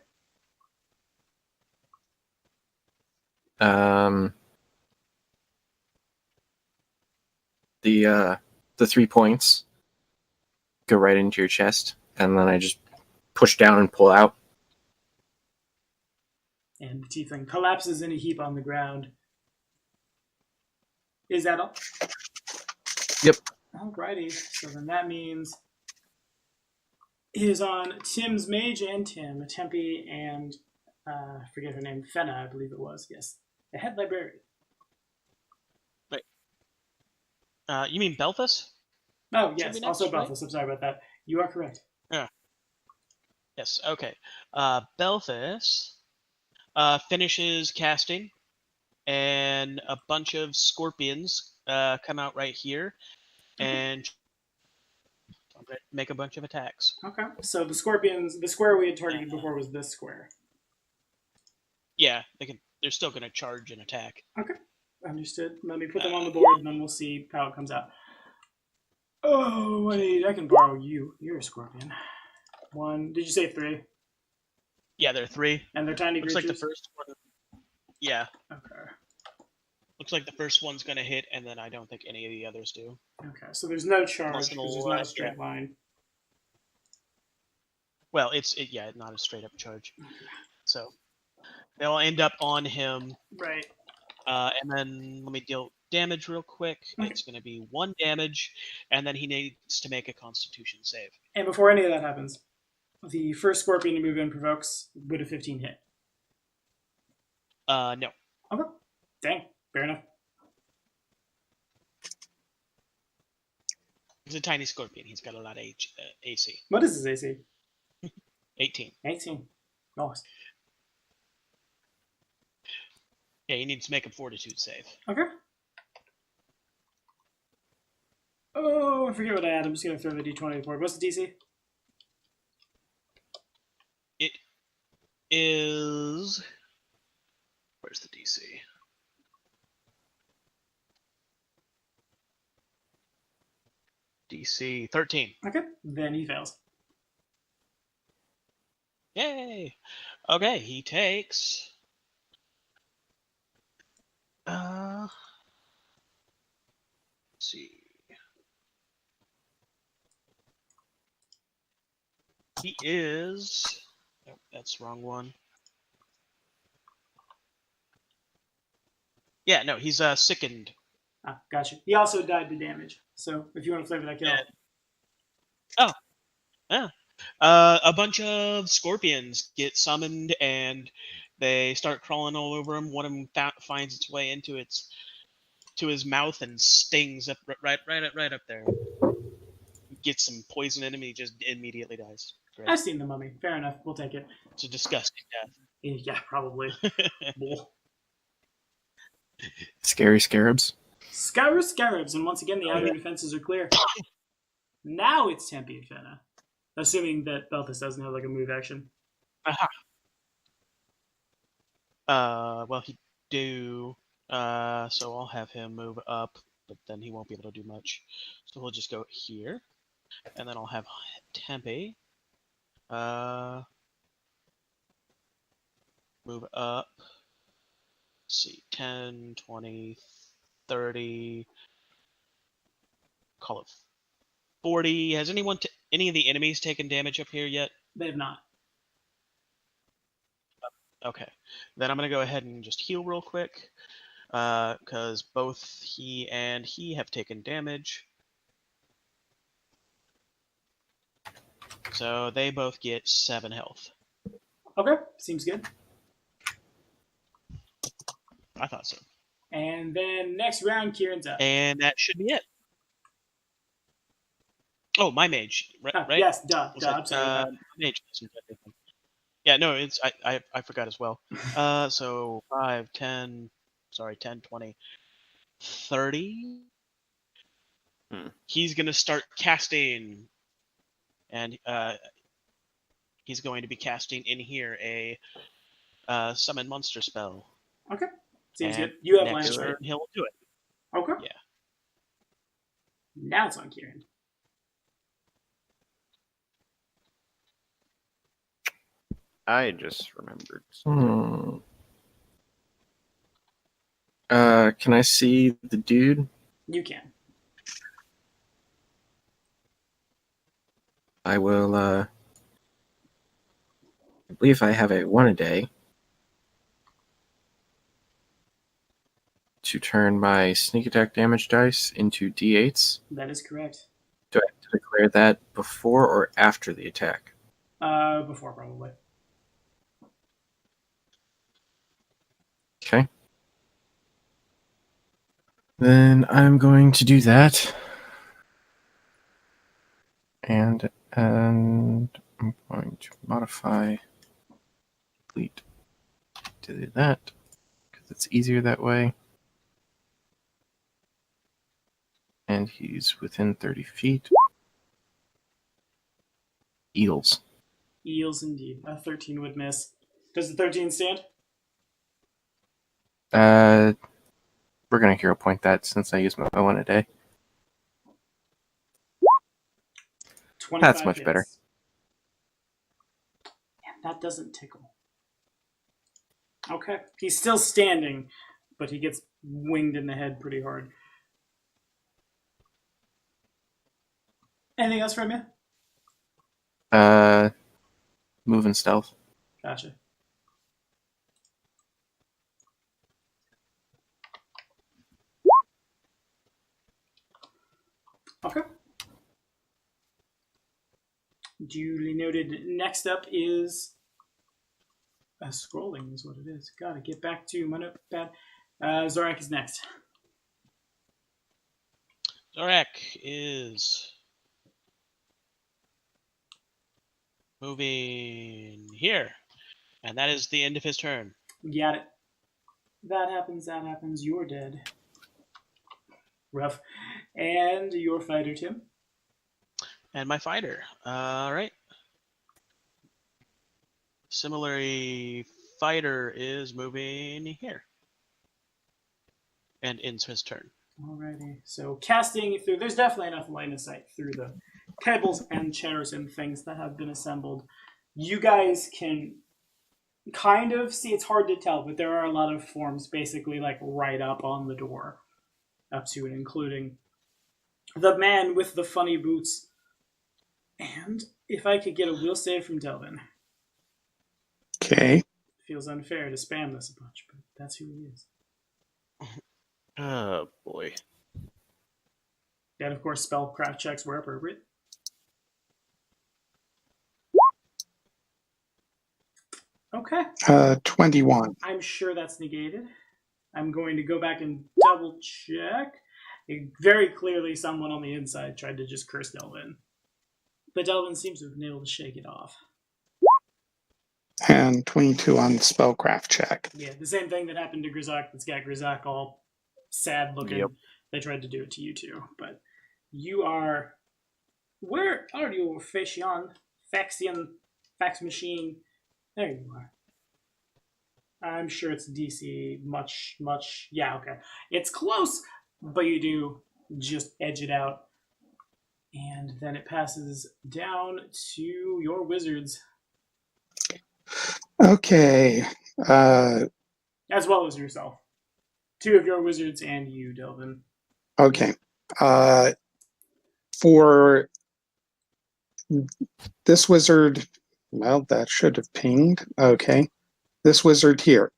The 3 points go right into your chest, and then I just push down and pull out. And the tiefling collapses in a heap on the ground. Is that all? Yep. Alrighty. So then that means it is on Tim's mage and Tim, Tempe and I forget her name, Fenna, I believe it was. Yes, the head librarian. You mean Belfast? Oh Should yes, be next, also right? Belfast. I'm sorry about that. You are correct. Yes. Okay. Belfast finishes casting, and a bunch of scorpions come out right here, and gonna make a bunch of attacks. Okay. So the scorpions, the square we had targeted before was this square. Yeah, they're still gonna charge and attack. Okay. Understood. Let me put them on the board, and then we'll see how it comes out. Oh, I can borrow you. You're a scorpion. One. Did you say 3? Yeah, they're 3. And they're tiny Looks creatures? like the first one. Yeah. Okay. Looks like the first one's gonna hit, and then I don't think any of the others do. Okay. So there's no charge Unless because there's it'll, not a straight line. Well, yeah, not a straight up charge. So they'll end up on him. Right. And then let me deal damage real quick. Okay. It's going to be 1 damage, and then he needs to make a Constitution save. And before any of that happens, the first scorpion to move in provokes would a 15 hit. No. Okay. Dang. Fair enough. He's a tiny scorpion. He's got a lot of AC. What is his AC? 18. 18. Nice. Yeah, he needs to make a Fortitude save. Okay. Oh, I forget what I had. I'm just going to throw the d20 on the board. What's the DC? It is... Where's the DC? DC 13. Okay. Then he fails. Yay! Okay, he takes... let's see. He is... Nope, that's the wrong one. Yeah, no, he's sickened. Ah, gotcha. He also died to damage. So if you want to flavor that kill. Yeah. A bunch of scorpions get summoned, and they start crawling all over him. One of them finds its way into his mouth and stings up right up there. Gets some poison in him, and he just immediately dies. Great. I've seen the mummy. Fair enough. We'll take it. It's a disgusting Yeah, probably. death. Scary scarabs. Scarabs, and once again, the outer defenses are clear. Now it's Tempe and Fenna. Assuming that Beltis doesn't have like a move action. Well, he do. So I'll have him move up, but then he won't be able to do much. So we'll just go here, and then I'll have Tempe. Move up. Let's see, 10, 20, 30. Call it 40. Has any of the enemies taken damage up here yet? They have not. Okay. Then I'm going to go ahead and just heal real quick. Because both he and he have taken damage. So they both get 7 health. Okay, seems good. I thought so. And then next round, Kieran's up. And that should be it. Oh, my mage, right? Yes, duh. Was I'm it, sorry. mage. Yeah, no, it's I forgot as well. So 5, 10, 10, 20, 30. He's going to start casting, and he's going to be casting in here a summon monster spell. Okay, seems And good. You have next lands, right? turn, he'll do it. Okay. Yeah. Now it's on Kieran. I just remembered. Can I see the dude? You can. I will, I believe I have a 1 a day to turn my sneak attack damage dice into d8s. That is correct. Do I have to declare that before or after the attack? Before probably. Okay. Then I'm going to do that. And I'm going to modify delete to do that because it's easier that way. And he's within 30 feet. Eels. Eels indeed. A 13 would miss. Does the 13 stand? We're gonna hero point that since I use my one a day. 25 That's much hits. better. And that doesn't tickle. Okay. He's still standing, but he gets winged in the head pretty hard. Anything else from you? Move and stealth. Gotcha. Okay. Duly noted. Next up is scrolling is what it is. Gotta get back to my notepad. Zorak is next. Zorak is moving here, and that is the end of his turn. Got it. That happens. That happens. You're dead. Rough. And your fighter, Tim. And my fighter. All right. Similarly, fighter is moving here. And ends his turn. Alrighty. So casting through, there's definitely enough line of sight through the tables and chairs and things that have been assembled. You guys can kind of see, it's hard to tell, but there are a lot of forms basically like right up on the door. Up to and including the man with the funny boots. And if I could get a will save from Delvin. Okay. Feels unfair to spam this a bunch, but that's who he is. Oh boy. And of course, spellcraft checks where appropriate. Okay. 21. I'm sure that's negated. I'm going to go back and double check. Very clearly, someone on the inside tried to just curse Delvin. But Delvin seems to have been able to shake it off. And 22 on the spellcraft check. Yeah, the same thing that happened to Grizak that's got Grizak all sad looking. Yep. They tried to do it to you too. But you are... Where are you, Faxion? Fax machine? There you are. I'm sure it's DC much... Yeah, okay. It's close, but you do just edge it out. And then it passes down to your wizards. Okay. As well as yourself. Two of your wizards and you, Delvin. Okay. For this wizard, well, that should have pinged. Okay. This wizard here.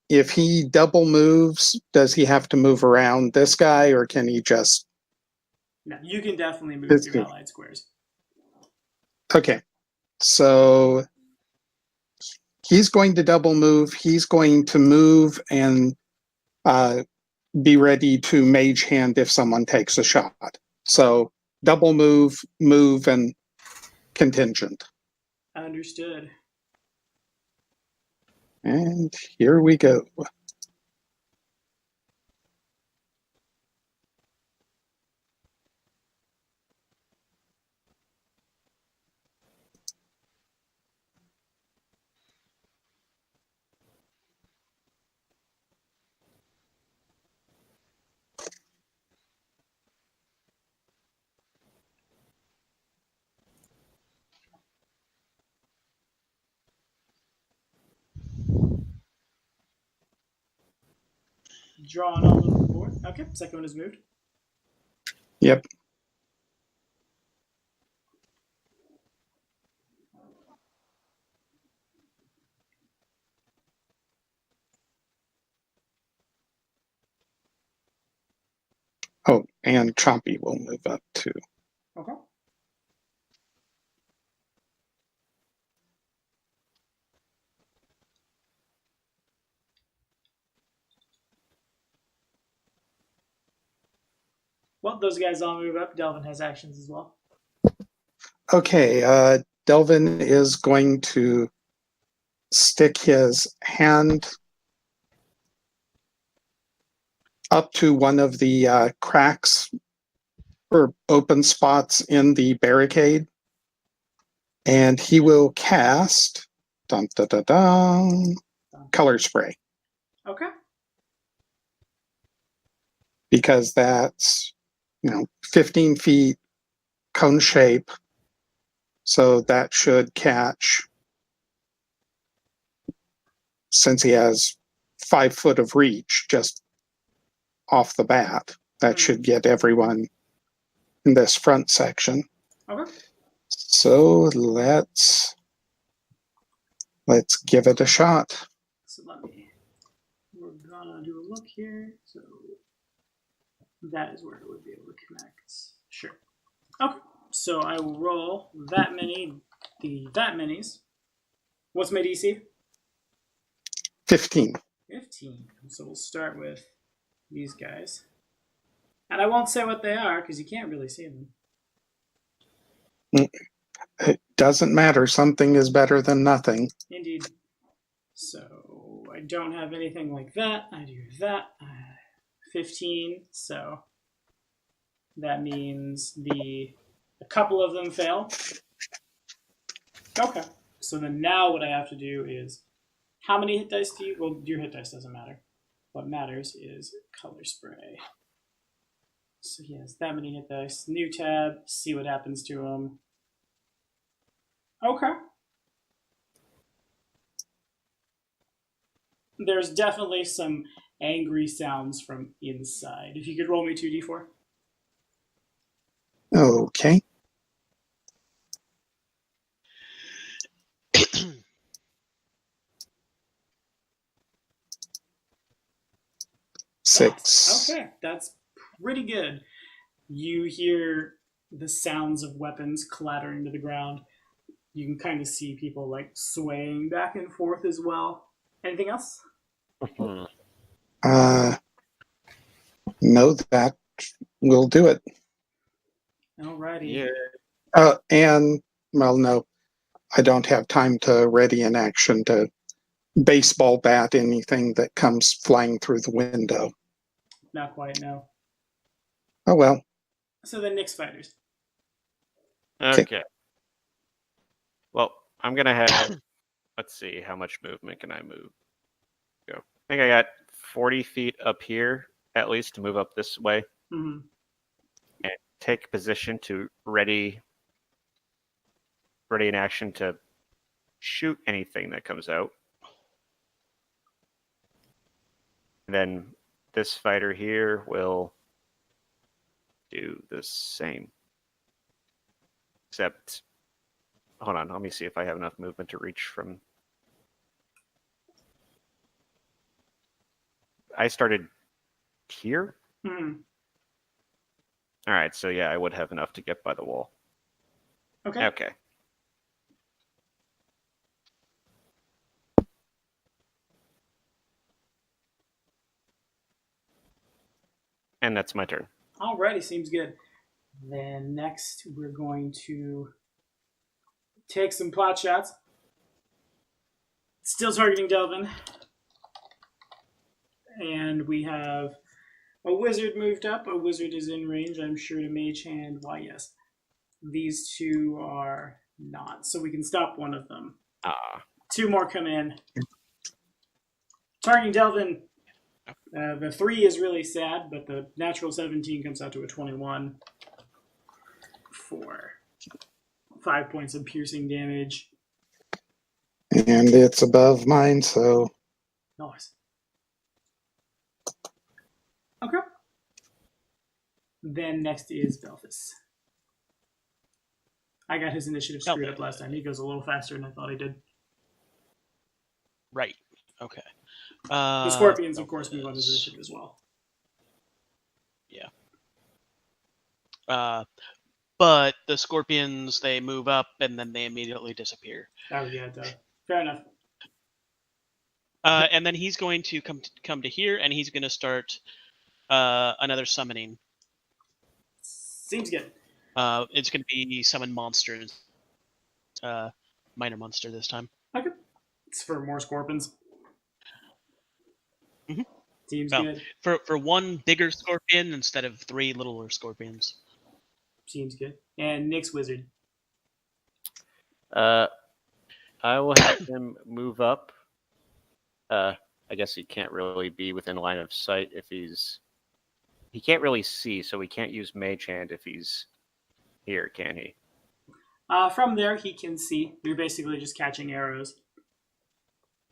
If he double moves, does he have to move around this guy, or can he just... No, you can definitely move This through guy. allied squares. Okay. So he's going to double move. He's going to move and be ready to mage hand if someone takes a shot. So double move, and contingent. Understood. And here we go. Drawn all over the board. Okay, second one is moved. Yep. Oh, and Chompy will move up too. Okay. Well, those guys all move up. Delvin has actions as well. Okay, Delvin is going to stick his hand up to one of the cracks or open spots in the barricade And he will cast dun, dun, dun, dun, color spray, Okay. because that's 15 feet cone shape. So that should catch, since he has 5 foot of reach just off the bat, that should get everyone in this front section. Okay. So let's give it a shot. So we're gonna do a look here. So that is where it would be able to connect. Sure. Okay. So I will roll that minis. What's my DC? 15. 15. So we'll start with these guys. And I won't say what they are because you can't really see them. It doesn't matter. Something is better than nothing. Indeed. So I don't have anything like that. I do that. 15. So that means a couple of them fail. Okay. So then now what I have to do is, how many hit dice do you? Well, your hit dice doesn't matter. What matters is color spray. So he has that many hit dice. New tab. See what happens to him. Okay. There's definitely some angry sounds from inside. If you could roll me 2d4. Okay. Six. Okay, that's pretty good. You hear the sounds of weapons clattering to the ground. You can kind of see people like swaying back and forth as well. Anything else? No, that will do it. Alrighty. Yeah. And, well, no, I don't have time to ready an action to baseball bat anything that comes flying through the window. Not quite, no. Oh, well. So then Nick's fighters. Okay. Well, I'm gonna have. Let's see, how much movement can I move? Go. I think I got 40 feet up here at least to move up this way. Mm-hmm. And take position to ready an action to shoot anything that comes out. And then this fighter here will do the same. Except, hold on, let me see if I have enough movement to reach from. I started here? Mm-hmm. All right, so yeah, I would have enough to get by the wall. Okay. Okay. And that's my turn. Alrighty, seems good. Then next we're going to take some pot shots. Still targeting Delvin. And we have a wizard moved up. A wizard is in range, I'm sure, to mage hand. Why, yes. These two are not. So we can stop one of them. Two more come in. Targeting Delvin. The 3 is really sad, but the natural 17 comes out to a 21 for 5 points of piercing damage. And it's above mine, so. Nice. Okay. Then next is Belfus. I got his initiative screwed up last time. He goes a little faster than I thought he did. Right. Okay. The Scorpions, of course, move on his initiative as well. Yeah. But the Scorpions, they move up and then they immediately disappear. Oh, yeah, fair enough. And then he's going to come to here, and he's going to start another summoning. Seems good. It's going to be summon monsters. Minor monster this time. Okay. It's for more Scorpions. Mm-hmm. Seems well, good. For one bigger scorpion instead of 3 littler scorpions. Seems good. And Nick's wizard. I will have him move up. I guess he can't really be within line of sight if he's... He can't really see, so he can't use Mage Hand if he's here, can he? From there, he can see. You're basically just catching arrows.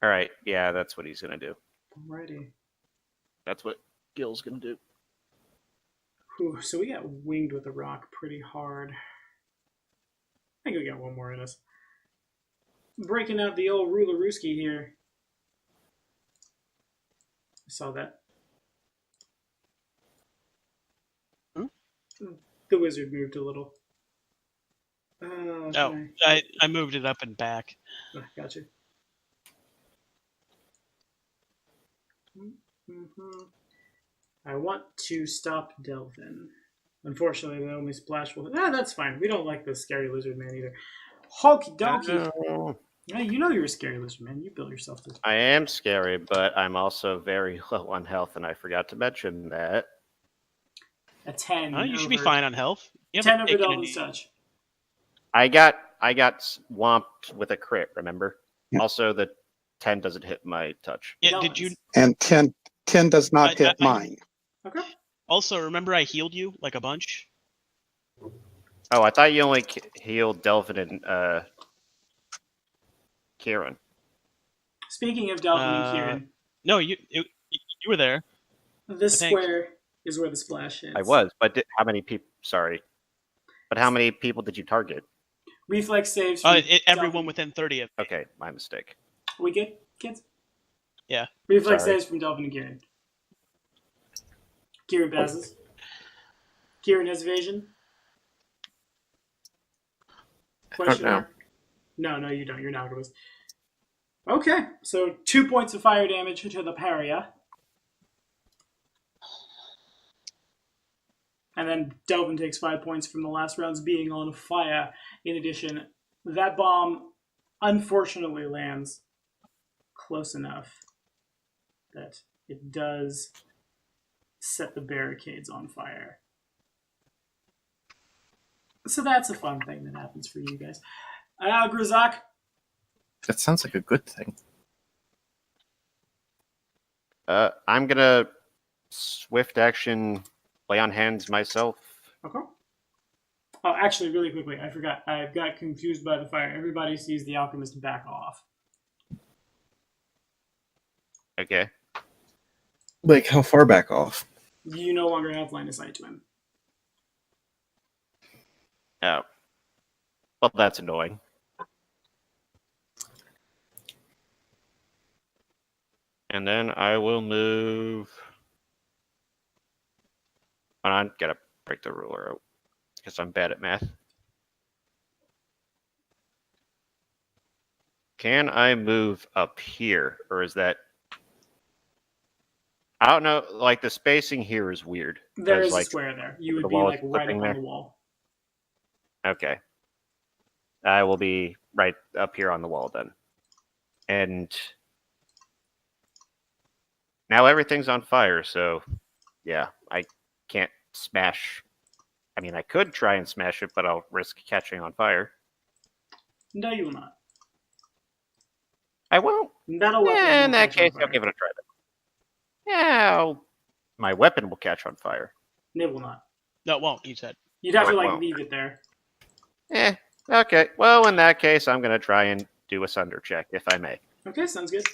All right, yeah, that's what he's going to do. Alrighty. That's what Gil's going to do. Whew, so we got winged with a rock pretty hard. I think we got one more in us. Breaking out the old Rulerooski here. I saw that. Hmm? The wizard moved a little. Oh, I moved it up and back. Gotcha. Mm-hmm. I want to stop Delvin. Unfortunately, the only splash will... that's fine. We don't like the scary lizard man either. Hokey dokey. Yeah, you know you're a scary lizard man. You built yourself this. I am scary, but I'm also very low on health, and I forgot to mention that. A 10. You should be fine on health. You 10 haven't over taken Delvin's any- touch. I got swamped with a crit, remember? Yeah. Also, the 10 doesn't hit my touch. Yeah, Delvin's. did you And 10 does not hit mine. Okay. also remember I healed you like a bunch? Oh, I thought you only healed Delvin and Kieran. Speaking of Delvin and Uh, Kieran, No, you were there. this I think. square is where the splash is. I was, but how many people? Sorry, but how many people did you target? Reflex saves. From Everyone Delvin. within 30 of me. Okay, my mistake. We good, kids? Yeah. Reflex Sorry. saves from Delvin and Kieran. Kieran passes. Kieran has evasion. Question know. mark? No, you don't. You're an alchemist. Okay, so 2 points of fire damage to the Paria. And then Delvin takes 5 points from the last round's being on fire. In addition, that bomb unfortunately lands close enough that it does set the barricades on fire. So that's a fun thing that happens for you guys. Grizak, That sounds like a good thing. I'm gonna swift action lay on hands myself. okay. Oh, actually, really quickly, I forgot. I got confused by the fire. Everybody sees the alchemist back off. Okay. Like, how far back off? You no longer have line of sight to him. Oh. Well, that's annoying. And then I will move. Hold on, gotta break the ruler out because I'm bad at math. Can I move up here, or is that? I don't know. Like the spacing here is weird. There 'cause, is like, a square there. You would the be wall like is right up flipping on there. the wall. Okay. I will be right up here on the wall then. And now everything's on fire, so yeah, I can't smash. I mean, I could try and smash it, but I'll risk catching on fire. No, you will not. I won't. That'll weapon In won't that catch on case, I'll fire. give it a try then. Yeah, my weapon will catch on fire. It will not. No, it won't, you said. You'd have No, to it like won't. leave it there. Okay. Well, in that case, I'm going to try and do a sunder check, if I may. Okay, sounds good.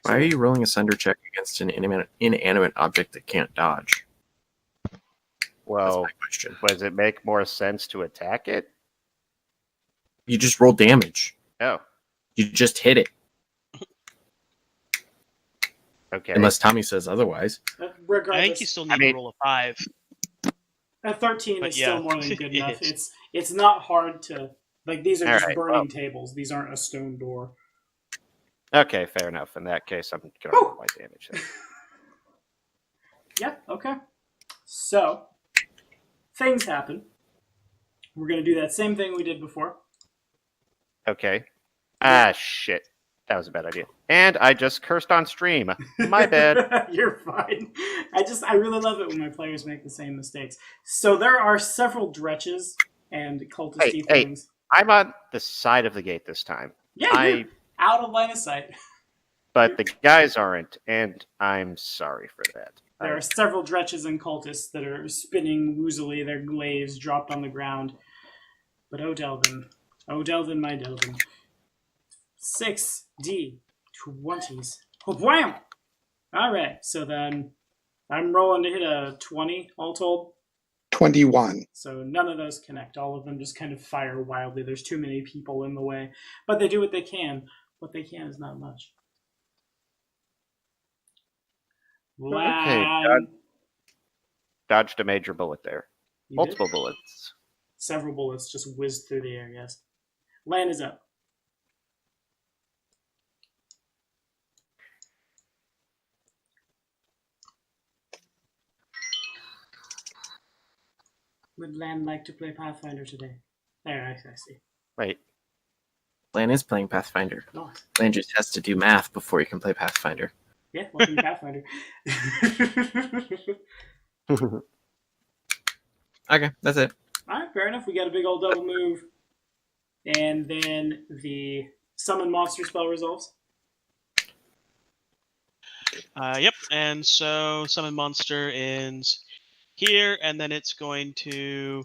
Why are you rolling a sunder check against an inanimate object that can't dodge? That's Well, my question. does it make more sense to attack it? You just roll damage. Oh, You just hit it. okay. Unless Tommy says otherwise. Regardless, I think you still need mean- to roll a 5. a 13 But is yeah, still more than good it enough. is. It's not hard to like. These are All just right, burning well. tables. These aren't a stone door. Okay, fair enough. In that case, I'm going to Whew. roll my damage then. Yeah. Okay. So things happen. We're gonna do that same thing we did before. Okay. Ah, shit. That was a bad idea. And I just cursed on stream. My bad. You're fine. I really love it when my players make the same mistakes. So there are several dretches and cultisty Hey, things. I'm on the side of the gate this time. Yeah, you're out of line of sight. But the guys aren't, and I'm sorry for that. There are several dretches and cultists that are spinning woozily, their glaives dropped on the ground. But oh Delvin, my Delvin. 6d20s. Wham! Alright, so then I'm rolling to hit a 20 all told. 21. So none of those connect. All of them just kind of fire wildly. There's too many people in the way. But they do what they can. What they can is not much. Okay, dodged a major bullet there. Multiple bullets. Several bullets just whizzed through the air, yes. Lan is up. Would Lan like to play Pathfinder today? There, I see. Wait. Lan is playing Pathfinder. Nice. Lan just has to do math before he can play Pathfinder. Yeah, welcome to Pathfinder. Okay, that's it. Alright, fair enough. We got a big old double move. And then the summon monster spell resolves. Yep, and so summon monster ends here, and then it's going to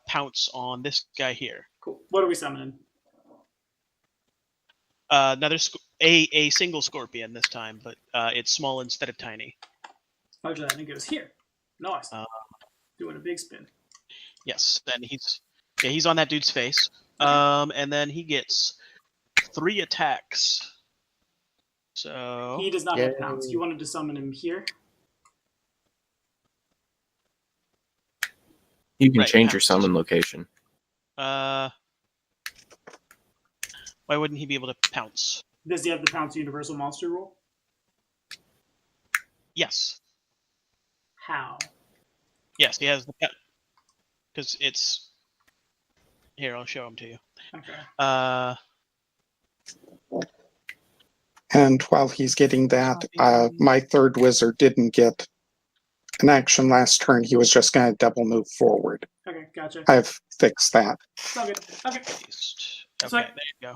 pounce on this guy here. Cool. What are we summoning? A single scorpion this time, but it's small instead of tiny. Roger that, and it goes here. Nice. Doing a big spin. Yes, then he's on that dude's face. And then he gets 3 attacks. So He does not have pounce. You wanted to summon him here? You can Right, change your pounce. summon location. why wouldn't he be able to pounce? Does he have the pounce universal monster rule? Yes. How? Yes, he has the because it's here. I'll show him to you. Okay. And while he's getting that, my third wizard didn't get an action last turn. He was just going to double move forward. Okay, gotcha. I've fixed that. It's all good. Okay. Okay, So- there you go.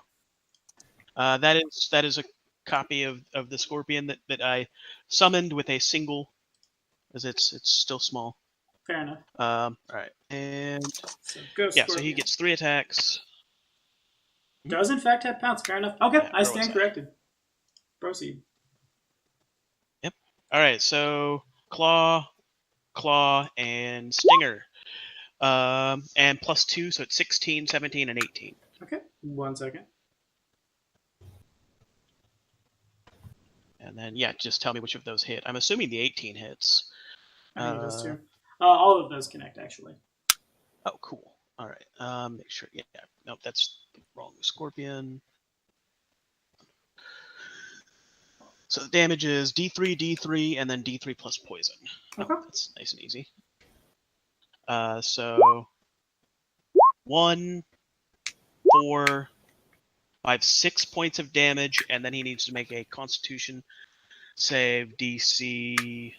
That is a copy of the scorpion that I summoned with a single, as it's still small. Fair enough. All right, and So go yeah, so he Scorpion. gets 3 attacks. Does in fact have pounce. Fair enough. Okay, Yeah, I where stand was I? corrected. Proceed. All right, so claw, and stinger, and +2, so it's 16, 17, and 18. Okay, 1 second. And then yeah, just tell me which of those hit. I'm assuming the 18 hits. I think it does too. All of those connect actually. Oh, cool. All right. Make sure. Yeah. Nope, that's the wrong scorpion. So the damage is D3, and then D3 plus poison. Okay. That's nice and easy. So 1, 4, 5, 6 points of damage, and then he needs to make a Constitution save DC.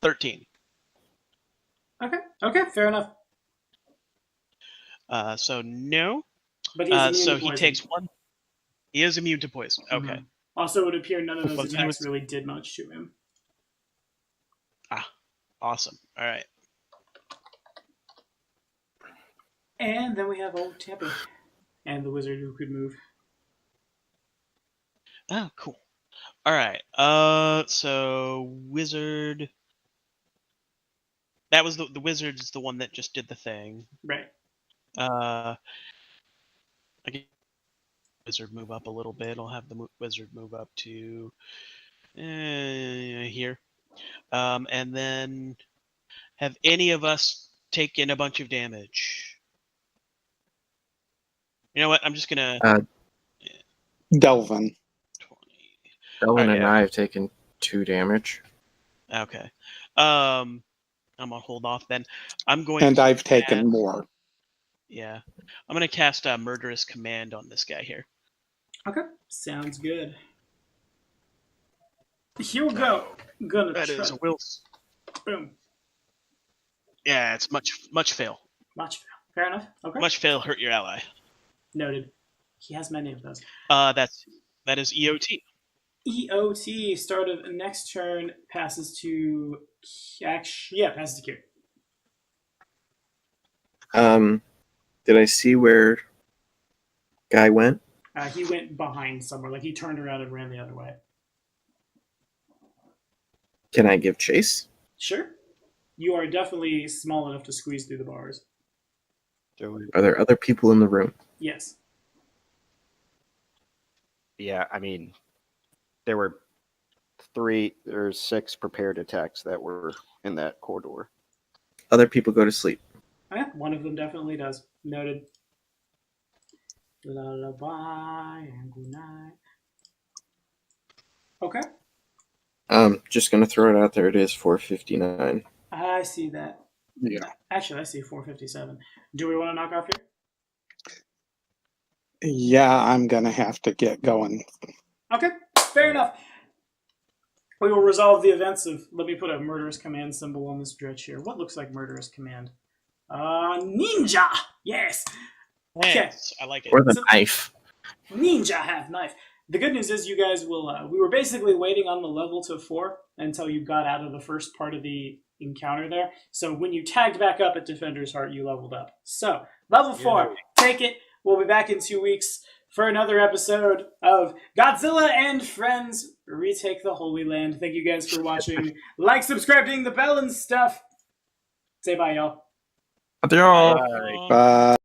13. Okay, fair enough. So no. But he's immune So to he poison. takes 1. He is immune to poison. Okay. Mhm. Also, it would appear none of those Well, he attacks was- really did much to him. Awesome. All right. And then we have old Tappy. And the wizard who could move. Oh, cool. All right. So wizard. That was the wizard is the one that just did the thing. Right. I can wizard move up a little bit. I'll have the wizard move up to here, and then have any of us taken a bunch of damage? You know what? I'm just gonna Delvin. 20. Ellen and yeah. I have taken 2 damage. Okay. I'm gonna hold off then. I'm going. And to I've taken add- more. Yeah. I'm going to cast a Murderous Command on this guy here. Okay, sounds good. Here we go. Gonna That try. is a will. Boom. Yeah, it's much fail. Much fail. Fair enough. Okay. Much fail hurt your ally. Noted. He has my name, does. That is EOT. EOT, start of next turn, passes to... passes to Kieran. Did I see where guy went? He went behind somewhere. Like, he turned around and ran the other way. Can I give chase? Sure. You are definitely small enough to squeeze through the bars. Are there other people in the room? Yes. Yeah, I mean, there were 3 or 6 prepared attacks that were in that corridor. Other people go to sleep. Oh, yeah, one of them definitely does. Noted. Lullaby and good night. Okay. Just gonna throw it out there. It is 4:59. I see that. Yeah. Actually, I see 4:57. Do we want to knock off here? Yeah, I'm gonna have to get going. Okay, fair enough. We will resolve the events of... Let me put a murderous command symbol on this dredge here. What looks like murderous command? Ninja! Yes! Yes, I like it. Or the knife. Ninja have knife. The good news is you guys will... we were basically waiting on the level to 4 until you got out of the first part of the encounter there. So when you tagged back up at Defender's Heart, you leveled up. So, level 4. Take it. We'll be back in 2 weeks for another episode of Godzilla and Friends Retake the Holy Land. Thank you guys for watching. Like, subscribe, ding the bell and stuff. Say bye, y'all. Adios. Bye. Bye.